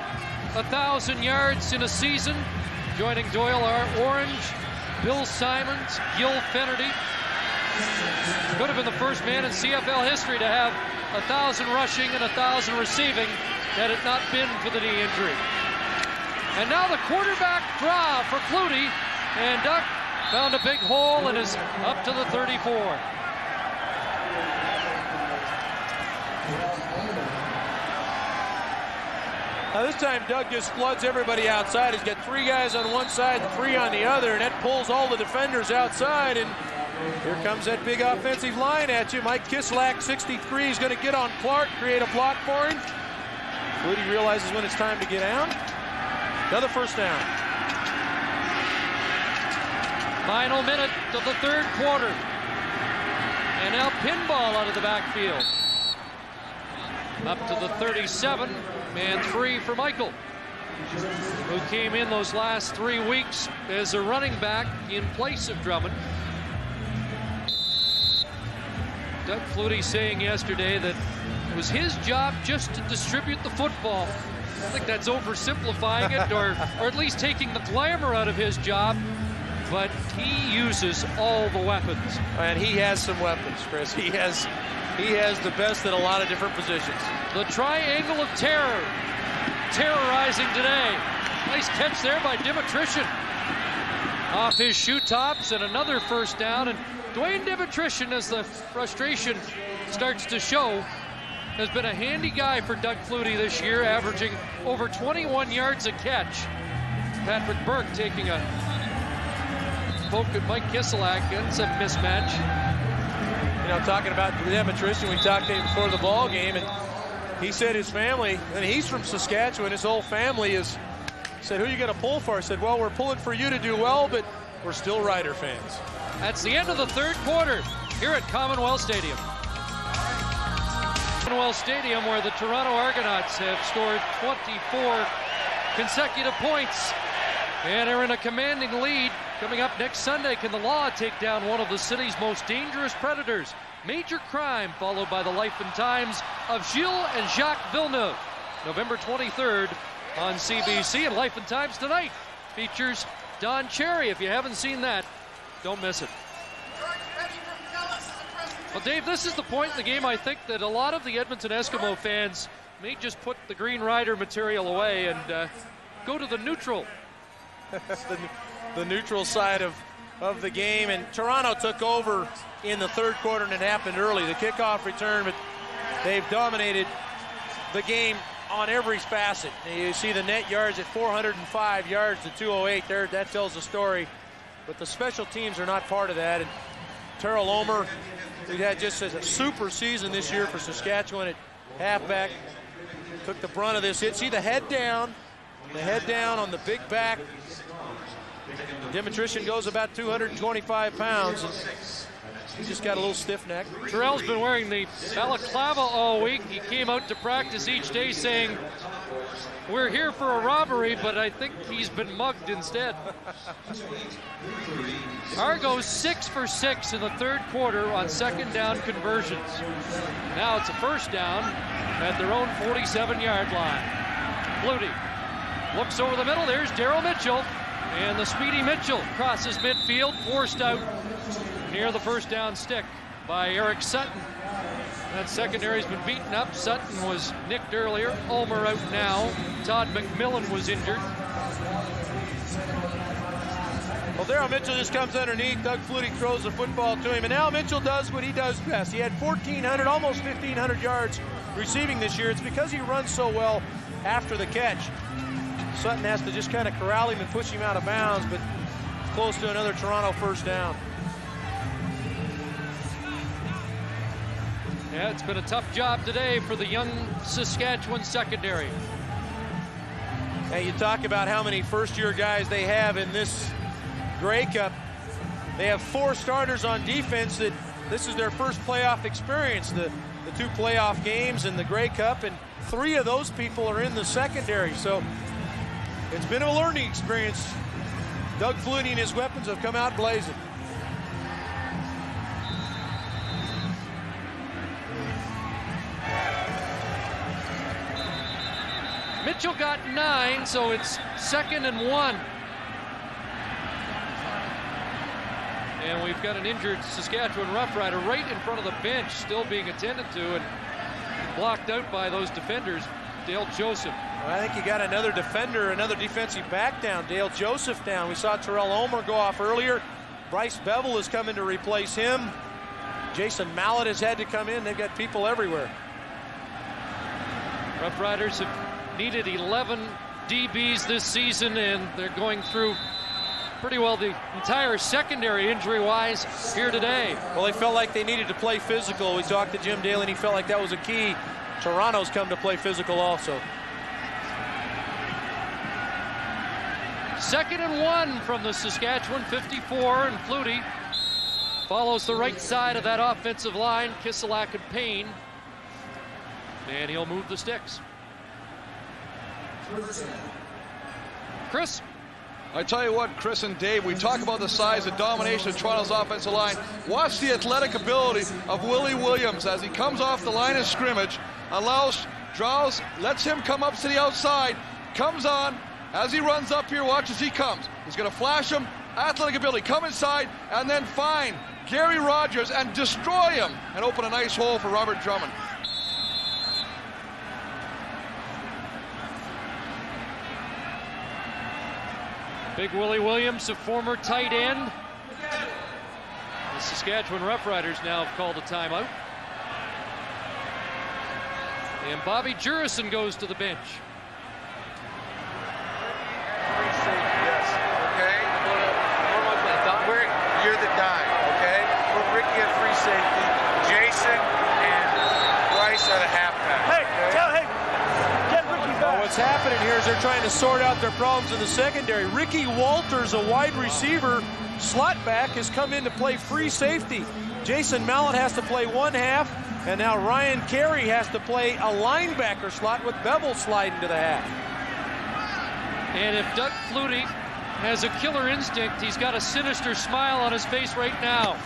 1,000 yards in a season. Joining Doyle are Orange, Bill Simons, Gil Finnerty. Could have been the first man in CFL history to have 1,000 rushing and 1,000 receiving had it not been for the knee injury. And now the quarterback draw for Flutie, and Duck found a big hole and is up to the 34. Now this time Doug just floods everybody outside. He's got 3 guys on one side and 3 on the other, and that pulls all the defenders outside, and here comes that big offensive line at you. Mike Kiselak, 63, is going to get on Clark, create a block for him. Flutie realizes when it's time to get down. Another first down. Final minute of the third quarter. And now pinball out of the backfield. Up to the 37, man 3 for Michael, who came in those last 3 weeks as a running back in place of Drummond. Doug Flutie saying yesterday that it was his job just to distribute the football. I think that's oversimplifying it, or at least taking the glamour out of his job. But he uses all the weapons. And he has some weapons, Chris. He has the best at a lot of different positions. The triangle of terror, terrorizing today. Nice catch there by Dimitrition. Off his shoe tops, and another first down. And Dwayne Dimitrition, as the frustration starts to show, has been a handy guy for Doug Flutie this year, averaging over 21 yards a catch. Patrick Burke taking a poke at Mike Kiselak, and some mismatch. You know, talking about Dimitrition, we talked to him before the ball game, and he said his family, and he's from Saskatchewan, his whole family said, who are you going to pull for? I said, well, we're pulling for you to do well, but we're still Rider fans. That's the end of the third quarter here at Commonwealth Stadium. Commonwealth Stadium, where the Toronto Argonauts have scored 24 consecutive points and are in a commanding lead. Coming up next Sunday, can the law take down one of the city's most dangerous predators? Major Crime, followed by the life and times of Gilles and Jacques Villeneuve. November 23rd on CBC, and Life and Times tonight features Don Cherry. If you haven't seen that, don't miss it. Well, Dave, this is the point in the game, I think, that a lot of the Edmonton Eskimo fans may just put the Green Rider material away and go to the neutral. the neutral side of the game, and Toronto took over in the third quarter, and it happened early. The kickoff return, but they've dominated the game on every facet. You see the net yards at 405 yards to 208 there. That tells the story, but the special teams are not part of that. And Terrell Omer, who had just a super season this year for Saskatchewan at halfback, took the brunt of this hit. See the head down on the big back. Dimitrition goes about 225 pounds. And he just got a little stiff neck. Terrell's been wearing the balaclava all week. He came out to practice each day saying, we're here for a robbery, but I think he's been mugged instead. Argos 6 for 6 in the third quarter on second down conversions. Now it's a first down at their own 47-yard line. Flutie Looks over the middle. There's Daryl Mitchell. And the speedy Mitchell crosses midfield, forced out near the first down stick by Eric Sutton. That secondary's been beaten up. Sutton was nicked earlier. Ulmer out now. Todd McMillan was injured. Well, Daryl Mitchell just comes underneath. Doug Flutie throws the football to him. And now Mitchell does what he does best. He had 1,400, almost 1,500 yards receiving this year. It's because he runs so well after the catch. Sutton has to just kind of corral him and push him out of bounds, but close to another Toronto first down. Yeah, it's been a tough job today for the young Saskatchewan secondary. And you talk about how many first-year guys they have in this Grey Cup. They have 4 starters on defense that this is their first playoff experience. The 2 playoff games in the Grey Cup, and 3 of those people are in the secondary. So it's been a learning experience. Doug Flutie and his weapons have come out blazing. Mitchell got 9, so it's 2nd and 1. And we've got an injured Saskatchewan Roughrider right in front of the bench, still being attended to and blocked out by those defenders. Dale Joseph. Well, I think you got another defender, another defensive back down. Dale Joseph down. We saw Terrell Ulmer go off earlier. Bryce Bevel is coming to replace him. Jason Mallett has had to come in. They've got people everywhere. Roughriders have needed 11 DBs this season, and they're going through pretty well the entire secondary injury-wise here today. Well, they felt like they needed to play physical. We talked to Jim Daly, and he felt like that was a key. Toronto's come to play physical also. 2nd and 1 from the Saskatchewan 54, and Flutie follows the right side of that offensive line, Kiselak and Payne, and he'll move the sticks. Chris? I tell you what, Chris and Dave, we talk about the size and domination of Toronto's offensive line. Watch the athletic ability of Willie Williams as he comes off the line of scrimmage, allows Drowse, lets him come up to the outside, comes on. As he runs up here, watch as he comes. He's going to flash him, athletic ability, come inside, and then find Gary Rogers and destroy him and open a nice hole for Robert Drummond. Big Willie Williams, a former tight end. The Saskatchewan Roughriders now have called a timeout. And Bobby Jurison goes to the bench. Yes, okay? You're the dime, okay? Put Ricky at free safety, Jason and Bryce at a halfback. Hey, get Ricky back. Well, what's happening here is they're trying to sort out their problems in the secondary. Ricky Walters, a wide receiver, slot back, has come in to play free safety. Jason Mallett has to play 1 half, and now Ryan Carey has to play a linebacker slot with Bevel sliding to the half. And if Doug Flutie has a killer instinct, he's got a sinister smile on his face right now.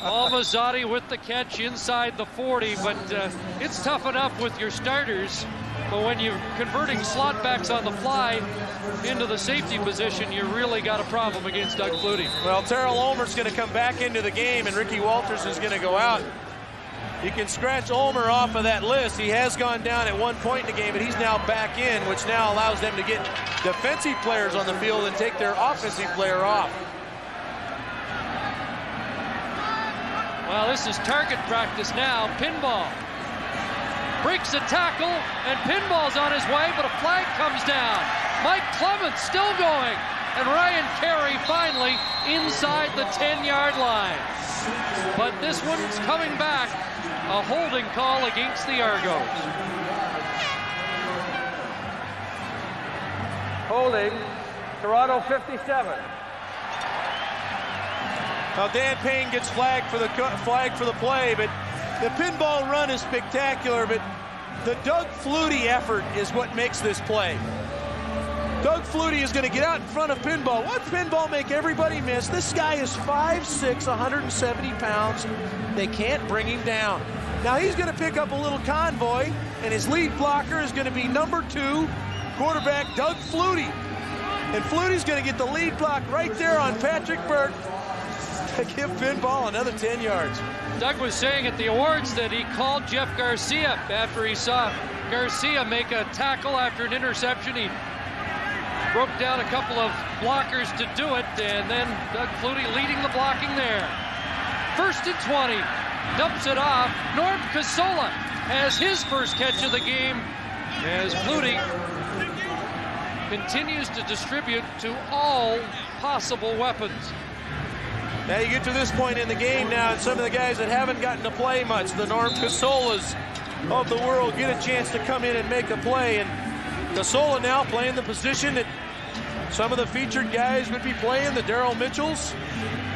Almazzati with the catch inside the 40, but it's tough enough with your starters. But when you're converting slot backs on the fly into the safety position, you really got a problem against Doug Flutie. Well, Terrell Ulmer's going to come back into the game, and Ricky Walters is going to go out. You can scratch Ulmer off of that list. He has gone down at one point in the game, but he's now back in, which now allows them to get defensive players on the field and take their offensive player off. Well, this is target practice now. Pinball. Breaks a tackle, and Pinball's on his way, but a flag comes down. Mike Clements still going, and Ryan Carey finally inside the 10-yard line. But this one's coming back. A holding call against the Argonauts. Holding, Toronto 57. Now Dan Payne gets flagged for the play, but the pinball run is spectacular, but the Doug Flutie effort is what makes this play. Doug Flutie is going to get out in front of Pinball. What's Pinball make everybody miss? This guy is 5'6", 170 pounds. They can't bring him down. Now he's going to pick up a little convoy, and his lead blocker is going to be number 2, quarterback Doug Flutie. And Flutie's going to get the lead block right there on Patrick Burke to give Pinball another 10 yards. Doug was saying at the awards that he called Jeff Garcia after he saw Garcia make a tackle after an interception. He broke down a couple of blockers to do it, and then Doug Flutie leading the blocking there. 1st and 20, dumps it off. Norm Casola has his first catch of the game as Flutie continues to distribute to all possible weapons. Now you get to this point in the game now, and some of the guys that haven't gotten to play much, the Norm Casolas of the world, get a chance to come in and make a play. And Casola now playing the position that some of the featured guys would be playing, the Daryl Mitchells,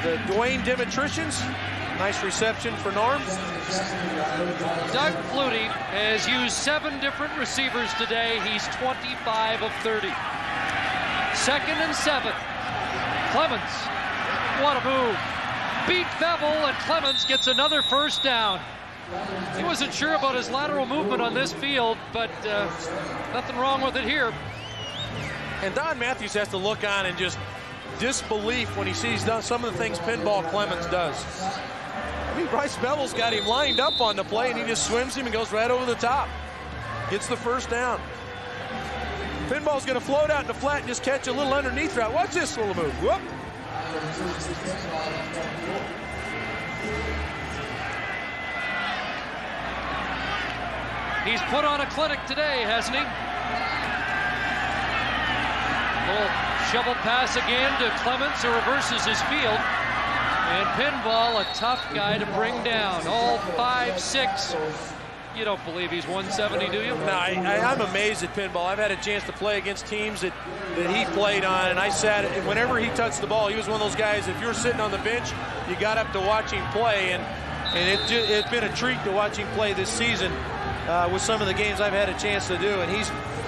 the Dwayne Dimitritions. Nice reception for Norm. Doug Flutie has used 7 different receivers today. He's 25 of 30. 2nd and 7. Clemens, what a move. Beat Bevel, and Clemens gets another first down. He wasn't sure about his lateral movement on this field, but nothing wrong with it here. And Don Matthews has to look on in just disbelief when he sees some of the things Pinball Clemens does. I mean, Bryce Bevel's got him lined up on the play, and he just swims him and goes right over the top. Gets the first down. Pinball's going to float out in the flat and just catch a little underneath route. Watch this little move. Whoop. He's put on a clinic today, hasn't he? Little shovel pass again to Clemens, who reverses his field. And Pinball, a tough guy to bring down. All 5'6". You don't believe he's 170, do you? No, I'm amazed at Pinball. I've had a chance to play against teams that he played on, and I sat, whenever he touched the ball, he was one of those guys, if you're sitting on the bench, you got up to watch him play, and it's been a treat to watch him play this season with some of the games I've had a chance to do, and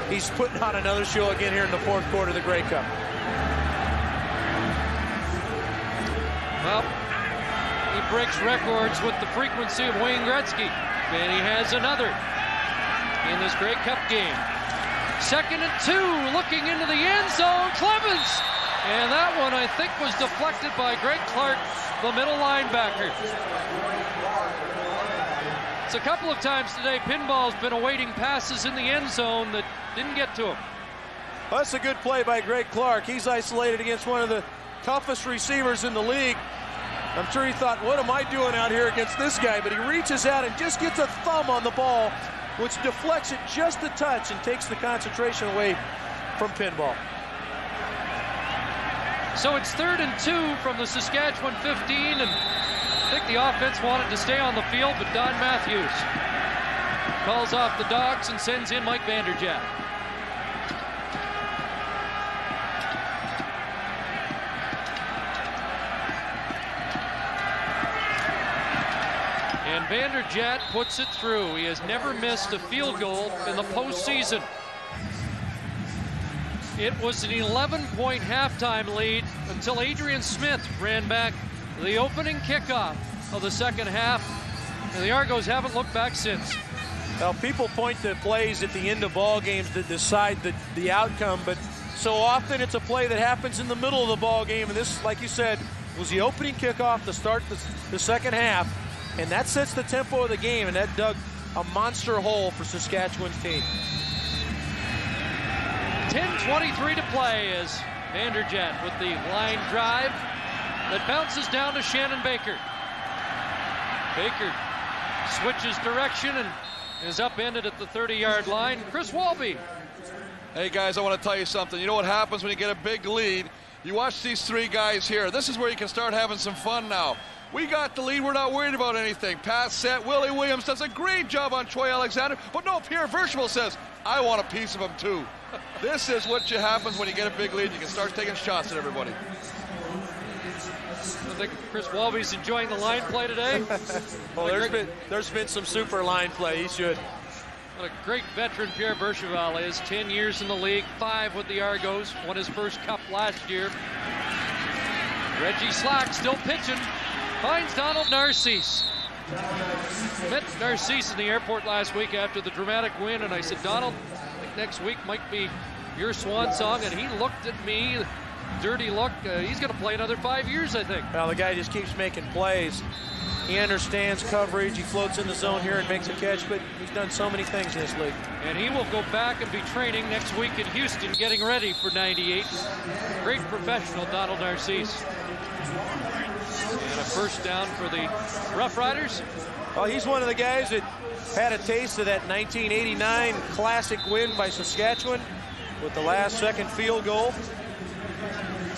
he's putting on another show again here in the 4th quarter of the Grey Cup. Well, he breaks records with the frequency of Wayne Gretzky, and he has another in this Grey Cup game. 2nd and 2, looking into the end zone, Clemens! And that one, I think, was deflected by Greg Clark, the middle linebacker. It's a couple of times today, Pinball's been awaiting passes in the end zone that didn't get to him. Well, that's a good play by Greg Clark. He's isolated against one of the toughest receivers in the league. I'm sure he thought, what am I doing out here against this guy? But he reaches out and just gets a thumb on the ball, which deflects it just a touch and takes the concentration away from Pinball. So it's 3rd and 2 from the Saskatchewan 15, and I think the offense wanted to stay on the field, but Don Matthews calls off the Dogs and sends in Mike Vanderjagt. And Vanderjagt puts it through. He has never missed a field goal in the postseason. It was an 11-point halftime lead until Adrian Smith ran back the opening kickoff of the 2nd half, and the Argos haven't looked back since. Well, people point to plays at the end of ball games that decide the outcome, but so often it's a play that happens in the middle of the ball game, and this, like you said, was the opening kickoff to start the 2nd half, and that sets the tempo of the game, and that dug a monster hole for Saskatchewan's team. 10:23 to play as Vanderjagt with the line drive that bounces down to Shannon Baker. Baker switches direction and is upended at the 30-yard line. Chris Walby. Hey guys, I want to tell you something. You know what happens when you get a big lead? You watch these 3 guys here. This is where you can start having some fun now. We got the lead. We're not worried about anything. Pass set. Willie Williams does a great job on Troy Alexander. But no, Pierre Verschuel says, I want a piece of him too. This is what happens when you get a big lead. You can start taking shots at everybody. I think Chris Walby's enjoying the line play today. Well, there's been some super line play. He should. What a great veteran Pierre Verschuel is. 10 years in the league, 5 with the Argos. Won his first cup last year. Reggie Slack still pitching. Finds Donald Narcisse. Met Narcisse in the airport last week after the dramatic win, and I said, Donald, I think next week might be your swan song, and he looked at me, dirty look. He's going to play another 5 years, I think. Well, the guy just keeps making plays. He understands coverage. He floats in the zone here and makes a catch, but he's done so many things in this league. And he will go back and be training next week in Houston, getting ready for 98. Great professional, Donald Narcisse. And a first down for the Roughriders. Well, he's one of the guys that had a taste of that 1989 classic win by Saskatchewan with the last-second field goal.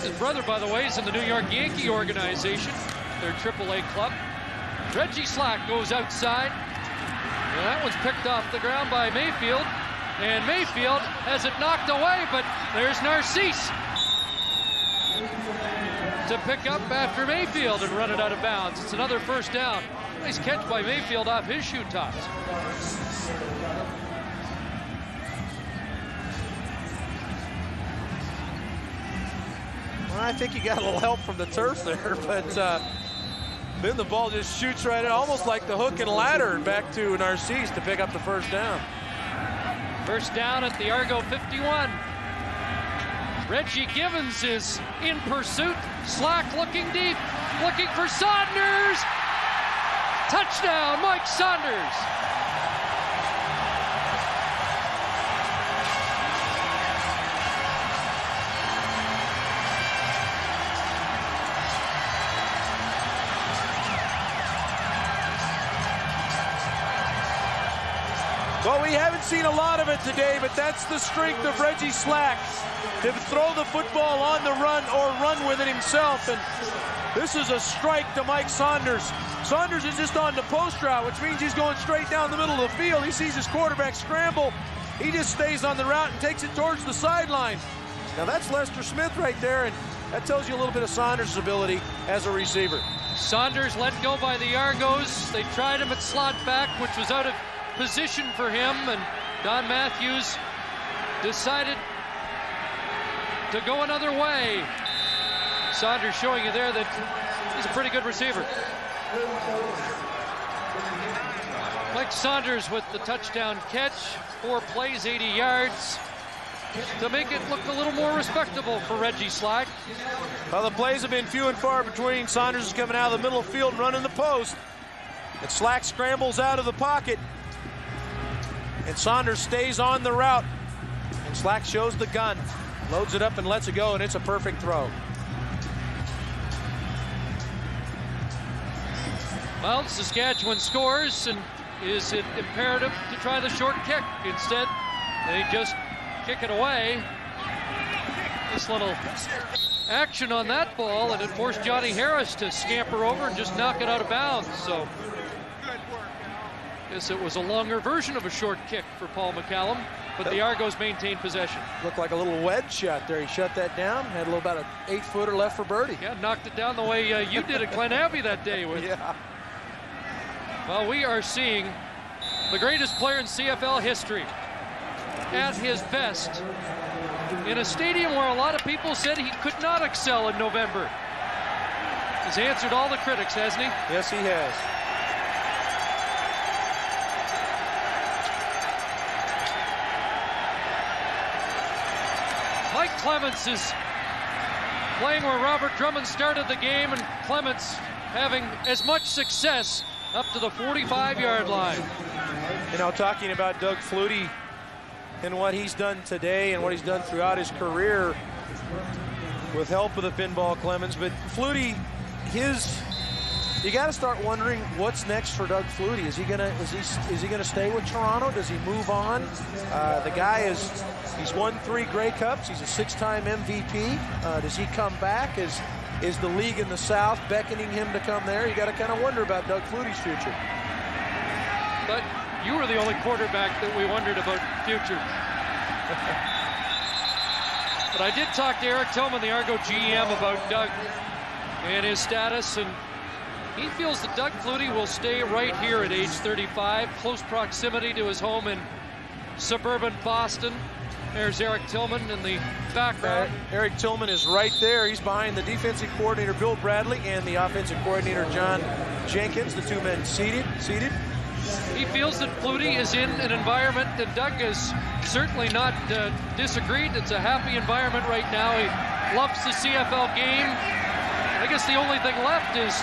His brother, by the way, is in the New York Yankee organization, their AAA club. Reggie Slack goes outside. And that one's picked off the ground by Mayfield. And Mayfield has it knocked away, but there's Narcisse to pick up after Mayfield and run it out of bounds. It's another first down. Nice catch by Mayfield off his shoe tops. Well, I think he got a little help from the turf there, but then the ball just shoots right in, almost like the hook and ladder back to Narcisse to pick up the first down. First down at the Argo 51. Reggie Givens is in pursuit. Slack looking deep, looking for Saunders. Touchdown, Mike Saunders. Well, we haven't seen a lot of it today, but that's the strength of Reggie Slack, to throw the football on the run or run with it himself. And this is a strike to Mike Saunders. Saunders is just on the post route, which means he's going straight down the middle of the field. He sees his quarterback scramble. He just stays on the route and takes it towards the sideline. Now that's Lester Smith right there, and that tells you a little bit of Saunders' ability as a receiver. Saunders let go by the Argos. They tried him at slot back, which was out of position for him, and Don Matthews decided to go another way. Saunders showing you there that he's a pretty good receiver. Mike Saunders with the touchdown catch, 4 plays, 80 yards, to make it look a little more respectable for Reggie Slack. Well, the plays have been few and far between. Saunders is coming out of the middle of the field and running the post, and Slack scrambles out of the pocket, and Saunders stays on the route, and Slack shows the gun, loads it up and lets it go, and it's a perfect throw. Well, Saskatchewan scores, and is it imperative to try the short kick? Instead, they just kick it away. This little action on that ball, and it forced Johnny Harris to scamper over and just knock it out of bounds. So I guess it was a longer version of a short kick for Paul McCallum, but the Argos maintained possession. Looked like a little wedge shot there. He shut that down, had a little about an 8-footer left for birdie. Yeah, knocked it down the way you did at Glen Abbey that day. Yeah. Well, we are seeing the greatest player in CFL history at his best in a stadium where a lot of people said he could not excel in November. He's answered all the critics, hasn't he? Yes, he has. Mike Clements is playing where Robert Drummond started the game, and Clements having as much success up to the 45-yard line. You know, talking about Doug Flutie and what he's done today and what he's done throughout his career with help of the pinball Clemens, but Flutie, you got to start wondering what's next for Doug Flutie. Is he gonna stay with Toronto? Does he move on? The guy he's won 3 Grey Cups. He's a 6-time MVP. Does he come back? Is the league in the South beckoning him to come there? You got to kind of wonder about Doug Flutie's future. But you were the only quarterback that we wondered about future. But I did talk to Eric Tillman, the Argo GM, about Doug and his status, and he feels that Doug Flutie will stay right here at age 35, close proximity to his home in suburban Boston. There's Eric Tillman in the background. Eric Tillman is right there. He's behind the defensive coordinator, Bill Bradley, and the offensive coordinator, John Jenkins, the 2 men seated. He feels that Flutie is in an environment that Doug has certainly not disagreed. It's a happy environment right now. He loves the CFL game. I guess the only thing left is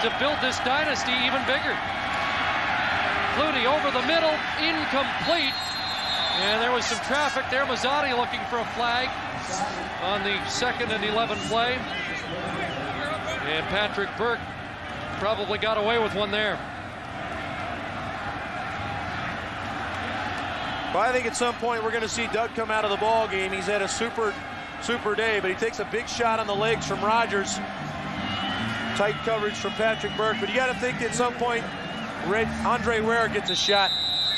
to build this dynasty even bigger. Flutie over the middle, incomplete. And there was some traffic there. Mazzotti looking for a flag on the 2nd and 11 play. And Patrick Burke probably got away with one there. Well, I think at some point we're going to see Doug come out of the ball game. He's had a super day, but he takes a big shot on the legs from Rogers. Tight coverage from Patrick Burke, but you got to think at some point Andre Ware gets a shot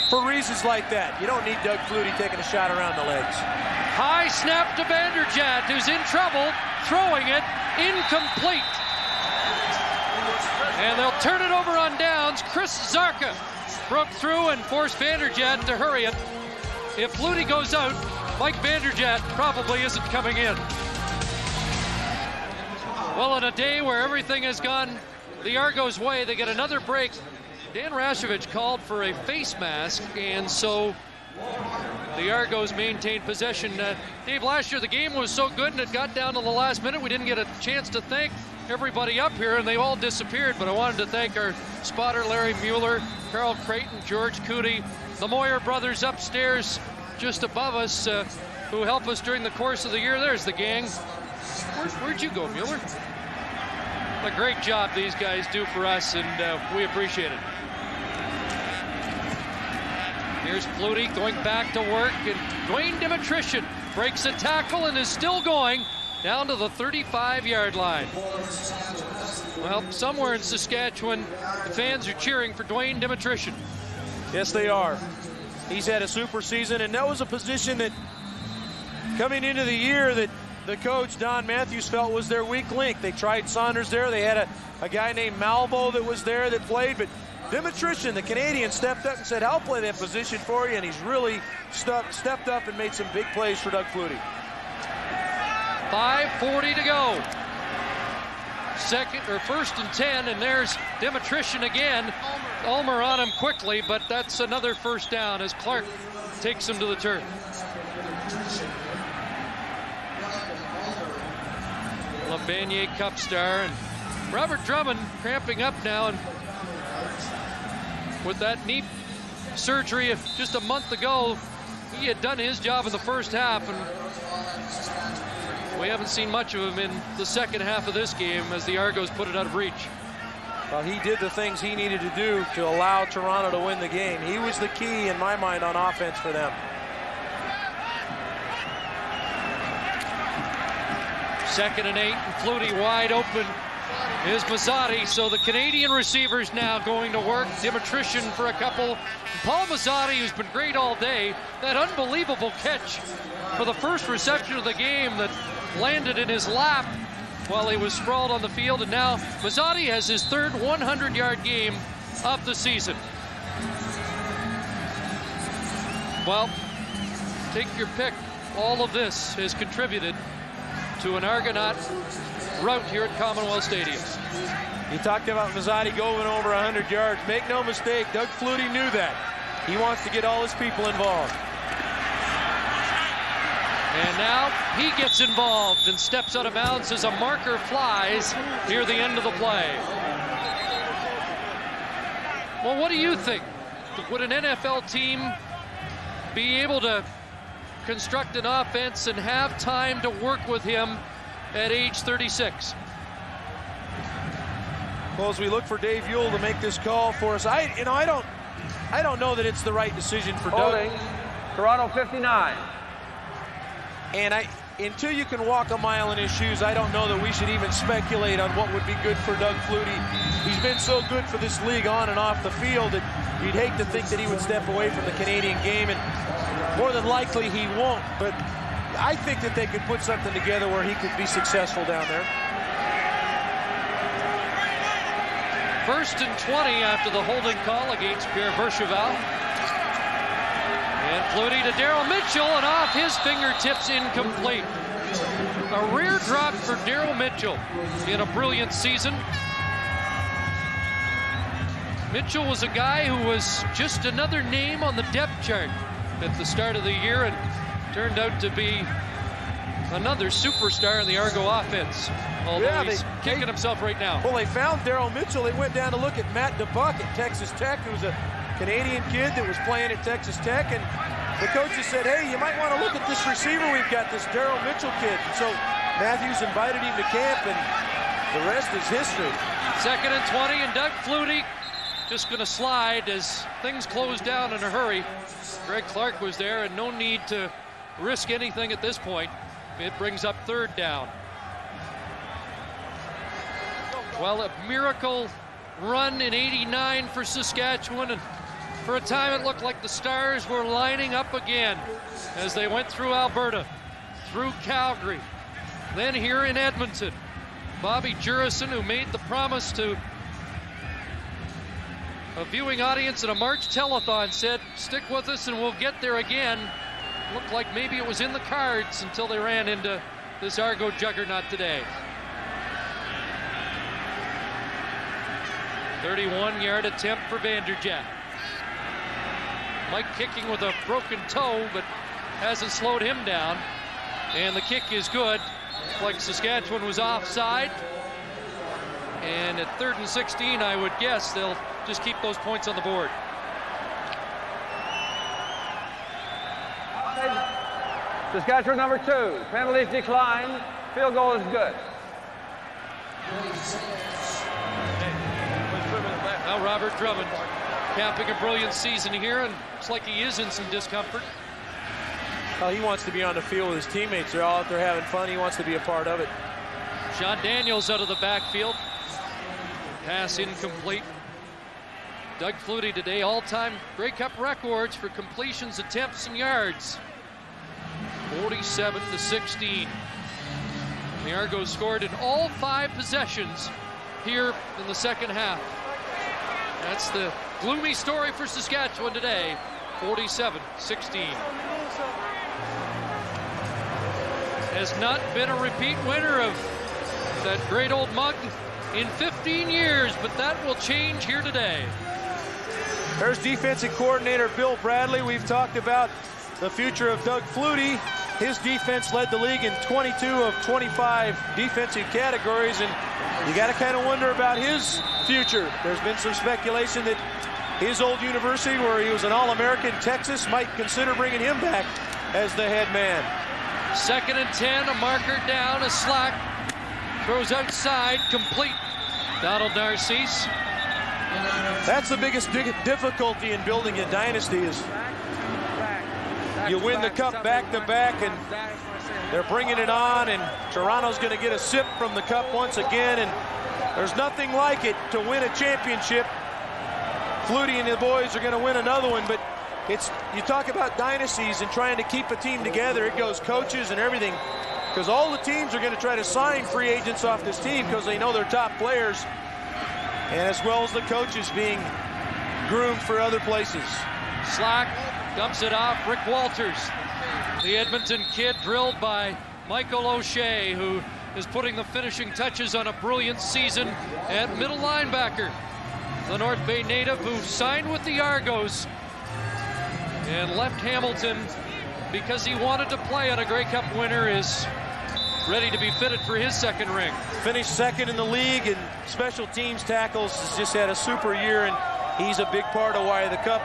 for reasons like that. You don't need Doug Flutie taking a shot around the legs. High snap to Vanderjagt, who's in trouble, throwing it, incomplete. And they'll turn it over on downs. Chris Zarka broke through and forced Vanderjagt to hurry it. If Flutie goes out, Mike Vanderjagt probably isn't coming in. Well, on a day where everything has gone the Argos' way, they get another break. Dan Rashovich called for a face mask, and so the Argos maintained possession. Dave, last year the game was so good and it got down to the last minute. We didn't get a chance to thank everybody up here, and they all disappeared. But I wanted to thank our spotter, Larry Mueller, Carl Creighton, George Cootie, the Moyer brothers upstairs just above us who helped us during the course of the year. There's the gang. Where'd you go, Mueller? A great job these guys do for us, and we appreciate it. Here's Flutie going back to work, and Dwayne Dimitrition breaks a tackle and is still going down to the 35-yard line. Well, somewhere in Saskatchewan, the fans are cheering for Dwayne Dimitrition. Yes, they are. He's had a super season, and that was a position that coming into the year that the coach, Don Matthews, felt was their weak link. They tried Saunders there. They had a guy named Malvo that was there that played, but Dimitrition, the Canadian, stepped up and said, I'll play that position for you, and he's really stepped up and made some big plays for Doug Flutie. 5:40 to go. First and 10, and there's Dimitrition again. Ulmer on him quickly, but that's another first down as Clark takes him to the turf. Lafreniere Cup star, and Robert Drummond cramping up now, and with that knee surgery just a month ago, he had done his job in the first half, and we haven't seen much of him in the second half of this game as the Argos put it out of reach. Well, he did the things he needed to do to allow Toronto to win the game. He was the key, in my mind, on offense for them. Second and 8, and Flutie wide open is Mazzotti. So the Canadian receivers now going to work. Dimitrition for a couple. Paul Mazzotti, who's been great all day. That unbelievable catch for the first reception of the game that landed in his lap while he was sprawled on the field. And now Mazzotti has his third 100-yard game of the season. Well, take your pick. All of this has contributed to an Argonaut rout here at Commonwealth Stadium. You talked about Mazzotti going over 100 yards. Make no mistake, Doug Flutie knew that. He wants to get all his people involved. And now he gets involved and steps out of bounds as a marker flies near the end of the play. Well, what do you think? Would an NFL team be able to construct an offense and have time to work with him at age 36? Well, as we look for Dave Ewell to make this call for us, I don't know that it's the right decision for Holding. Doug. Toronto 59. And until you can walk a mile in his shoes, I don't know that we should even speculate on what would be good for Doug Flutie. He's been so good for this league on and off the field that you'd hate to think that he would step away from the Canadian game, and more than likely he won't. But I think that they could put something together where he could be successful down there. First and 20 after the holding call against Pierre Bercheval. And Flutie to Daryl Mitchell, and off his fingertips, incomplete. A rare drop for Daryl Mitchell in a brilliant season. Mitchell was a guy who was just another name on the depth chart at the start of the year and turned out to be another superstar in the Argo offense. Although he's kicking himself right now. Well, they found Daryl Mitchell. They went down to look at Matt DeBuck at Texas Tech, who's a Canadian kid that was playing at Texas Tech. And the coaches said, hey, you might want to look at this receiver we've got, this Daryl Mitchell kid. And so Matthews invited him to camp, and the rest is history. 2nd and 20, and Doug Flutie just going to slide as things close down in a hurry. Greg Clark was there, and no need to risk anything at this point. It brings up 3rd down. Well, a miracle run in '89 for Saskatchewan, and for a time it looked like the Stars were lining up again as they went through Alberta, through Calgary, then here in Edmonton. Bobby Jurison, who made the promise to a viewing audience at a March telethon, said, stick with us and we'll get there again. Looked like maybe it was in the cards until they ran into this Argo juggernaut today. 31-yard attempt for Vanderjagt. Mike kicking with a broken toe, but hasn't slowed him down. And the kick is good. Looks like Saskatchewan was offside. And at 3rd and 16, I would guess they'll just keep those points on the board. Saskatchewan number 2. Penalties declined. Field goal is good. Now Robert Drummond capping a brilliant season here, and looks like he is in some discomfort. Well, he wants to be on the field with his teammates. They're all out there having fun. He wants to be a part of it. Sean Daniels out of the backfield. Pass incomplete. Doug Flutie today, all-time Grey Cup records for completions, attempts, and yards. 47-16. The Argos scored in all 5 possessions here in the second half. That's the gloomy story for Saskatchewan today. 47-16. Has not been a repeat winner of that great old mug in 15 years, but that will change here today. There's defensive coordinator Bill Bradley. We've talked about the future of Doug Flutie. His defense led the league in 22 of 25 defensive categories, and you got to kind of wonder about his future. There's been some speculation that his old university, where he was an All-American, Texas, might consider bringing him back as the head man. 2nd and 10, a marker down, a slack. Throws outside, complete. Donald Narcisse. That's the biggest difficulty in building a dynasty is you win the cup back-to-back, and they're bringing it on, and Toronto's going to get a sip from the cup once again, and there's nothing like it to win a championship. Flutie and the boys are going to win another one, but you talk about dynasties and trying to keep a team together. It goes coaches and everything, because all the teams are going to try to sign free agents off this team because they know they're top players, and as well as the coaches being groomed for other places. Slack dumps it off. Rick Walters, the Edmonton kid, drilled by Michael O'Shea, who is putting the finishing touches on a brilliant season at middle linebacker. The North Bay native who signed with the Argos and left Hamilton because he wanted to play on a Grey Cup winner, is ready to be fitted for his 2nd ring. Finished 2nd in the league in special teams tackles. Has just had a super year, and he's a big part of why the Cup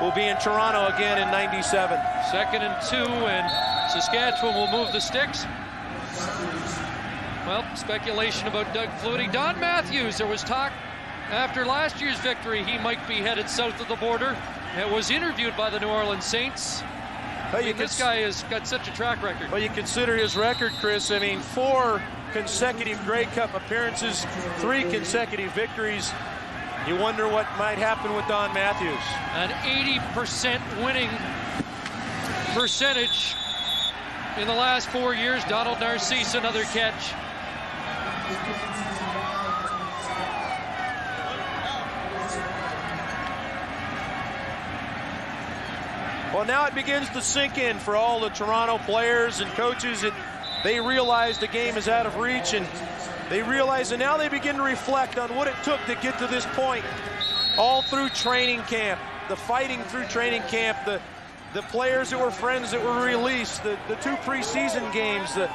will be in Toronto again in '97. 2nd and 2, and Saskatchewan will move the sticks. Well, speculation about Doug Flutie. Don Matthews, there was talk after last year's victory he might be headed south of the border. It was interviewed by the New Orleans Saints. Well, this guy has got such a track record. Well, you consider his record, Chris. I mean, 4 consecutive Grey Cup appearances, 3 consecutive victories. You wonder what might happen with Don Matthews. An 80% winning percentage in the last 4 years. Donald Narcisse, another catch. Well, now it begins to sink in for all the Toronto players and coaches that they realize the game is out of reach, and they realize, and now they begin to reflect on what it took to get to this point. All through training camp, the fighting through training camp, the the players that were friends that were released, the 2 preseason games, the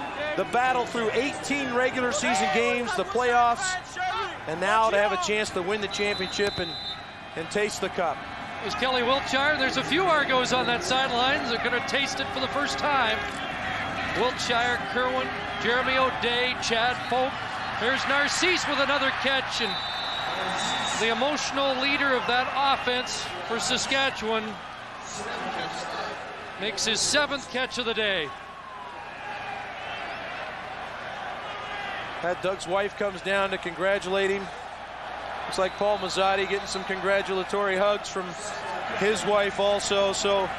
battle through 18 regular season games, the playoffs, and now to have a chance to win the championship and taste the cup. There's Kelly Wiltshire. There's a few Argos on that sideline. They're going to taste it for the first time. Wiltshire, Kerwin, Jeremy O'Day, Chad Folk. There's Narcisse with another catch, and the emotional leader of that offense for Saskatchewan makes his 7th catch of the day. Doug's wife comes down to congratulate him. Looks like Paul Mazzotti getting some congratulatory hugs from his wife also. So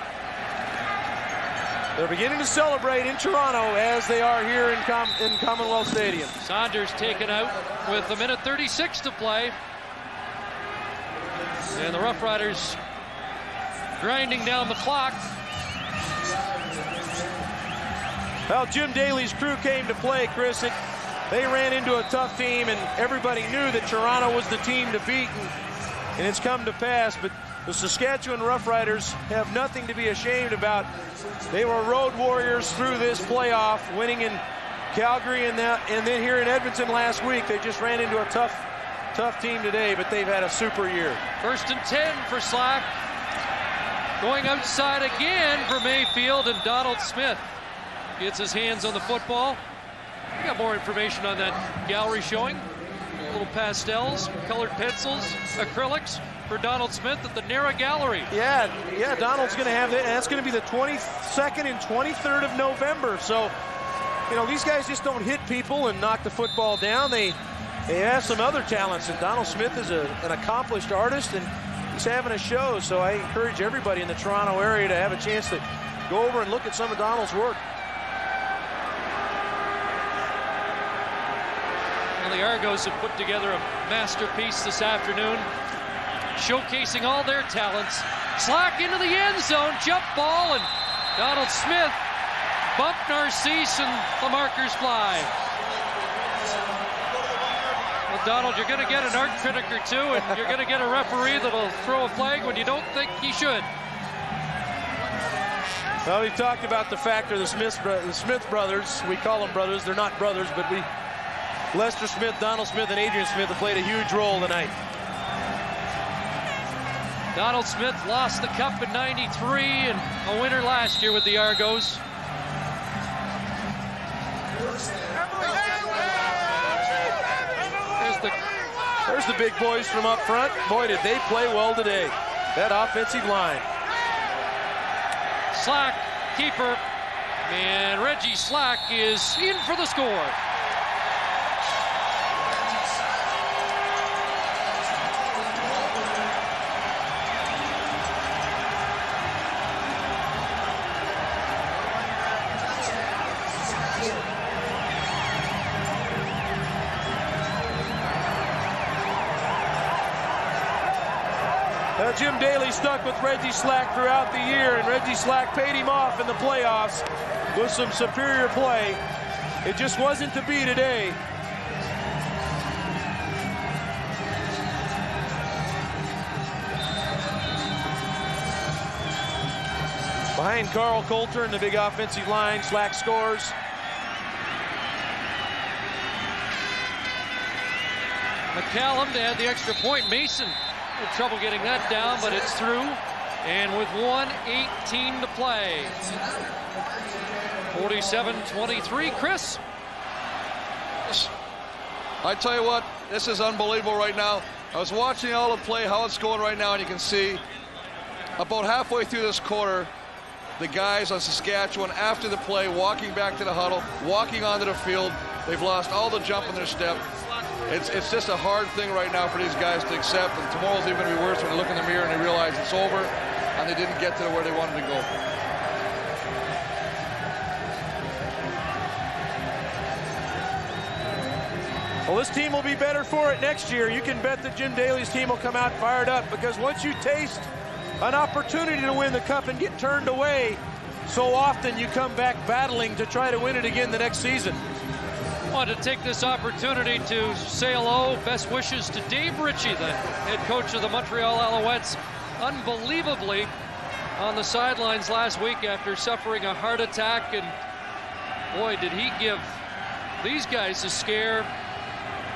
they're beginning to celebrate in Toronto as they are here in Commonwealth Stadium. Saunders taken out with 1:36 to play. And the Roughriders grinding down the clock. Well, Jim Daly's crew came to play, Chris. They ran into a tough team, and everybody knew that Toronto was the team to beat, and it's come to pass. But the Saskatchewan Roughriders have nothing to be ashamed about. They were road warriors through this playoff, winning in Calgary and then here in Edmonton last week. They just ran into a tough team today, but they've had a super year. 1st and 10 for Slack. Going outside again for Mayfield, and Donald Smith gets his hands on the football. We got more information on that gallery showing. Little pastels, colored pencils, acrylics for Donald Smith at the Nara Gallery. Yeah, Donald's going to have that. That's going to be the 22nd and 23rd of November. So, you know, these guys just don't hit people and knock the football down. They have some other talents, and Donald Smith is an accomplished artist, and he's having a show. So I encourage everybody in the Toronto area to have a chance to go over and look at some of Donald's work. The Argos have put together a masterpiece this afternoon, showcasing all their talents. Slack into the end zone, jump ball, and Donald Smith bumped Narcisse, and the markers fly. Well, Donald, you're going to get an art critic or two, and you're going to get a referee that'll throw a flag when you don't think he should. Well, we've talked about the factor the Smith brothers. We call them brothers. They're not brothers, but Lester Smith, Donald Smith, and Adrian Smith have played a huge role tonight. Donald Smith lost the cup in '93 and a winner last year with the Argos. There's the big boys from up front. Boy, did they play well today. That offensive line. Slack, keeper, and Reggie Slack is in for the score. Jim Daly stuck with Reggie Slack throughout the year, and Reggie Slack paid him off in the playoffs with some superior play. It just wasn't to be today. Behind Carl Coulter in the big offensive line, Slack scores. McCallum to add the extra point. Mason had trouble getting that down, but it's through. And with 1:18 to play. 47-23, Chris. I tell you what, this is unbelievable right now. I was watching all the play, how it's going right now, and you can see about halfway through this quarter, the guys on Saskatchewan, after the play, walking back to the huddle, walking onto the field. They've lost all the jump in their step. It's just a hard thing right now for these guys to accept, and tomorrow's even going to be worse when they look in the mirror and they realize it's over and they didn't get to where they wanted to go. Well, this team will be better for it next year. You can bet that Jim Daly's team will come out fired up, because once you taste an opportunity to win the cup and get turned away, so often you come back battling to try to win it again the next season. I want to take this opportunity to say hello, best wishes to Dave Ritchie, the head coach of the Montreal Alouettes. Unbelievably, on the sidelines last week after suffering a heart attack, and boy, did he give these guys a scare.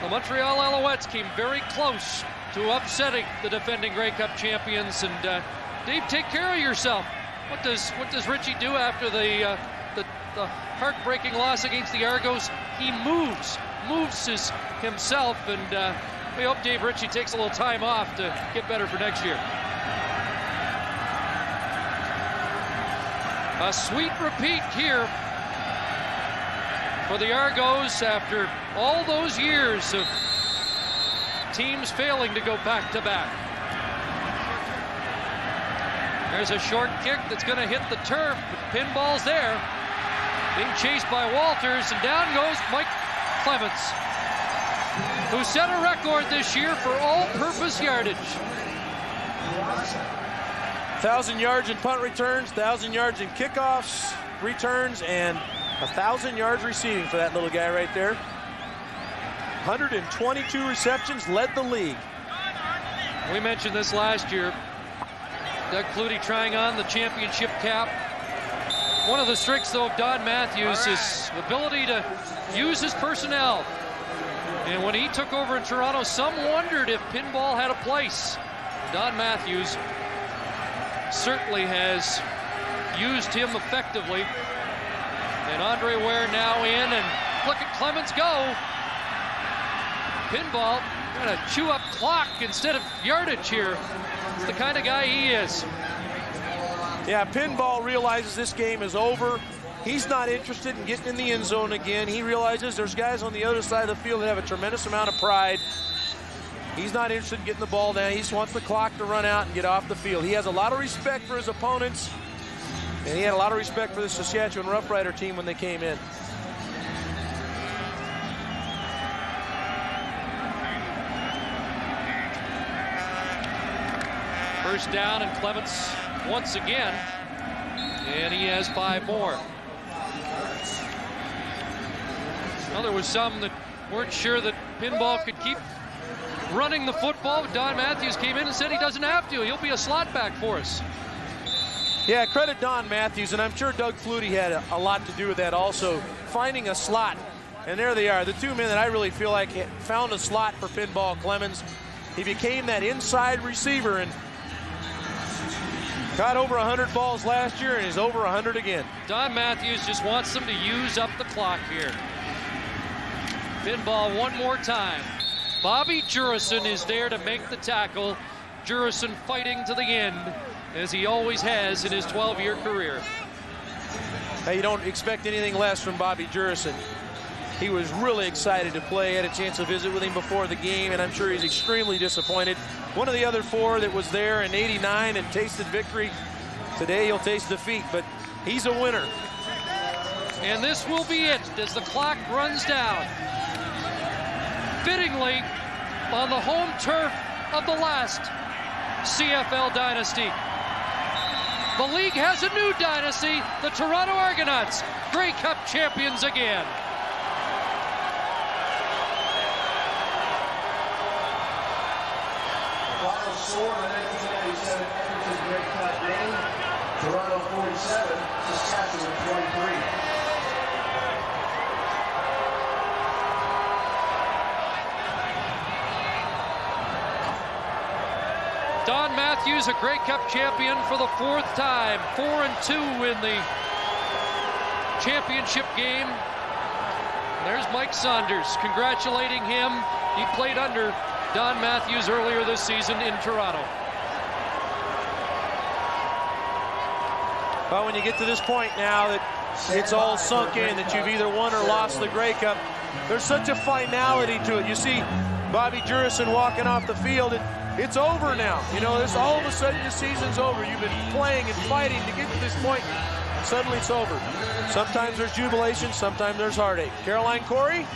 The Montreal Alouettes came very close to upsetting the defending Grey Cup champions. And Dave, take care of yourself. What does Richie do after the heartbreaking loss against the Argos? He moves himself, and we hope Dave Ritchie takes a little time off to get better for next year. A sweet repeat here for the Argos after all those years of teams failing to go back-to-back. There's a short kick that's going to hit the turf, but pinball's there. Being chased by Walters, and down goes Mike Clements, who set a record this year for all-purpose yardage. 1,000 yards in punt returns, 1,000 yards in kickoffs, returns, and 1,000 yards receiving for that little guy right there. 122 receptions, led the league. We mentioned this last year. Doug Flutie trying on the championship cap. One of the strengths, though, of Don Matthews is the ability to use his personnel. And when he took over in Toronto, some wondered if pinball had a place. Don Matthews certainly has used him effectively. And Andre Ware now in, and look at Clements go. Pinball going to chew up clock instead of yardage here. It's the kind of guy he is. Yeah, Pinball realizes this game is over. He's not interested in getting in the end zone again. He realizes there's guys on the other side of the field that have a tremendous amount of pride. He's not interested in getting the ball down. He just wants the clock to run out and get off the field. He has a lot of respect for his opponents, and he had a lot of respect for the Saskatchewan Roughrider team when they came in. First down, and Clements once again, and he has 5 more. Well, there was some that weren't sure that Pinball could keep running the football. Don Matthews came in and said he doesn't have to. He'll be a slot back for us. Yeah, credit Don Matthews, and I'm sure Doug Flutie had a lot to do with that also, finding a slot. And there they are, the two men that I really feel like found a slot for Pinball Clemens. He became that inside receiver and got over 100 balls last year, and is over 100 again. Don Matthews just wants them to use up the clock here. Pinball one more time. Bobby Jurison is there to make the tackle. Jurison fighting to the end, as he always has in his 12-year career. Hey, you don't expect anything less from Bobby Jurison. He was really excited to play. Had a chance to visit with him before the game, and I'm sure he's extremely disappointed. One of the other 4 that was there in '89 and tasted victory. Today he'll taste defeat, but he's a winner. And this will be it as the clock runs down. Fittingly, on the home turf of the last CFL dynasty. The league has a new dynasty, the Toronto Argonauts, Grey Cup champions again. Final score of the 1997 Edmonton Grey Cup game, Toronto 47, Saskatchewan 23. Don Matthews, a Grey Cup champion for the 4th time, 4-2 in the championship game. There's Mike Saunders congratulating him. He played under Don Matthews earlier this season in Toronto. Well, when you get to this point now that it's all sunk in, that you've either won or lost the Grey Cup, there's such a finality to it. You see Bobby Jurison walking off the field, and it's over now. You know, this all of a sudden the season's over. You've been playing and fighting to get to this point. Suddenly it's over. Sometimes there's jubilation, sometimes there's heartache. Caroline Corey?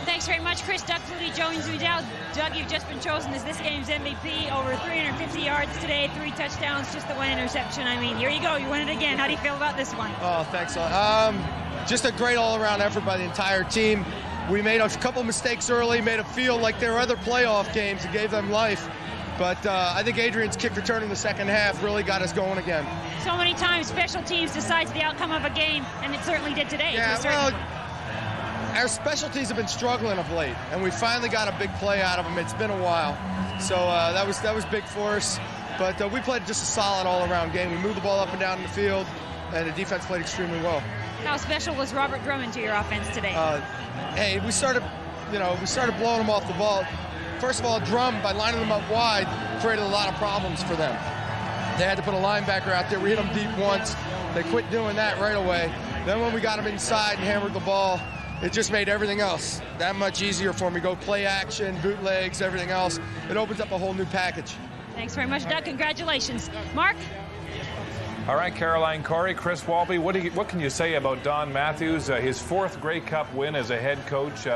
Thanks very much, Chris. Doug Flutie joins me now. Doug, you've just been chosen as this game's MVP. Over 350 yards today, 3 touchdowns, just the 1 interception. I mean, here you go. You won it again. How do you feel about this one? Oh, thanks. Just a great all-around effort by the entire team. We made a couple mistakes early, made it feel like there were other playoff games and gave them life. But I think Adrian's kick return in the second half really got us going again. So many times special teams decides the outcome of a game, and it certainly did today. Yeah, well, our specialties have been struggling of late, and we finally got a big play out of them. It's been a while. So that was big for us. But we played just a solid all-around game. We moved the ball up and down in the field, and the defense played extremely well. How special was Robert Drummond to your offense today? Hey, we started blowing them off the ball. First of all, Drum, by lining them up wide, created a lot of problems for them. They had to put a linebacker out there. We hit them deep once. They quit doing that right away. Then when we got them inside and hammered the ball, it just made everything else that much easier for me. Go play action, bootlegs, everything else. It opens up a whole new package. Thanks very much, Doug. Congratulations. Mark? All right, Caroline, Corey, Chris Walby, what can you say about Don Matthews? His 4th Grey Cup win as a head coach.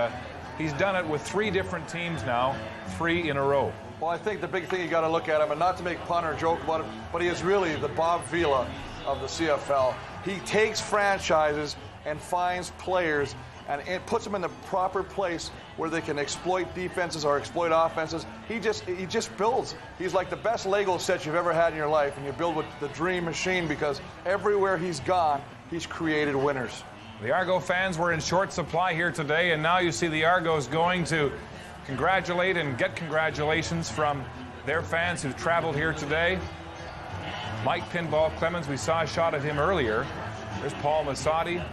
He's done it with 3 different teams now, 3 in a row. Well, I think the big thing you got to look at him, and not to make fun or joke about him, but he is really the Bob Vila of the CFL. He takes franchises and finds players and it puts them in the proper place where they can exploit defenses or exploit offenses. He just builds. He's like the best Lego set you've ever had in your life, and you build with the dream machine because everywhere he's gone, he's created winners. The Argo fans were in short supply here today, and now you see the Argos going to congratulate and get congratulations from their fans who traveled here today. Mike Pinball Clemens, we saw a shot of him earlier. There's Paul Massotti.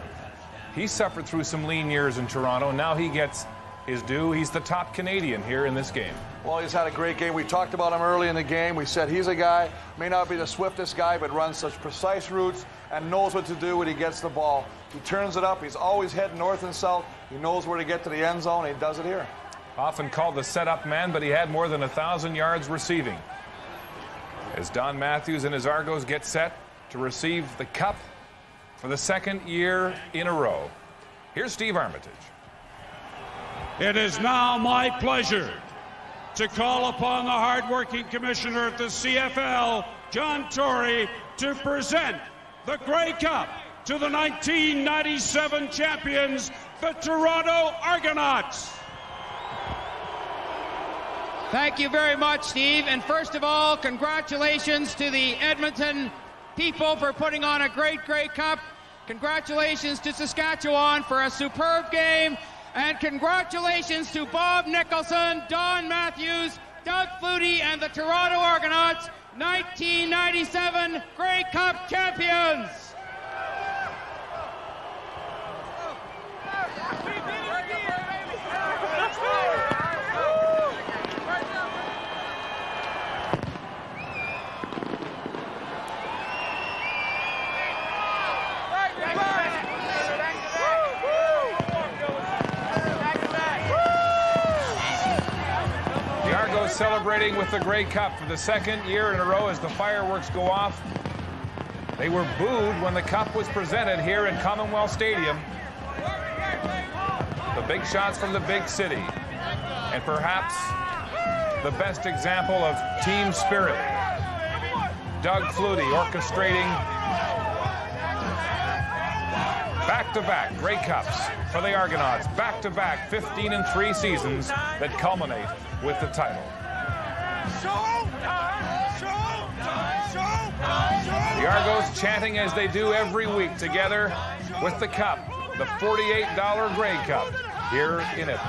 He suffered through some lean years in Toronto, and now he gets his due. He's the top Canadian here in this game. Well, he's had a great game. We talked about him early in the game. We said he's a guy, may not be the swiftest guy, but runs such precise routes and knows what to do when he gets the ball. He turns it up. He's always heading north and south. He knows where to get to the end zone, and he does it here. Often called the setup man, but he had more than 1,000 yards receiving. As Don Matthews and his Argos get set to receive the cup for the 2nd year in a row. Here's Steve Armitage. It is now my pleasure to call upon the hard-working commissioner at the CFL, John Tory, to present the Grey Cup to the 1997 champions, the Toronto Argonauts. Thank you very much, Steve. And first of all, congratulations to the Edmonton people for putting on a great Grey Cup. Congratulations to Saskatchewan for a superb game. And congratulations to Bob Nicholson, Don Matthews, Doug Flutie, and the Toronto Argonauts, 1997 Grey Cup champions. Celebrating with the Grey Cup for the 2nd year in a row as the fireworks go off. They were booed when the cup was presented here in Commonwealth Stadium. The big shots from the big city, and perhaps the best example of team spirit. Doug Flutie orchestrating back-to-back Grey Cups for the Argonauts. Back-to-back 15-3 seasons that culminate with the title. The Argos chanting as they do every week together with the cup, the $48 Grey Cup here in Edmonton.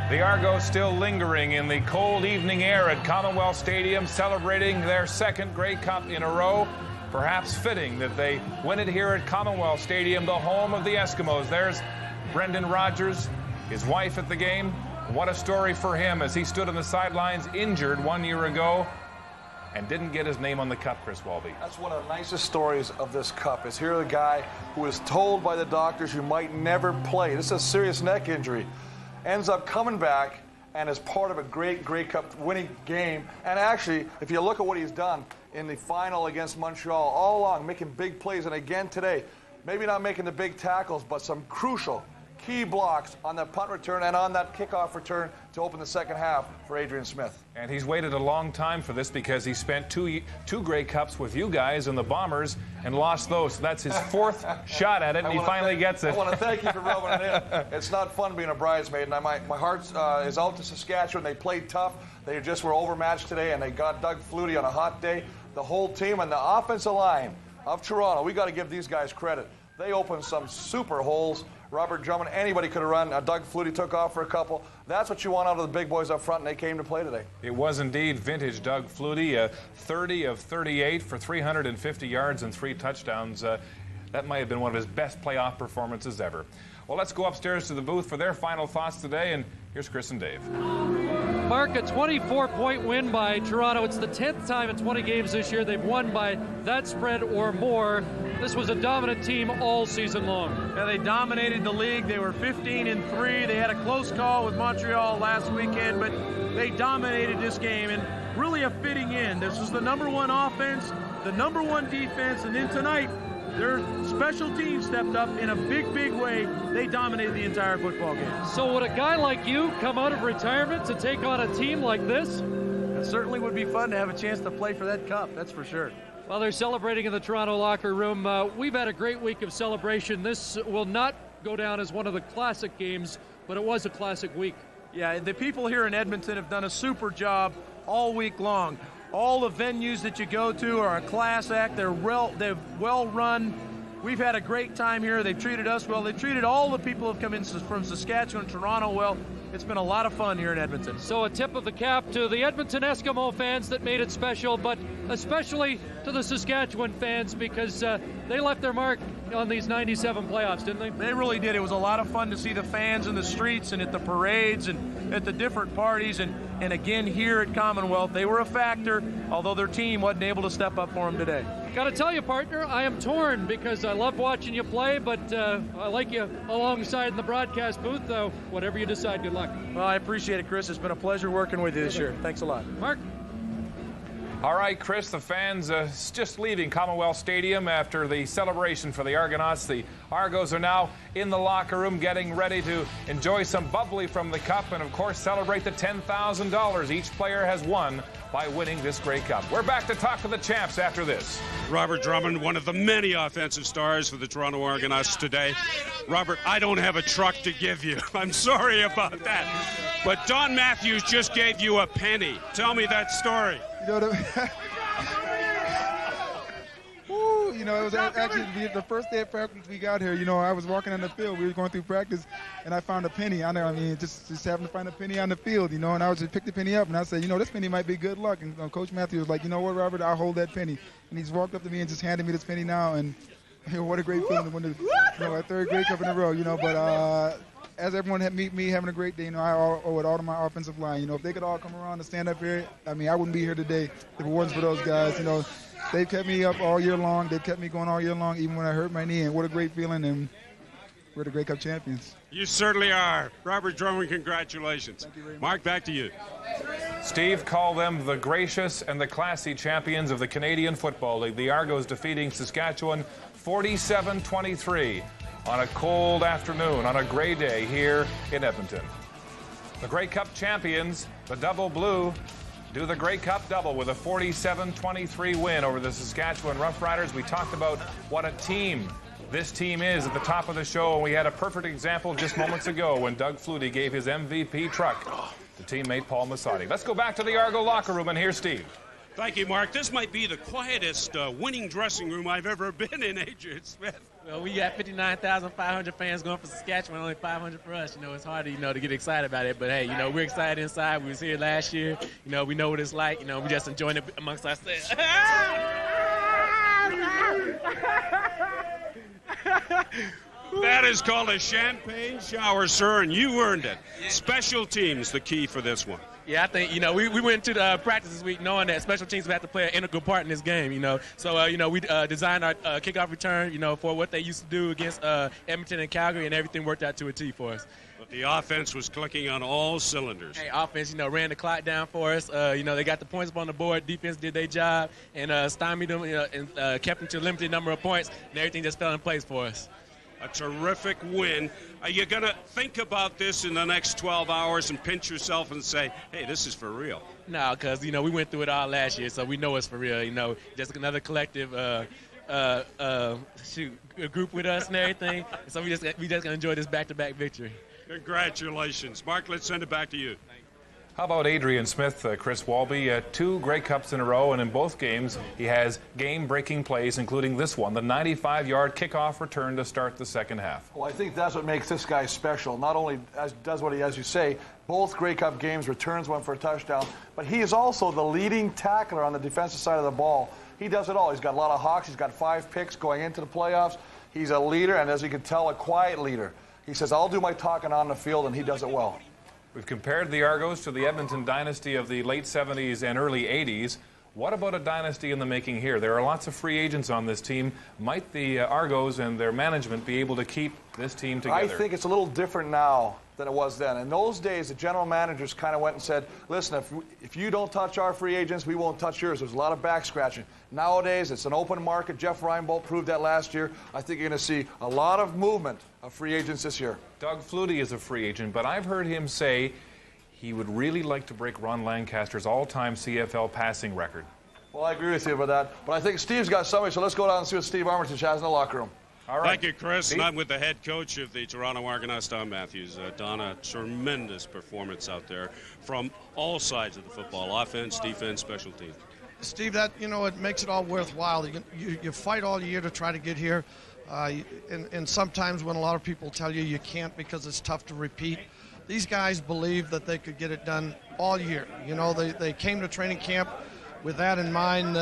The Argos still lingering in the cold evening air at Commonwealth Stadium, celebrating their 2nd Grey Cup in a row. Perhaps fitting that they win it here at Commonwealth Stadium, the home of the Eskimos. There's Brendan Rodgers, his wife at the game. What a story for him as he stood on the sidelines injured 1 year ago and didn't get his name on the cup, Chris Walby. That's one of the nicest stories of this cup, is here the guy who was told by the doctors you might never play. This is a serious neck injury. Ends up coming back and is part of a great Grey Cup winning game. And actually, if you look at what he's done in the final against Montreal, all along making big plays, and again today, maybe not making the big tackles, but some crucial key blocks on that punt return and on that kickoff return to open the second half for Adrian Smith. And he's waited a long time for this because he spent two Grey Cups with you guys and the Bombers and lost those. So that's his 4th shot at it, and he finally gets it. I want to thank you for rubbing it in. It's not fun being a bridesmaid, and my heart is out to Saskatchewan. They played tough. They just were overmatched today, and they got Doug Flutie on a hot day. The whole team and the offensive line of Toronto, we got to give these guys credit. They opened some super holes. Robert Drummond, anybody could have run. Doug Flutie took off for a couple. That's what you want out of the big boys up front, and they came to play today. It was indeed vintage Doug Flutie, 30 of 38 for 350 yards and 3 touchdowns. That might have been one of his best playoff performances ever. Well, let's go upstairs to the booth for their final thoughts today, and here's Chris and Dave. Mark, a 24-point win by Toronto. It's the 10th time in 20 games this year they've won by that spread or more. This was a dominant team all season long. Yeah, they dominated the league. They were 15-3. They had a close call with Montreal last weekend, but they dominated this game, and really a fitting end. This was the #1 offense, the #1 defense, and then tonight, their special team stepped up in a big, big way. They dominated the entire football game. So would a guy like you come out of retirement to take on a team like this? It certainly would be fun to have a chance to play for that cup, that's for sure. Well, they're celebrating in the Toronto locker room. We've had a great week of celebration. This will not go down as one of the classic games, but it was a classic week. Yeah, the people here in Edmonton have done a super job all week long. All the venues that you go to are a class act. They're well run. We've had a great time here. They've treated us well. They've treated all the people who have come in from Saskatchewan, Toronto well. It's been a lot of fun here in Edmonton. So a tip of the cap to the Edmonton Eskimo fans that made it special, but especially to the Saskatchewan fans because they left their mark on these 97 playoffs, didn't they? They really did. It was a lot of fun to see the fans in the streets and at the parades and at the different parties. And again, here at Commonwealth, they were a factor, although their team wasn't able to step up for them today. Got to tell you, partner, I am torn because I love watching you play, but I like you alongside in the broadcast booth, though. Whatever you decide, good luck. Well, I appreciate it, Chris. It's been a pleasure working with you this year. Thanks a lot. Mark? All right, Chris, the fans just leaving Commonwealth Stadium after the celebration for the Argonauts. The Argos are now in the locker room getting ready to enjoy some bubbly from the cup and, of course, celebrate the $10,000 each player has won by winning this Grey Cup. We're back to talk to the champs after this. Robert Drummond, one of the many offensive stars for the Toronto Argonauts today. Robert, I don't have a truck to give you. I'm sorry about that. But Don Matthews just gave you a penny. Tell me that story. You know, it was actually the first day of practice we got here. You know, I was walking on the field. We were going through practice, and I found a penny. I mean, just happened to find a penny on the field, you know, and I was just picked the penny up, and I said, you know, this penny might be good luck. And Coach Matthews was like, you know what, Robert, I'll hold that penny. And he's walked up to me and just handed me this penny now, and what a great feeling to win our third Grey Cup in a row, you know. But as everyone had me having a great day, you know, I owe it all to my offensive line. You know, if they could all come around and stand up here, I mean, I wouldn't be here today if it wasn't for those guys. You know, they've kept me up all year long. They've kept me going all year long, even when I hurt my knee. And what a great feeling, and we're the Grey Cup champions. You certainly are. Robert Drummond, congratulations. Thank you very much. Mark, back to you. Steve called them the gracious and the classy champions of the Canadian Football League. The Argos defeating Saskatchewan 47-23 on a cold afternoon, on a gray day here in Edmonton. The Grey Cup champions, the Double Blue, do the Grey Cup double with a 47-23 win over the Saskatchewan Roughriders. We talked about what a team this team is at the top of the show, and we had a perfect example just moments ago when Doug Flutie gave his MVP truck to teammate Paul Massotti. Let's go back to the Argo locker room, and here's Steve. Thank you, Mark. This might be the quietest winning dressing room I've ever been in, Adrian Smith. Well, we got 59,500 fans going for Saskatchewan, only 500 for us. You know, it's hard to, to get excited about it. But, hey, we're excited inside. We was here last year. We know what it's like. We just enjoying it amongst ourselves. That is called a champagne shower, sir, and you earned it. Special teams, the key for this one. Yeah, I think, we went to the practice this week knowing that special teams would have to play an integral part in this game, So, we designed our kickoff return, for what they used to do against Edmonton and Calgary, and everything worked out to a T for us. But the offense was clicking on all cylinders. Hey, offense, ran the clock down for us. They got the points up on the board. Defense did their job and stymied them, and kept them to a limited number of points, and everything just fell in place for us. A terrific win. Are you going to think about this in the next 12 hours and pinch yourself and say, hey, this is for real? No, because, we went through it all last year, so we know it's for real. Just another collective group with us and everything. So we just going to enjoy this back-to-back victory. Congratulations. Mark, let's send it back to you. How about Adrian Smith, Chris Walby? 2 Grey Cups in a row, and in both games he has game-breaking plays, including this one, the 95-yard kickoff return to start the second half. Well, I think that's what makes this guy special. Not only does what he, as you say, both Grey Cup games, returns one for a touchdown, but he is also the leading tackler on the defensive side of the ball. He does it all. He's got a lot of hawks. He's got 5 picks going into the playoffs. He's a leader, and as you can tell, a quiet leader. He says, I'll do my talking on the field, and he does it well. We've compared the Argos to the Edmonton dynasty of the late 70s and early 80s. What about a dynasty in the making here? There are lots of free agents on this team. Might the Argos and their management be able to keep this team together? I think it's a little different now than it was then. In those days, the general managers kind of went and said, listen, if you don't touch our free agents, we won't touch yours. There's a lot of back scratching. Nowadays, it's an open market. Jeff Reinbold proved that last year. I think you're going to see a lot of movement of free agents this year. Doug Flutie is a free agent, but I've heard him say he would really like to break Ron Lancaster's all-time CFL passing record. Well, I agree with you about that, but I think Steve's got somebody, so let's go down and see what Steve Armitage has in the locker room. All right. Thank you, Chris. And I'm with the head coach of the Toronto Argonauts, Don Matthews. Don, a tremendous performance out there from all sides of the football, offense, defense, special teams. Steve, that, it makes it all worthwhile. You fight all year to try to get here, and sometimes when a lot of people tell you you can't because it's tough to repeat, these guys believe that they could get it done all year. They came to training camp with that in mind.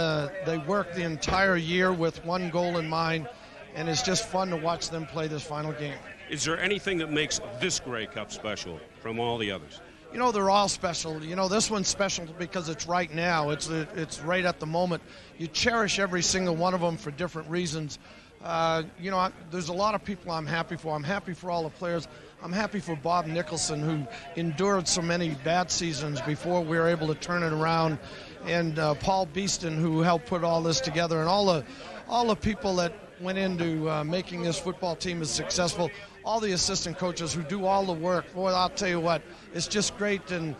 They worked the entire year with one goal in mind, and it's just fun to watch them play this final game. Is there anything that makes this Grey Cup special from all the others? They're all special. This one's special because it's right now. It's right at the moment. You cherish every single one of them for different reasons. There's a lot of people I'm happy for. I'm happy for all the players. I'm happy for Bob Nicholson, who endured so many bad seasons before we were able to turn it around, and Paul Beeston, who helped put all this together, and all the people that went into making this football team as successful, all the assistant coaches who do all the work. Boy, I'll tell you what, it's just great. And,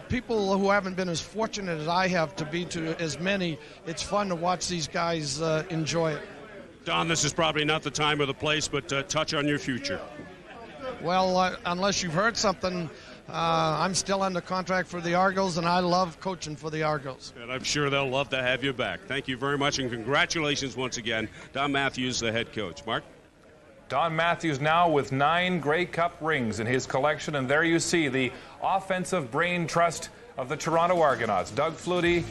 people who haven't been as fortunate as I have to be to as many, it's fun to watch these guys enjoy it. Don, this is probably not the time or the place, but touch on your future. Well, unless you've heard something, I'm still under contract for the Argos, and I love coaching for the Argos. And I'm sure they'll love to have you back. Thank you very much, and congratulations once again. Don Matthews, the head coach. Mark? Don Matthews now with 9 Grey Cup rings in his collection, and there you see the offensive brain trust of the Toronto Argonauts, Doug Flutie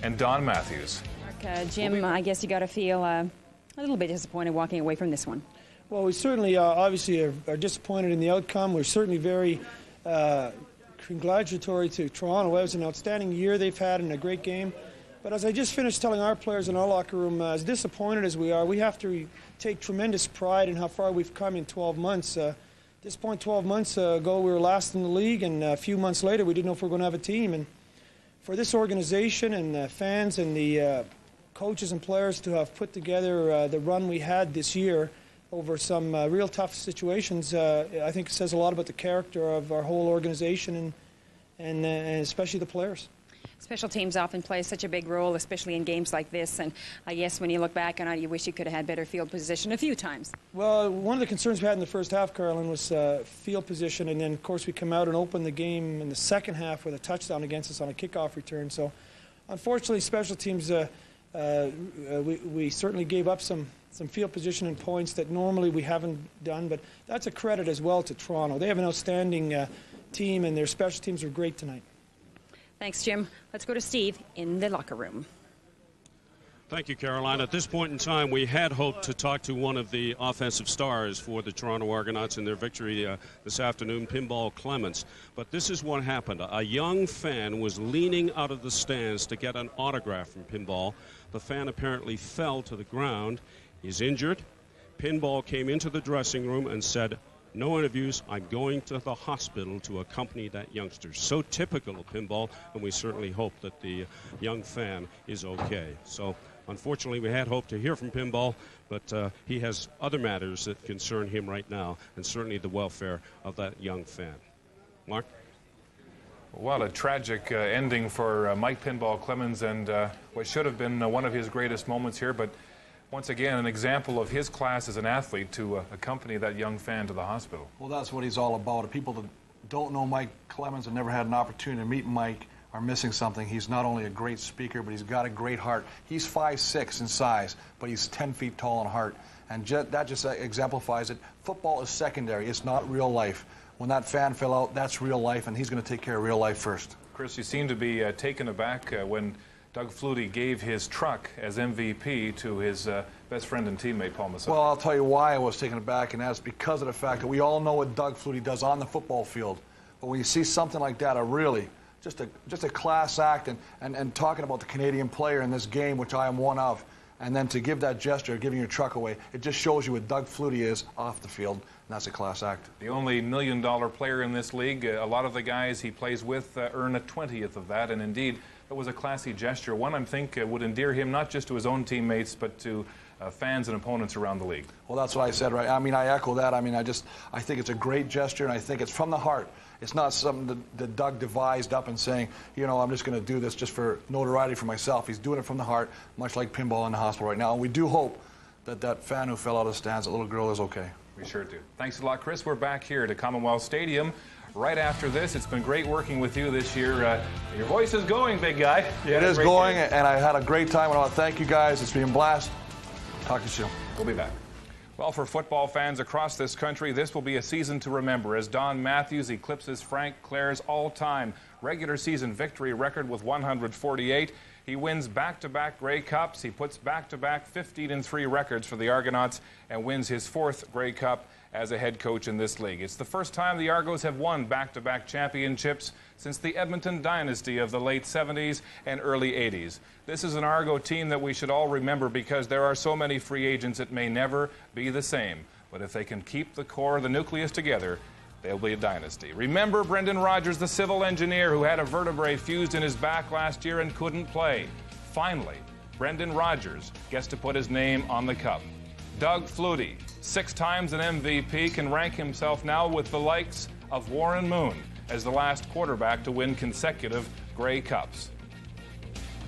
and Don Matthews. Mark, Jim, I guess you got to feel a little bit disappointed walking away from this one. Well, we certainly obviously are disappointed in the outcome. We're certainly very congratulatory to Toronto. It was an outstanding year they've had and a great game. But as I just finished telling our players in our locker room, as disappointed as we are, we have to take tremendous pride in how far we've come in 12 months. At this point, 12 months ago, we were last in the league, and a few months later, we didn't know if we were going to have a team. And for this organization and the fans and the coaches and players to have put together the run we had this year over some real tough situations, I think it says a lot about the character of our whole organization and especially the players. Special teams often play such a big role, especially in games like this, and I guess when you look back on it, you wish you could have had better field position a few times. Well, one of the concerns we had in the first half, Carolyn, was field position, and then, of course, we come out and open the game in the second half with a touchdown against us on a kickoff return. So, unfortunately, special teams, we certainly gave up some field position and points that normally we haven't done, but that's a credit as well to Toronto. They have an outstanding team, and their special teams were great tonight. Thanks, Jim. Let's go to Steve in the locker room. Thank you, Caroline. At this point in time, we had hoped to talk to one of the offensive stars for the Toronto Argonauts in their victory this afternoon, Pinball Clements. But this is what happened. A young fan was leaning out of the stands to get an autograph from Pinball. The fan apparently fell to the ground. He's injured. Pinball came into the dressing room and said, "No interviews. I'm going to the hospital to accompany that youngster." So typical of Pinball, and we certainly hope that the young fan is okay. So unfortunately, we had hoped to hear from Pinball, but he has other matters that concern him right now, and certainly the welfare of that young fan. Mark? Well, a tragic ending for Mike Pinball Clemens, and what should have been one of his greatest moments here, but once again, an example of his class as an athlete to accompany that young fan to the hospital. Well, that's what he's all about. People that don't know Mike Clemens and never had an opportunity to meet Mike are missing something. He's not only a great speaker, but he's got a great heart. He's 5'6" in size, but he's 10 feet tall in heart. And that just exemplifies it. Football is secondary. It's not real life. When that fan fell out, that's real life, and he's going to take care of real life first. Chris, you seem to be taken aback when Doug Flutie gave his truck as MVP to his best friend and teammate, Paul Masson. Well, I'll tell you why I was taken aback, and that's because of the fact that we all know what Doug Flutie does on the football field. But when you see something like that, just a class act, and talking about the Canadian player in this game, which I am one of, and then to give that gesture, giving your truck away, it just shows you what Doug Flutie is off the field, and that's a class act. The only $1 million player in this league. A lot of the guys he plays with earn a 20th of that, and indeed, it was a classy gesture. One, I think, would endear him not just to his own teammates, but to fans and opponents around the league. Well, that's what I said, right? I mean, I echo that. I mean, I think it's a great gesture, and I think it's from the heart. It's not something that Doug devised up and saying, you know, I'm just going to do this just for notoriety for myself. He's doing it from the heart, much like pinball in the hospital right now. And we do hope that that fan who fell out of the stands, that little girl, is okay. We sure do. Thanks a lot, Chris. We're back here to Commonwealth Stadium right after this. It's been great working with you this year. Your voice is going, big guy. It is going, and I had a great time. And I want to thank you guys. It's been a blast. Talk to you soon. We'll be back. Well, for football fans across this country, this will be a season to remember as Don Matthews eclipses Frank Clair's all-time regular season victory record with 148. He wins back-to-back Grey Cups. He puts back-to-back 15-3 records for the Argonauts and wins his 4th Grey Cup as a head coach in this league. It's the first time the Argos have won back-to-back championships since the Edmonton dynasty of the late 70s and early 80s. This is an Argo team that we should all remember because there are so many free agents it may never be the same. But if they can keep the core, the nucleus together, they'll be a dynasty. Remember Brendan Rogers, the civil engineer who had a vertebrae fused in his back last year and couldn't play. Finally, Brendan Rogers gets to put his name on the cup. Doug Flutie, 6 times an MVP, can rank himself now with the likes of Warren Moon as the last quarterback to win consecutive Grey Cups.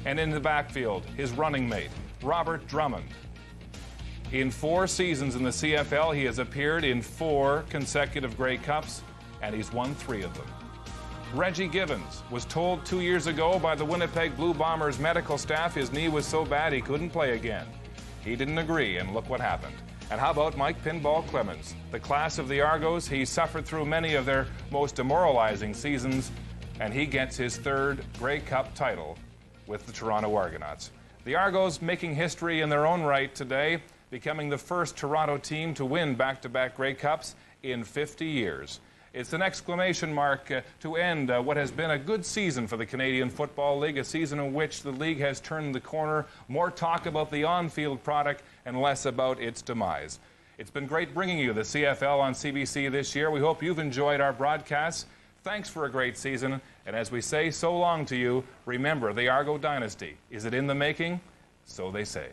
And in the backfield, his running mate, Robert Drummond. In 4 seasons in the CFL, he has appeared in 4 consecutive Grey Cups, and he's won 3 of them. Reggie Givens was told 2 years ago by the Winnipeg Blue Bombers medical staff his knee was so bad he couldn't play again. He didn't agree, and look what happened. And how about Mike Pinball Clemens? The class of the Argos, he suffered through many of their most demoralizing seasons, and he gets his 3rd Grey Cup title with the Toronto Argonauts. The Argos making history in their own right today, becoming the first Toronto team to win back-to-back Grey Cups in 50 years. It's an exclamation mark to end what has been a good season for the Canadian Football League, a season in which the league has turned the corner, more talk about the on-field product and less about its demise. It's been great bringing you the CFL on CBC this year. We hope you've enjoyed our broadcasts. Thanks for a great season, and as we say so long to you, remember the Argo dynasty. Is it in the making? So they say.